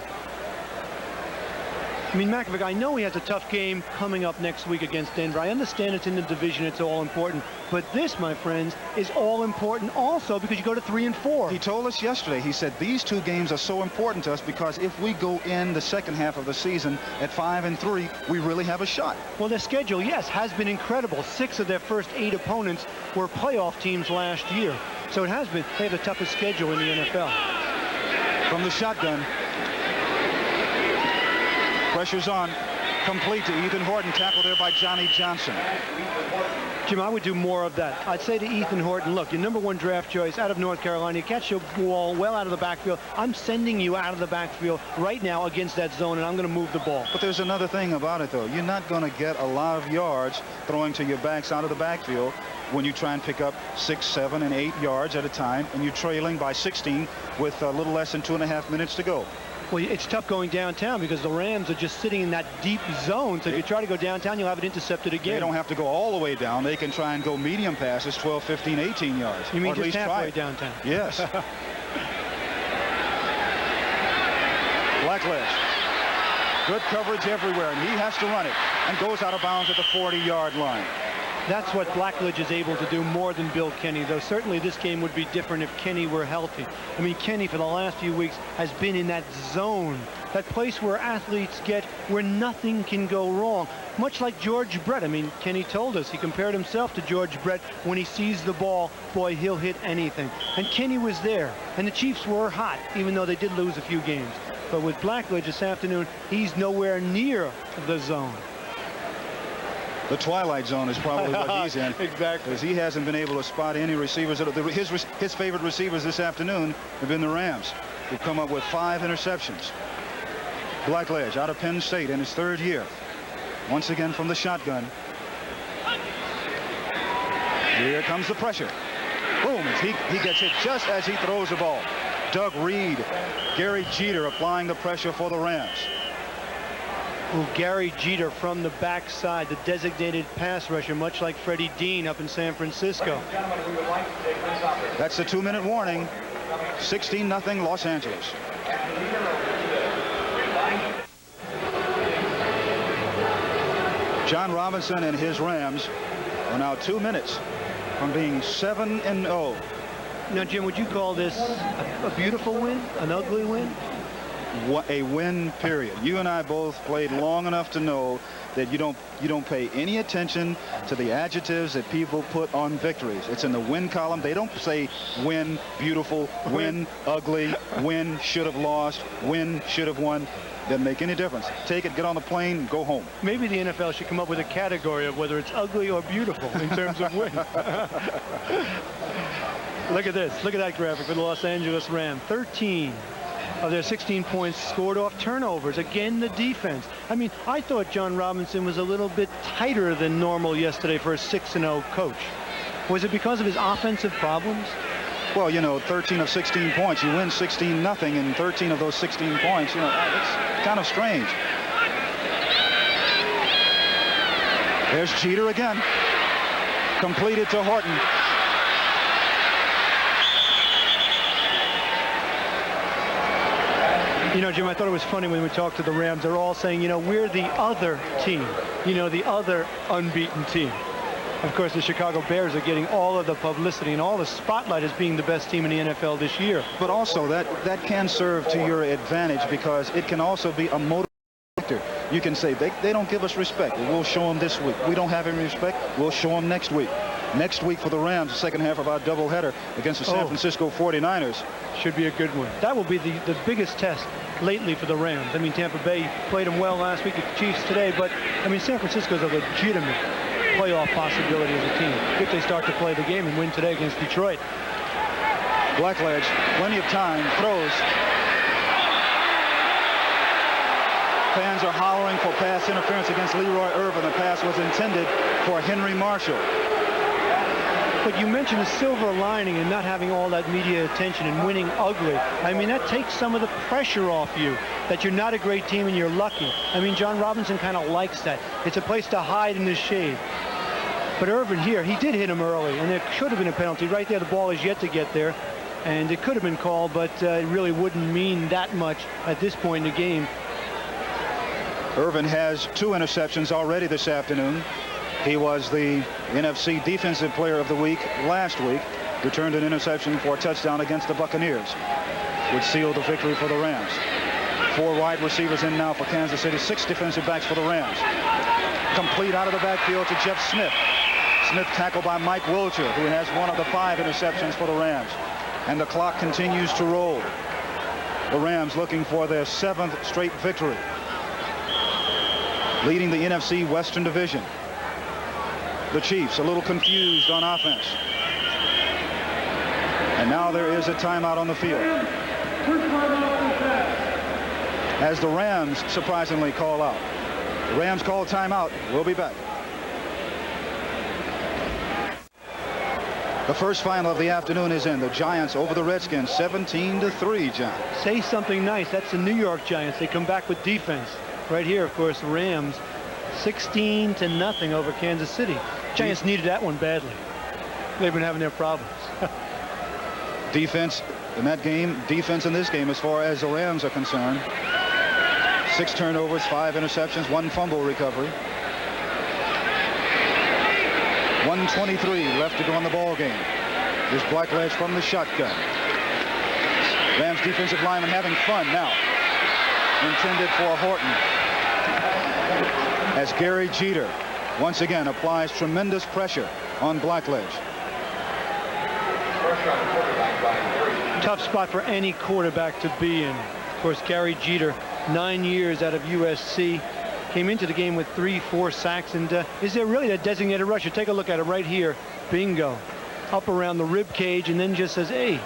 Mackovic, I know he has a tough game coming up next week against Denver. I understand it's in the division, it's all important. But this, my friends, is all important also because you go to 3 and 4. He told us yesterday, he said, these 2 games are so important to us because if we go in the second half of the season at 5-3, we really have a shot. Well, their schedule, yes, has been incredible. 6 of their first 8 opponents were playoff teams last year. So it has been, they have the toughest schedule in the NFL. From the shotgun. Pressure's on. Complete to Ethan Horton. Tackled there by Johnny Johnson. Jim, I would do more of that. I'd say to Ethan Horton, look, your #1 draft choice out of North Carolina. You catch your ball well out of the backfield. I'm sending you out of the backfield right now against that zone, and I'm going to move the ball. But there's another thing about it, though. You're not going to get a lot of yards throwing to your backs out of the backfield when you try and pick up 6, 7, and 8 yards at a time, and you're trailing by 16 with a little less than 2.5 minutes to go. Well, it's tough going downtown because the Rams are just sitting in that deep zone. So if you try to go downtown, you'll have it intercepted again. They don't have to go all the way down. They can try and go medium passes, 12, 15, 18 yards. You mean or at just least halfway try. downtown? Yes. Blackledge. Good coverage everywhere, and he has to run it and goes out of bounds at the 40-yard line. That's what Blackledge is able to do more than Bill Kenny, though certainly this game would be different if Kenny were healthy. Kenny for the last few weeks has been in that zone, that place where athletes get where nothing can go wrong, much like George Brett. Kenny told us he compared himself to George Brett. When he sees the ball, boy, he'll hit anything. And Kenny was there, and the Chiefs were hot, even though they did lose a few games. But with Blackledge this afternoon, he's nowhere near the zone. The twilight zone is probably what he's in. Exactly. Because he hasn't been able to spot any receivers. His favorite receivers this afternoon have been the Rams, who've come up with 5 interceptions. Blackledge out of Penn State in his 3rd year. Once again from the shotgun. Here comes the pressure. Boom. He gets hit just as he throws the ball. Doug Reed, Gary Jeter applying the pressure for the Rams. Gary Jeter from the backside, the designated pass rusher, much like Freddie Dean up in San Francisco. That's the 2-minute warning. 16-0 Los Angeles. John Robinson and his Rams are now 2 minutes from being 7-0. Now, Jim, would you call this a beautiful win, an ugly win? A win, period. You and I both played long enough to know that you don't pay any attention to the adjectives that people put on victories. It's in the win column. They don't say win, beautiful, win, ugly, win, should have lost, win, should have won. Doesn't make any difference. Take it, get on the plane, and go home. Maybe the NFL should come up with a category of whether it's ugly or beautiful in terms of win. Look at this. Look at that graphic for the Los Angeles Rams. 13 of their 16 points scored off turnovers. Again, the defense. I thought John Robinson was a little bit tighter than normal yesterday for a 6-0 coach. Was it because of his offensive problems? Well, 13 of 16 points. You win 16-0, and 13 of those 16 points, it's kind of strange. There's Jeter again. Completed to Horton. Jim, I thought it was funny when we talked to the Rams. They're all saying, we're the other team, the other unbeaten team. Of course, the Chicago Bears are getting all of the publicity and all the spotlight as being the best team in the NFL this year. But also that can serve to your advantage because it can also be a motivator. You can say they don't give us respect. We'll show them this week. We don't have any respect. We'll show them next week. Next week for the Rams, the second half of our doubleheader against the San Francisco 49ers. Should be a good one. That will be the biggest test lately for the Rams. I mean, Tampa Bay played them well last week at the Chiefs today, but I mean, San Francisco's a legitimate playoff possibility as a team if they start to play the game and win today against Detroit. Blackledge, plenty of time, throws. Fans are hollering for pass interference against Leroy Irvin. The pass was intended for Henry Marshall. But you mentioned the silver lining and not having all that media attention and winning ugly. I mean, that takes some of the pressure off you that you're not a great team and you're lucky. I mean, John Robinson kind of likes that. It's a place to hide in the shade. But Irvin here, he did hit him early, and there should have been a penalty. Right there, the ball is yet to get there. And it could have been called, but it really wouldn't mean that much at this point in the game. Irvin has 2 interceptions already this afternoon. He was the NFC Defensive Player of the Week last week. Returned an interception for a touchdown against the Buccaneers, which sealed the victory for the Rams. 4 wide receivers in now for Kansas City. 6 defensive backs for the Rams. Complete out of the backfield to Jeff Smith. Smith tackled by Mike Wilcher, who has one of the 5 interceptions for the Rams. And the clock continues to roll. The Rams looking for their 7th straight victory, leading the NFC Western Division. The Chiefs a little confused on offense. And now there is a timeout on the field, as the Rams surprisingly call out. The Rams call a timeout. We'll be back. The first final of the afternoon is in. The Giants over the Redskins 17-3, John. Say something nice. That's the New York Giants. They come back with defense. Right here, of course, Rams 16-0 over Kansas City. Giants needed that one badly. They've been having their problems. Defense in that game, defense in this game as far as the Rams are concerned. 6 turnovers, 5 interceptions, 1 fumble recovery. 1:23 left to go in the ball game. Here's Blackledge from the shotgun. Rams defensive lineman having fun now. Intended for Horton. As Gary Jeter once again applies tremendous pressure on Blackledge. Tough spot for any quarterback to be in. Of course, Gary Jeter, 9 years out of USC, came into the game with 3-4 sacks. And is there really that designated rusher? Take a look at it right here. Bingo. Up around the rib cage, and then just says, hey,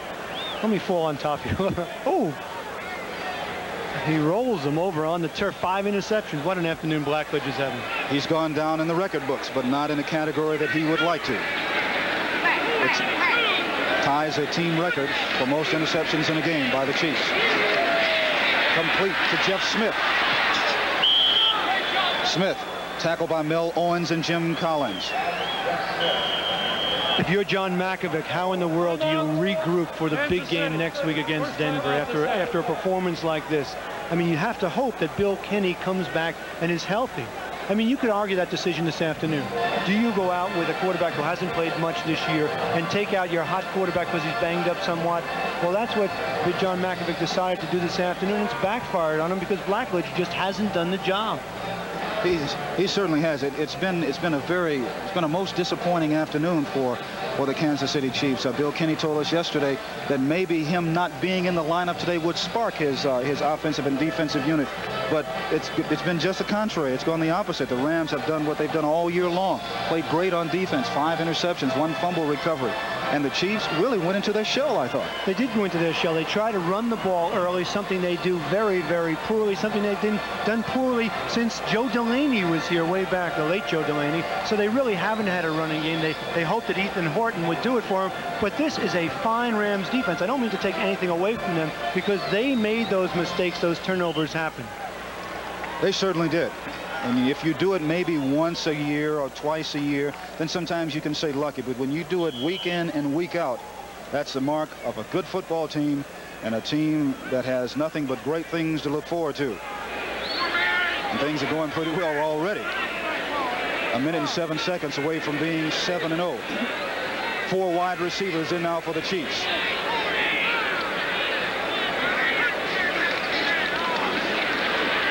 let me fall on top of you. Oh. He rolls him over on the turf. 5 interceptions. What an afternoon Blackledge is having. He's gone down in the record books, but not in a category that he would like to. It ties a team record for most interceptions in a game by the Chiefs. Complete to Jeff Smith. Smith tackled by Mel Owens and Jim Collins. If you're John Mackovic, how in the world do you regroup for the big game next week against Denver after a performance like this? I mean, you have to hope that Bill Kenny comes back and is healthy. I mean, you could argue that decision this afternoon. Do you go out with a quarterback who hasn't played much this year and take out your hot quarterback because he's banged up somewhat? Well, that's what John Mackovic decided to do this afternoon. It's backfired on him because Blackledge just hasn't done the job. He certainly has. It's been a most disappointing afternoon for the Kansas City Chiefs. Bill Kenny told us yesterday that maybe him not being in the lineup today would spark his offensive and defensive unit, but it's been just the contrary. It's gone the opposite. The Rams have done what they've done all year long. Played great on defense. 5 interceptions, 1 fumble recovery. And the Chiefs really went into their shell, I thought. They did go into their shell. They tried to run the ball early, something they do very, very poorly, something they've done poorly since Joe Delaney was here way back, the late Joe Delaney. So they really haven't had a running game. They hoped that Ethan Horton would do it for them. But this is a fine Rams defense. I don't mean to take anything away from them because they made those mistakes, those turnovers happen. They certainly did. And if you do it maybe once a year or twice a year, then sometimes you can say lucky. But when you do it week in and week out, that's the mark of a good football team and a team that has nothing but great things to look forward to. And things are going pretty well already. 1 minute and 7 seconds away from being 7-0. 4 wide receivers in now for the Chiefs.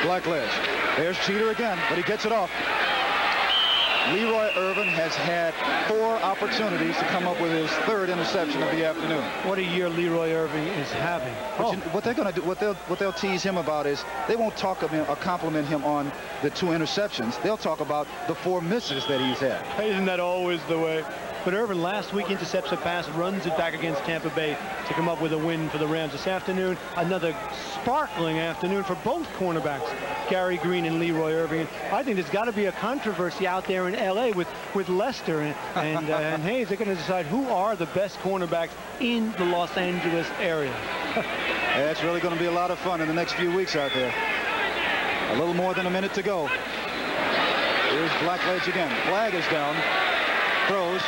Blackledge. There's Cheater again, but he gets it off. Leroy Irvin has had 4 opportunities to come up with his 3rd interception of the afternoon. What a year Leroy Irvin is having. What they're going to do, what they'll tease him about is they won't talk of him or compliment him on the 2 interceptions. They'll talk about the 4 misses that he's had. Isn't that always the way? But Irvin last week intercepts a pass, runs it back against Tampa Bay to come up with a win for the Rams. This afternoon, another sparkling afternoon for both cornerbacks, Gary Green and Leroy Irvin. I think there's got to be a controversy out there in L.A. with Lester and Hayes. They're going to decide who are the best cornerbacks in the Los Angeles area. Yeah, it's really going to be a lot of fun in the next few weeks out there. A little more than a minute to go. Here's Blackledge again. Flag is down. Throws.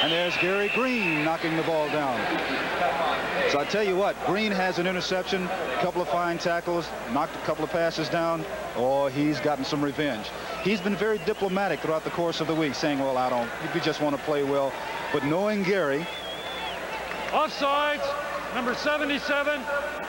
And there's Gary Green knocking the ball down. So I tell you what, Green has an interception, a couple of fine tackles, knocked a couple of passes down. Oh, he's gotten some revenge. He's been very diplomatic throughout the course of the week, saying, well, we just want to play well. But knowing Gary. Offsides, number 77,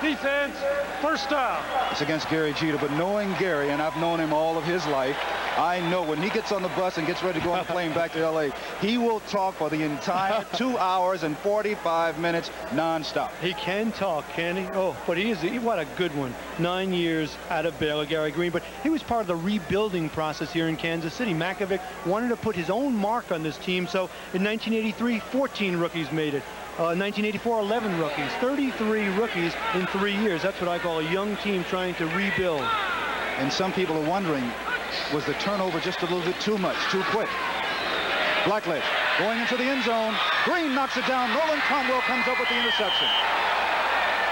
defense, first down. It's against Gary Jeter, but knowing Gary, and I've known him all of his life, I know when he gets on the bus and gets ready to go on the plane back to L.A., he will talk for the entire 2 hours and 45 minutes nonstop. He can talk, can he? Oh, but what a good one. 9 years out of Baylor, Gary Green. But he was part of the rebuilding process here in Kansas City. Makovic wanted to put his own mark on this team, so in 1983, 14 rookies made it. 1984, 11 rookies, 33 rookies in 3 years. That's what I call a young team trying to rebuild. And some people are wondering, was the turnover just a little bit too much, too quick? Blackledge going into the end zone. Green knocks it down. Nolan Cromwell comes up with the interception.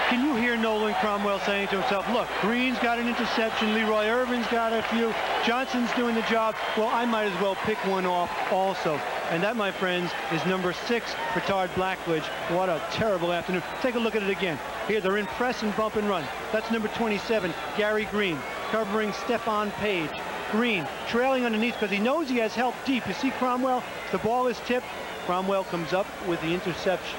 Can you hear Nolan Cromwell saying to himself, look, Green's got an interception, Leroy Irvin's got a few, Johnson's doing the job, well, I might as well pick one off also. And that, my friends, is number 6 for Todd Blackledge. What a terrible afternoon. Take a look at it again. Here, they're in press and bump and run. That's number 27, Gary Green, covering Stephon Page. Green trailing underneath because he knows he has help deep. You see Cromwell, the ball is tipped. Cromwell comes up with the interception.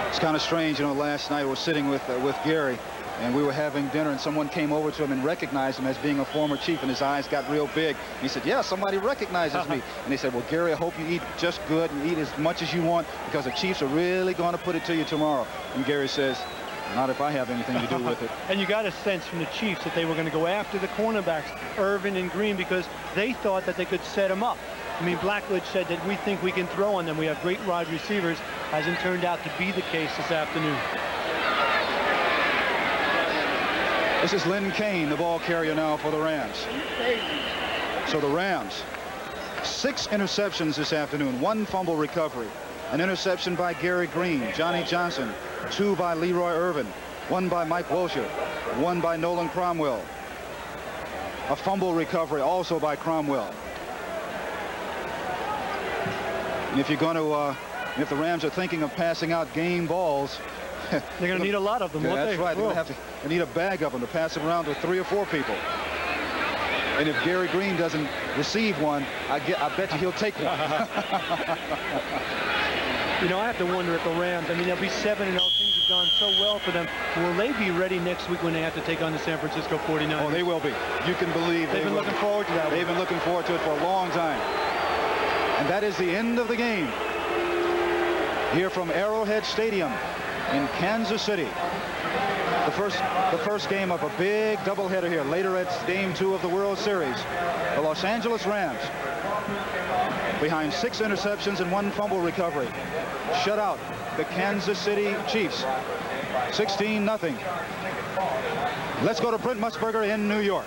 It's kind of strange, last night I was sitting with Gary, and we were having dinner, and someone came over to him and recognized him as being a former Chief, and his eyes got real big. And he said, yeah, somebody recognizes me. And they said, well, Gary, I hope you eat just good and eat as much as you want, because the Chiefs are really going to put it to you tomorrow. And Gary says, not if I have anything to do with it. And you got a sense from the Chiefs that they were going to go after the cornerbacks, Irvin and Green, because they thought that they could set them up. I mean, Blackledge said that we think we can throw on them. We have great wide receivers. Hasn't turned out to be the case this afternoon. This is Lynn Kane, the ball carrier now for the Rams. So the Rams, 6 interceptions this afternoon, 1 fumble recovery, an interception by Gary Green, Johnny Johnson, 2 by Leroy Irvin, 1 by Mike Wilshire, 1 by Nolan Cromwell, a fumble recovery also by Cromwell. And if you're going to, if the Rams are thinking of passing out game balls, they're going to need a lot of them, won't they? That's right. They're going to have to need a bag of them to pass it around to 3 or 4 people. And if Gary Green doesn't receive one, I bet you he'll take one. I have to wonder at the Rams. I mean, they'll be 7-0. Things have gone so well for them. Will they be ready next week when they have to take on the San Francisco 49ers? Oh, they will be. You can believe they've been looking forward to that. They've been looking forward to it for a long time. And that is the end of the game here from Arrowhead Stadium in Kansas City. The first game of a big doubleheader here. Later it's game 2 of the World Series. The Los Angeles Rams, behind 6 interceptions and 1 fumble recovery, shut out the Kansas City Chiefs 16-0. Let's go to Brent Musburger in New York.